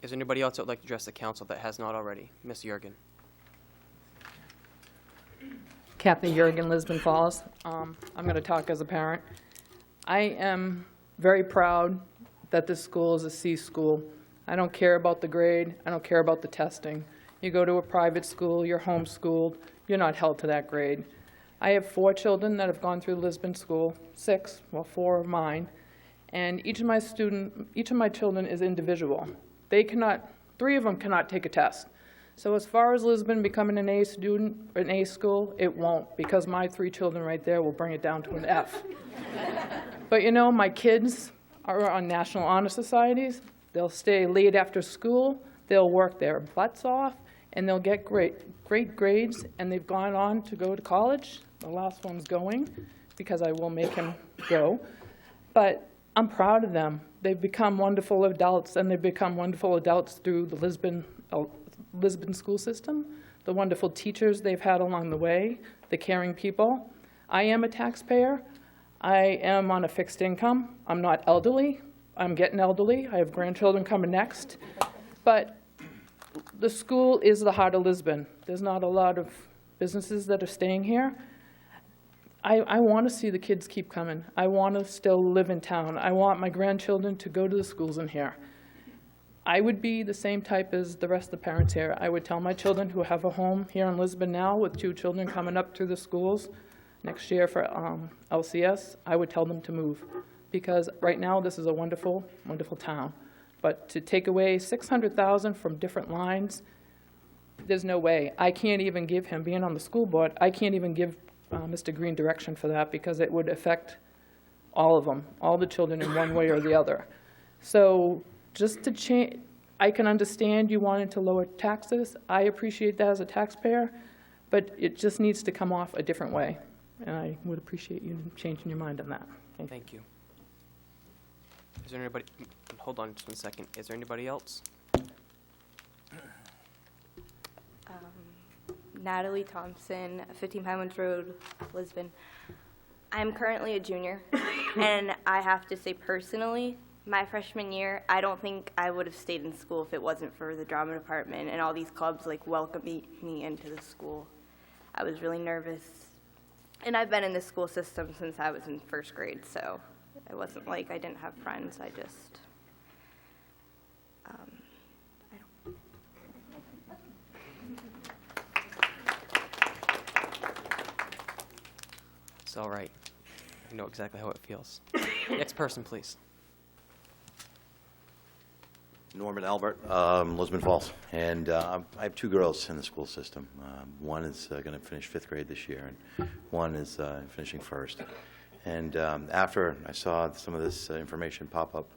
Is there anybody else that would like to address the council that has not already? Ms. Jurgen. Kathy Jurgen, Lisbon Falls. I'm going to talk as a parent. I am very proud that this school is a C school. I don't care about the grade. I don't care about the testing. You go to a private school, you're homeschooled, you're not held to that grade. I have 4 children that have gone through Lisbon School, 6, well, 4 of mine, and each of my children is individual. They cannot, 3 of them cannot take a test. So as far as Lisbon becoming an A student, or an A school, it won't, because my 3 children right there will bring it down to an F. But my kids are on National Honor Societies. They'll stay late after school, they'll work their butts off, and they'll get great grades, and they've gone on to go to college. The last one's going, because I will make him go. But I'm proud of them. They've become wonderful adults, and they've become wonderful adults through the Lisbon school system, the wonderful teachers they've had along the way, the caring people. I am a taxpayer. I am on a fixed income. I'm not elderly. I'm getting elderly. I have grandchildren coming next. But the school is the heart of Lisbon. There's not a lot of businesses that are staying here. I want to see the kids keep coming. I want to still live in town. I want my grandchildren to go to the schools in here. I would be the same type as the rest of the parents here. I would tell my children who have a home here in Lisbon now with 2 children coming up through the schools next year for LCS, I would tell them to move. Because right now this is a wonderful, wonderful town. But to take away $600,000 from different lines, there's no way. I can't even give him, being on the school board, I can't even give Mr. Green direction for that because it would affect all of them, all the children in one way or the other. So just to change, I can understand you wanting to lower taxes. I appreciate that as a taxpayer, but it just needs to come off a different way. And I would appreciate you changing your mind on that. Thank you. Is there anybody, hold on just 1 second. Is there anybody else? Natalie Thompson, 15 Highlands Road, Lisbon. I'm currently a junior, and I have to say personally, my freshman year, I don't think I would have stayed in school if it wasn't for the drama department and all these clubs like welcoming me into the school. I was really nervous, and I've been in the school system since I was in 1st grade, so it wasn't like I didn't have friends. I just, It's all right. I know exactly how it feels. Next person, please. Norman Albert, Lisbon Falls, and I have 2 girls in the school system. One is going to finish 5th grade this year, and one is finishing 1st. And after I saw some of this information pop up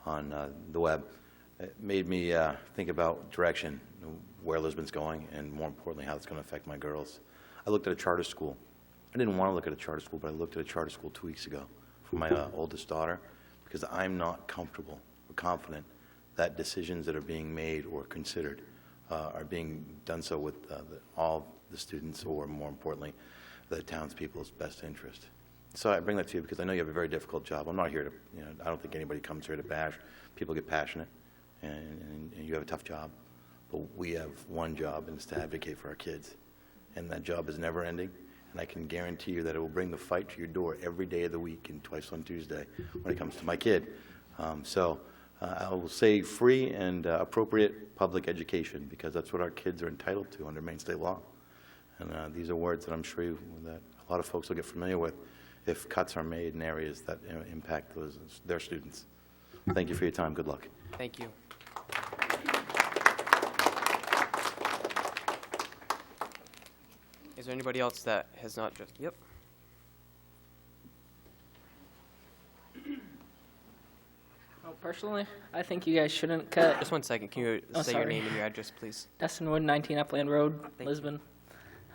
on the web, it made me think about direction, where Lisbon's going, and more importantly, how it's going to affect my girls. I looked at a charter school. I didn't want to look at a charter school, but I looked at a charter school 2 weeks ago for my oldest daughter because I'm not comfortable or confident that decisions that are being made or considered are being done so with all the students, or more importantly, the townspeople's best interest. So I bring that to you because I know you have a very difficult job. I'm not here to, I don't think anybody comes here to bash. People get passionate, and you have a tough job. But we have one job, and it's to advocate for our kids. And that job is never ending. And I can guarantee you that it will bring the fight to your door every day of the week and twice on Tuesday when it comes to my kid. I will say free and appropriate public education, because that's what our kids are entitled to under Maine state law. And these are words that I'm sure that a lot of folks will get familiar with if cuts are made in areas that impact their students. Thank you for your time. Good luck. Thank you. Is there anybody else that has not just, yep. Personally, I think you guys shouldn't cut. Just 1 second. Can you say your name and your address, please? Dustin Wood, 19 Upland Road, Lisbon.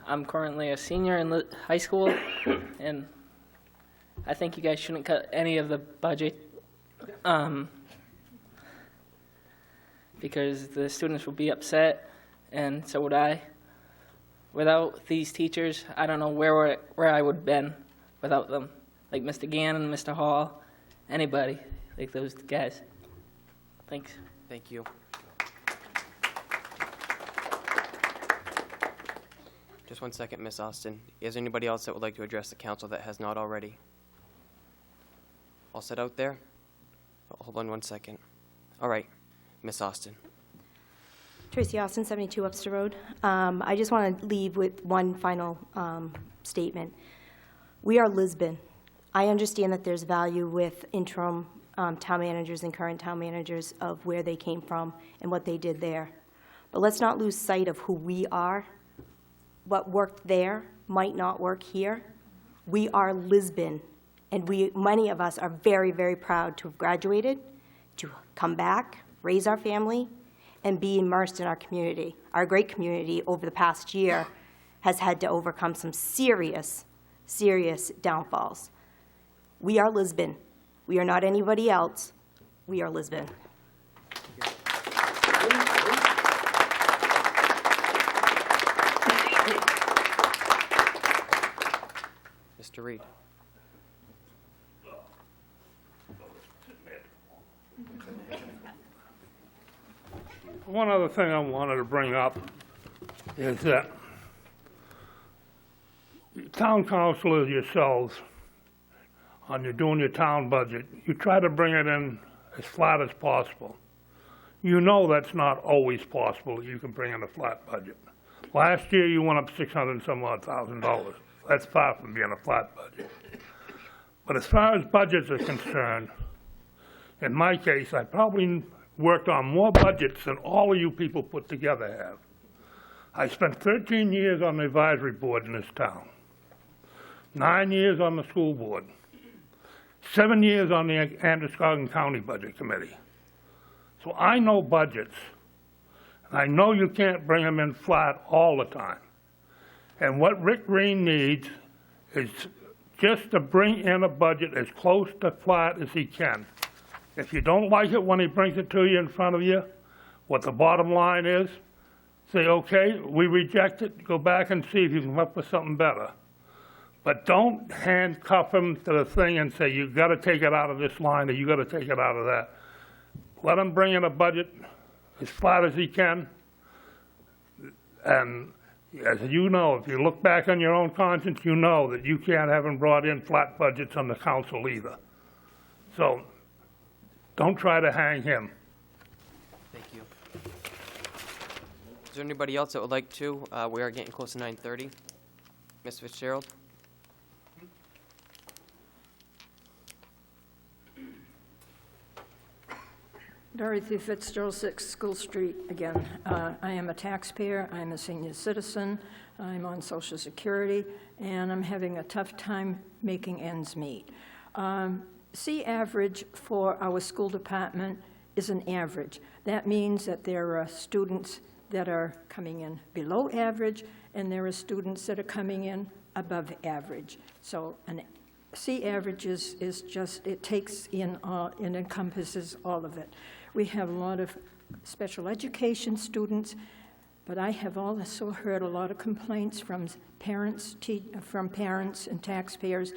I'm currently a senior in high school, and I think you guys shouldn't cut any of the budget because the students will be upset, and so would I. Without these teachers, I don't know where I would have been without them. Like Mr. Gannon, Mr. Hall, anybody. Like those guys. Thanks. Thank you. Just 1 second, Ms. Austin. Is there anybody else that would like to address the council that has not already? All set out there? Oh, hold on 1 second. All right, Ms. Austin. Tracy Austin, 72 Webster Road. I just want to leave with one final statement. We are Lisbon. I understand that there's value with interim town managers and current town managers of where they came from and what they did there. But let's not lose sight of who we are. What worked there might not work here. We are Lisbon, And many of us are very, very proud to have graduated, to come back, raise our family, and be immersed in our community. Our great community over the past year has had to overcome some serious, serious downfalls. We are Lisbon. We are not anybody else. We are Lisbon. Mr. Reed. One other thing I wanted to bring up is that town councilors yourselves, when you're doing your town budget, you try to bring it in as flat as possible. You know that's not always possible that you can bring in a flat budget. Last year you went up $600 and some odd thousand. That's far from being a flat budget. But as far as budgets are concerned, in my case, I probably worked on more budgets than all of you people put together have. I spent 13 years on the advisory board in this town, 9 years on the school board, 7 years on the Androscoggin County Budget Committee. So I know budgets, and I know you can't bring them in flat all the time. And what Rick Green needs is just to bring in a budget as close to flat as he can. If you don't like it when he brings it to you in front of you, what the bottom line is, say, okay, we reject it, go back and see if you can come up with something better. But don't handcuff him to the thing and say, you gotta take it out of this line or you gotta take it out of that. Let him bring in a budget as flat as he can. And as you know, if you look back on your own conscience, you know that you can't have him brought in flat budgets on the council either. So, don't try to hang him. Thank you. Is there anybody else that would like to? We are getting close to 9:30. Ms. Fitzgerald? Dorothy Fitzgerald, 6 School Street again. I am a taxpayer, I'm a senior citizen, I'm on Social Security, and I'm having a tough time making ends meet. C average for our school department is an average. That means that there are students that are coming in below average, and there are students that are coming in above average. So an C average is just, it takes in all, it encompasses all of it. We have a lot of special education students, but I have also heard a lot of complaints from parents and taxpayers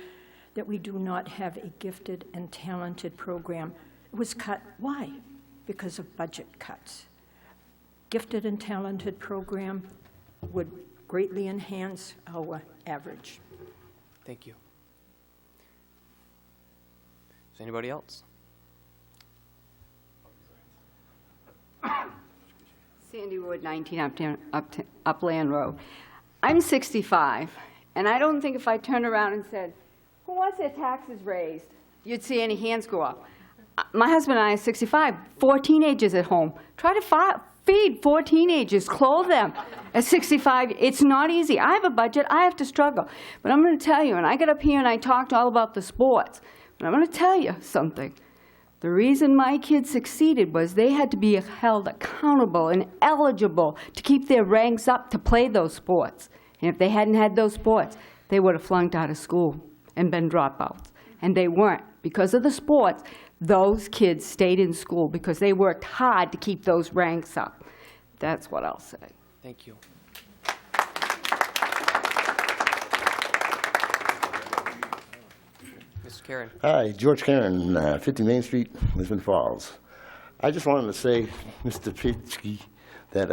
that we do not have a gifted and talented program. It was cut. Why? Because of budget cuts. Gifted and talented program would greatly enhance our average. Thank you. Is anybody else? Sandy Wood, 19 Upland Road. I'm 65, and I don't think if I turned around and said, who wants their taxes raised, you'd see any hands go up. My husband and I are 65, 4 teenagers at home. Try to feed 4 teenagers, clothe them at 65. It's not easy. I have a budget. I have to struggle. But I'm going to tell you, and I got up here and I talked all about the sports, but I'm going to tell you something. The reason my kids succeeded was they had to be held accountable and eligible to keep their ranks up to play those sports. And if they hadn't had those sports, they would have flunked out of school and been dropouts. And they weren't. Because of the sports, those kids stayed in school because they worked hard to keep those ranks up. That's what I'll say. Thank you. Mr. Karen. Hi, George Karen, 50 Main Street, Lisbon Falls. I just wanted to say, Mr. Pitsky, that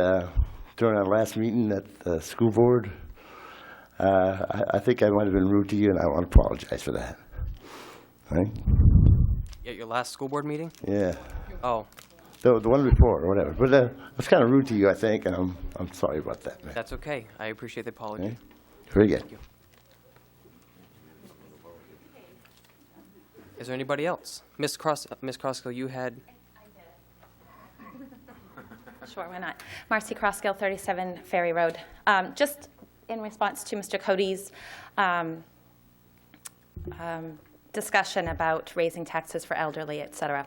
during our last meeting at the school board, I think I might have been rude to you, and I want to apologize for that. Right? At your last school board meeting? Yeah. Oh. The one before, or whatever. But I was kind of rude to you, I think, and I'm sorry about that, man. That's okay. I appreciate the apology. Okay? Very good. Thank you. Is there anybody else? Ms. Crossgill, you had... Sure, why not? Marcy Crossgill, 37 Ferry Road. Just in response to Mr. Cody's discussion about raising taxes for elderly, et cetera.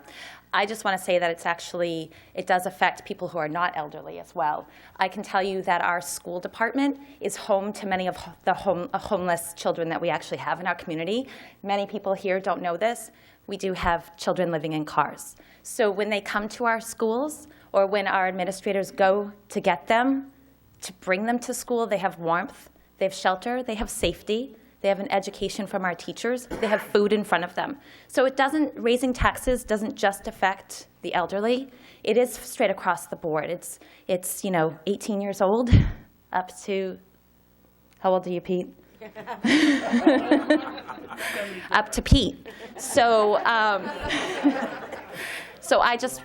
I just want to say that it does affect people who are not elderly as well. I can tell you that our school department is home to many of the homeless children that we actually have in our community. Many people here don't know this. We do have children living in cars. So when they come to our schools, or when our administrators go to get them, to bring them to school, they have warmth, they have shelter, they have safety, they have an education from our teachers, they have food in front of them. So raising taxes doesn't just affect the elderly, it is straight across the board. It's 18 years old up to, how old are you, Pete? Up to Pete. So, so I just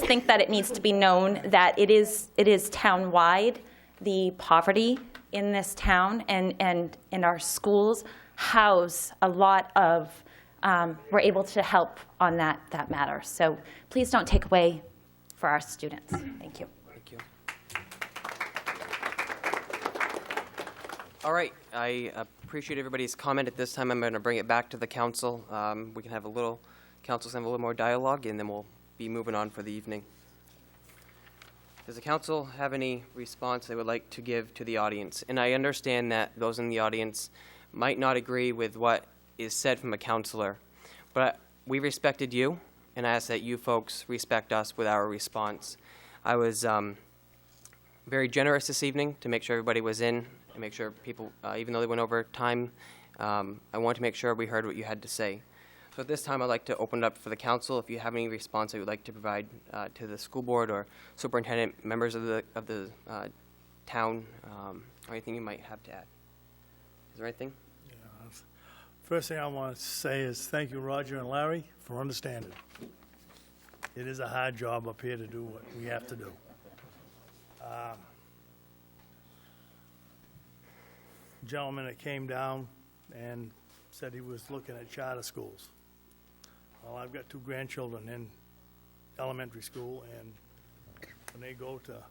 think that it needs to be known that it is town-wide, the poverty in this town and our schools house a lot of, we're able to help on that matter. So please don't take away for our students. Thank you. Thank you. All right, I appreciate everybody's comment. At this time, I'm going to bring it back to the council. We can have council have a little more dialogue, and then we'll be moving on for the evening. Does the council have any response they would like to give to the audience? And I understand that those in the audience might not agree with what is said from a councilor, but we respected you, and I ask that you folks respect us with our response. I was very generous this evening to make sure everybody was in, and make sure people, even though they went over time, I wanted to make sure we heard what you had to say. So at this time, I'd like to open it up for the council. If you have any response that you would like to provide to the school board or superintendent, members of the town, or anything you might have to add. Is there anything? First thing I want to say is thank you, Roger and Larry, for understanding. It is a hard job up here to do what we have to do. Gentleman that came down and said he was looking at charter schools. Well, I've got 2 grandchildren in elementary school, and when they go to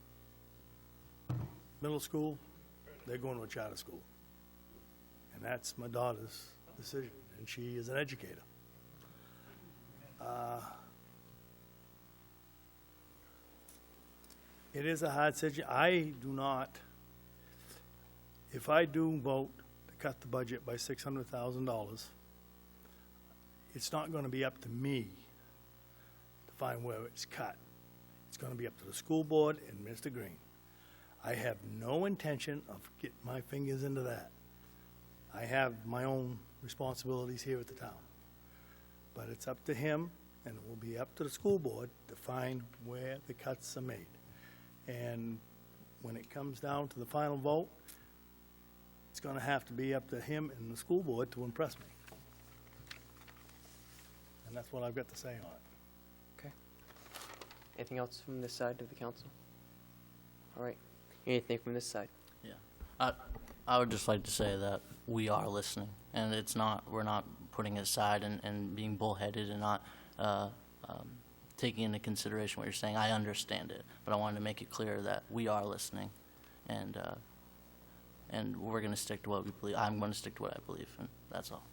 middle school, they're going to a charter school. And that's my daughter's decision, and she is an educator. It is a hard situation. If I do vote to cut the budget by $600,000, it's not going to be up to me to find where it's cut. It's going to be up to the school board and Mr. Green. I have no intention of getting my fingers into that. I have my own responsibilities here at the town. But it's up to him, and it will be up to the school board to find where the cuts are made. And when it comes down to the final vote, it's going to have to be up to him and the school board to impress me. And that's what I've got to say on it. Okay. Anything else from this side of the council? All right. Anything from this side? Yeah. I would just like to say that we are listening, and we're not putting it aside and being bullheaded and not taking into consideration what you're saying. I understand it, but I wanted to make it clear that we are listening, and we're going to stick to what we believe. I'm going to stick to what I believe, and that's all.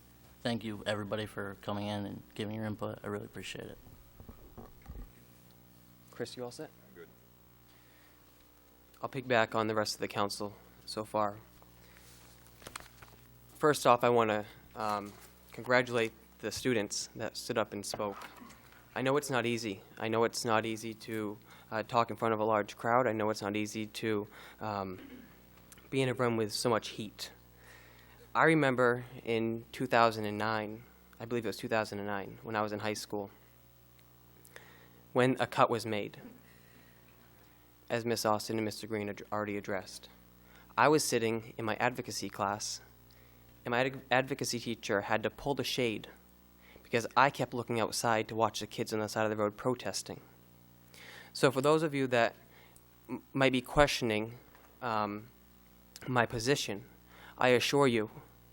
Thank you, everybody, for coming in and giving your input. I really appreciate it. Chris, you all set? Good. I'll piggyback on the rest of the council so far. First off, I want to congratulate the students that stood up and spoke. I know it's not easy. I know it's not easy to talk in front of a large crowd. I know it's not easy to be in a room with so much heat. I remember in 2009, I believe it was 2009, when I was in high school, when a cut was made, as Ms. Austin and Mr. Green already addressed. I was sitting in my advocacy class, and my advocacy teacher had to pull the shade because I kept looking outside to watch the kids on the side of the road protesting. So for those of you that might be questioning my position, I assure you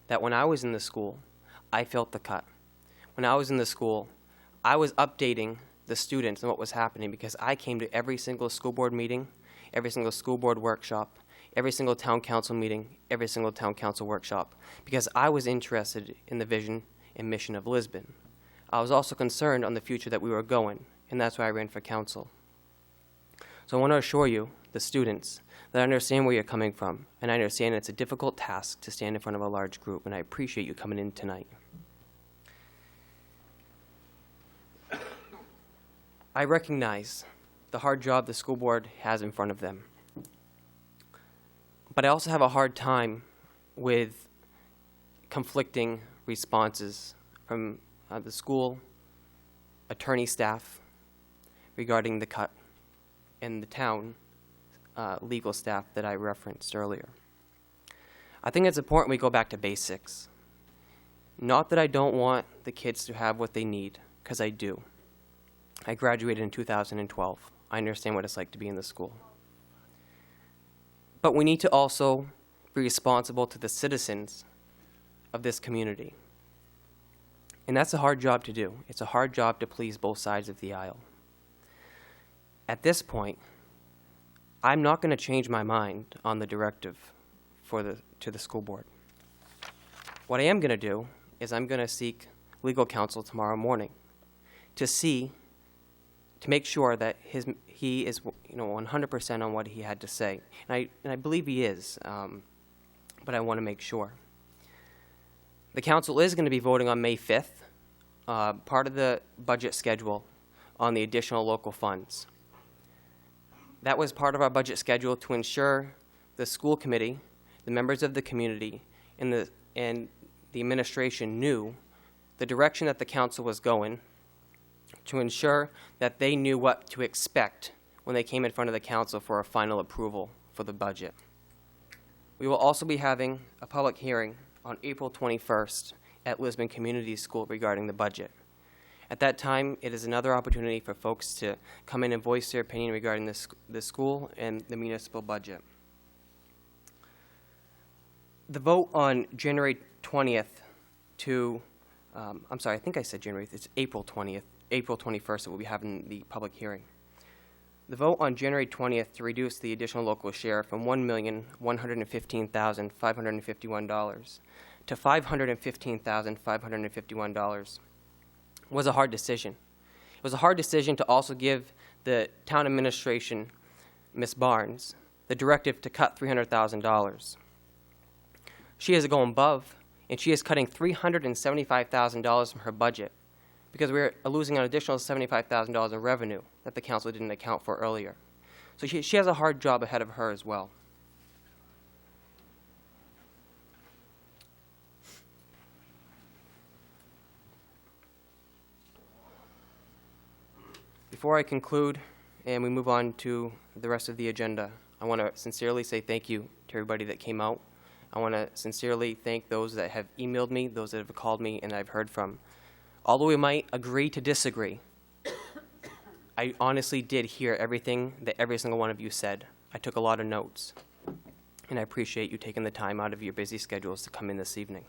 that when I was in the school, I felt the cut. When I was in the school, I was updating the students on what was happening because I came to every single school board meeting, every single school board workshop, every single town council meeting, every single town council workshop, because I was interested in the vision and mission of Lisbon. I was also concerned on the future that we were going, and that's why I ran for council. So I want to assure you, the students, that I understand where you're coming from, and I understand it's a difficult task to stand in front of a large group, and I appreciate you coming in tonight. I recognize the hard job the school board has in front of them, but I also have a hard time with conflicting responses from the school, attorney staff regarding the cut, and the town legal staff that I referenced earlier. I think it's important we go back to basics. Not that I don't want the kids to have what they need, because I do. I graduated in 2012. I understand what it's like to be in the school. But we need to also be responsible to the citizens of this community. And that's a hard job to do. It's a hard job to please both sides of the aisle. At this point, I'm not going to change my mind on the directive to the school board. What I am going to do is I'm going to seek legal counsel tomorrow morning to make sure that he is 100% on what he had to say. And I believe he is, but I want to make sure. The council is going to be voting on May 5th, part of the budget schedule on the additional local funds. That was part of our budget schedule to ensure the school committee, the members of the community, and the administration knew the direction that the council was going, to ensure that they knew what to expect when they came in front of the council for a final approval for the budget. We will also be having a public hearing on April 21st at Lisbon Community School regarding the budget. At that time, it is another opportunity for folks to come in and voice their opinion regarding the school and the municipal budget. The vote on January 20th I think I said January, it's April 20th, April 21st that we'll be having the public hearing. The vote on January 20th to reduce the additional local share from $1,115,551 to $515,551 was a hard decision. It was a hard decision to also give the town administration, Ms. Barnes, the directive to cut $300,000. She is going above, and she is cutting $375,000 from her budget because we're losing an additional $75,000 in revenue that the council didn't account for earlier. So she has a hard job ahead of her as well. Before I conclude and we move on to the rest of the agenda, I want to sincerely say thank you to everybody that came out. I want to sincerely thank those that have emailed me, those that have called me, and I've heard from. Although we might agree to disagree, I honestly did hear everything that every single one of you said. I took a lot of notes, and I appreciate you taking the time out of your busy schedules to come in this evening.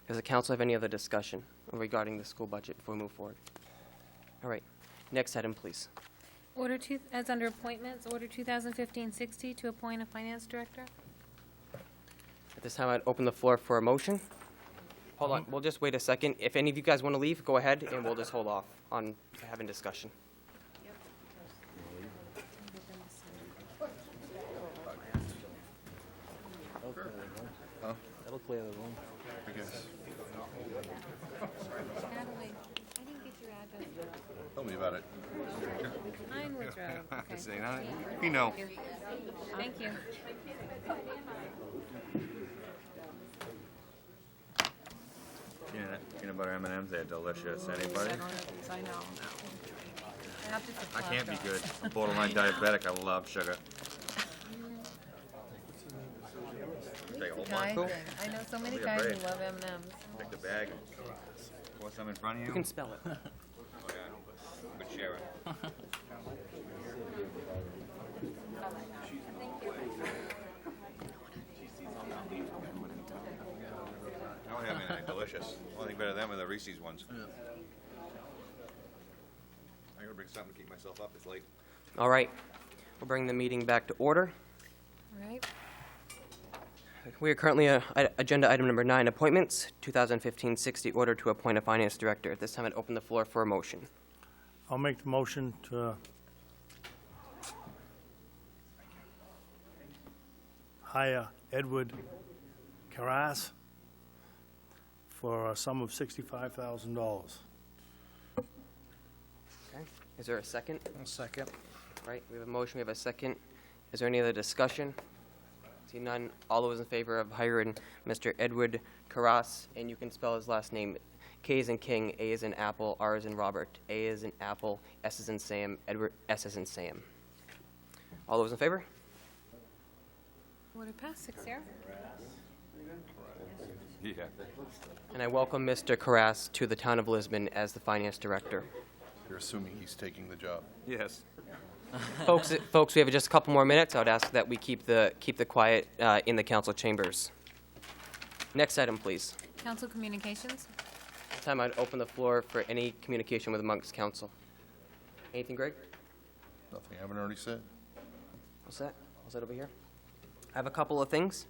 Does the council have any other discussion regarding the school budget before we move forward? All right. Next item, please. As under appointments, Order 2015-60 to appoint a finance director. At this time, I'd open the floor for a motion. Hold on, we'll just wait a second. If any of you guys want to leave, go ahead, and we'll just hold off on having discussion. That'll clear the room. I guess. Natalie, I didn't get your address. Tell me about it. Pinewood Road. Okay. Say, no, you know. Thank you. Peanut butter M&Ms, they're delicious. Anybody? I know. I can't be good. I'm borderline diabetic. I love sugar. Take a whole bunch. I know so many Look guys at who Ray. love M&Ms. Take the bag and pour some in front of you. You can spell it. Oh, yeah. Good sharing. Oh, yeah, man, they're delicious. Only thing better than them are the Reese's ones. Yeah. I gotta bring something to keep myself up. It's late. All right. We'll bring the meeting back to order. All right. We are currently at agenda item number 9, appointments, 2015-60, order to appoint a finance director. At this time, I'd open the floor for a motion. I'll make the motion to hire Edward Carras for a sum of $65,000. Okay. Is there a second? Second. Right, we have a motion, we have a second. Is there any other discussion? See none. All those in favor of hiring Mr. Edward Carras, and you can spell his last name, K as in King, A as in Apple, R as in Robert, A as in Apple, S as in Sam, Edward, S as in Sam. All those in favor? Order passed, 6-0. Yeah. And I welcome Mr. Carras to the town of Lisbon as the finance director. You're assuming he's taking the job. Yes. Folks, we have just a couple more minutes. I would ask that we keep the quiet in the council chambers. Next item, please. Council communications. This time I'd open the floor for any communication with amongst council. Anything, Greg? Nothing I haven't already said. What's that? What's that over here? I have a couple of things.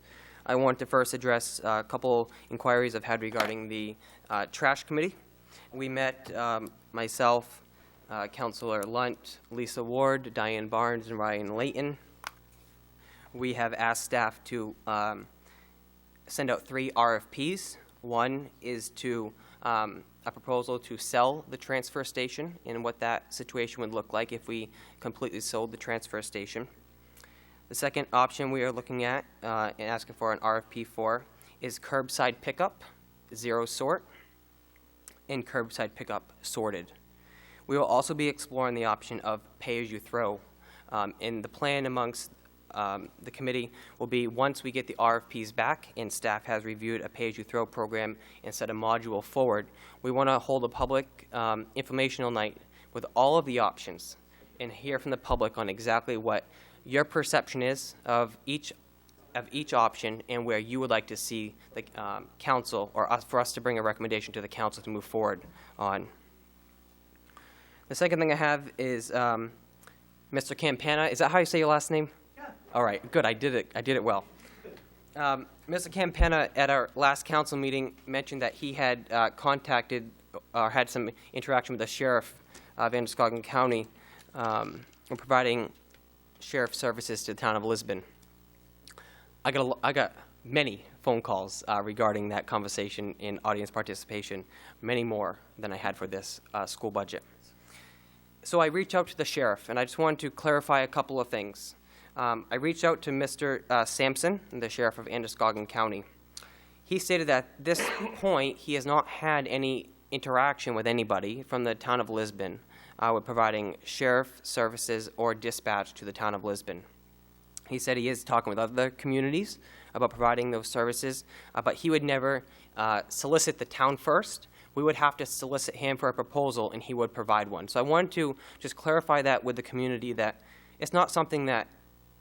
I want to first address a couple inquiries I've had regarding the trash committee. We met, myself, Councilor Lunt, Lisa Ward, Diane Barnes, and Ryan Layton. We have asked staff to send out 3 RFPs. One is to a proposal to sell the transfer station and what that situation would look like if we completely sold the transfer station. The second option we are looking at and asking for an RFP for is curbside pickup, 0 sort, and curbside pickup sorted. We will also be exploring the option of pay-as-you-throw. And the plan amongst the committee will be, once we get the RFPs back and staff has reviewed a pay-as-you-throw program and set a module forward, we want to hold a public informational night with all of the options and hear from the public on exactly what your perception is of each option and where you would like to see the council or for us to bring a recommendation to the council to move forward on. The second thing I have is Mr. Campana. Is that how you say your last name? Yeah. All right, good. I did it well. Mr. Campana, at our last council meeting, mentioned that he had contacted or had some interaction with the sheriff of Androscoggin County in providing sheriff services to the town of Lisbon. I got many phone calls regarding that conversation and audience participation, many more than I had for this school budget. So I reached out to the sheriff, and I just wanted to clarify a couple of things. I reached out to Mr. Sampson, the sheriff of Androscoggin County. He stated that at this point he has not had any interaction with anybody from the town of Lisbon with providing sheriff services or dispatch to the town of Lisbon. He said he is talking with other communities about providing those services, but he would never solicit the town first. We would have to solicit him for a proposal, and he would provide one. So I wanted to just clarify that with the community, that it's not something that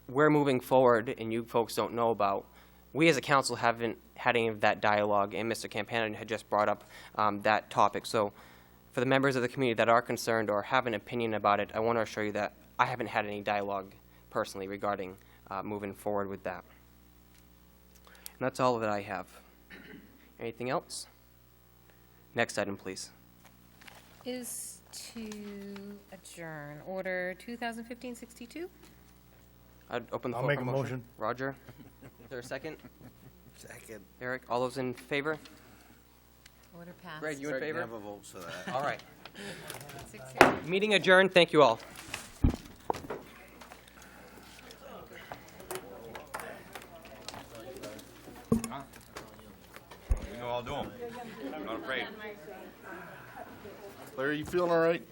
we're moving forward and you folks don't know about. We as a council haven't had any of that dialogue, and Mr. Campana had just brought up that topic. So for the members of the community that are concerned or have an opinion about it, I want to assure you that I haven't had any dialogue personally regarding moving forward with that. And that's all that I have. Anything else? Next item, please. Is to adjourn. Order 2015-62. I'd open the I'll floor make for a motion. Roger, is there a second? Second. Eric, all those in favor? Order passed. Greg, you in favor? Never votes for that. All right. 6-0. Meeting adjourned. Thank you all. We know I'll do them. I'm not afraid. Larry, you feeling all right?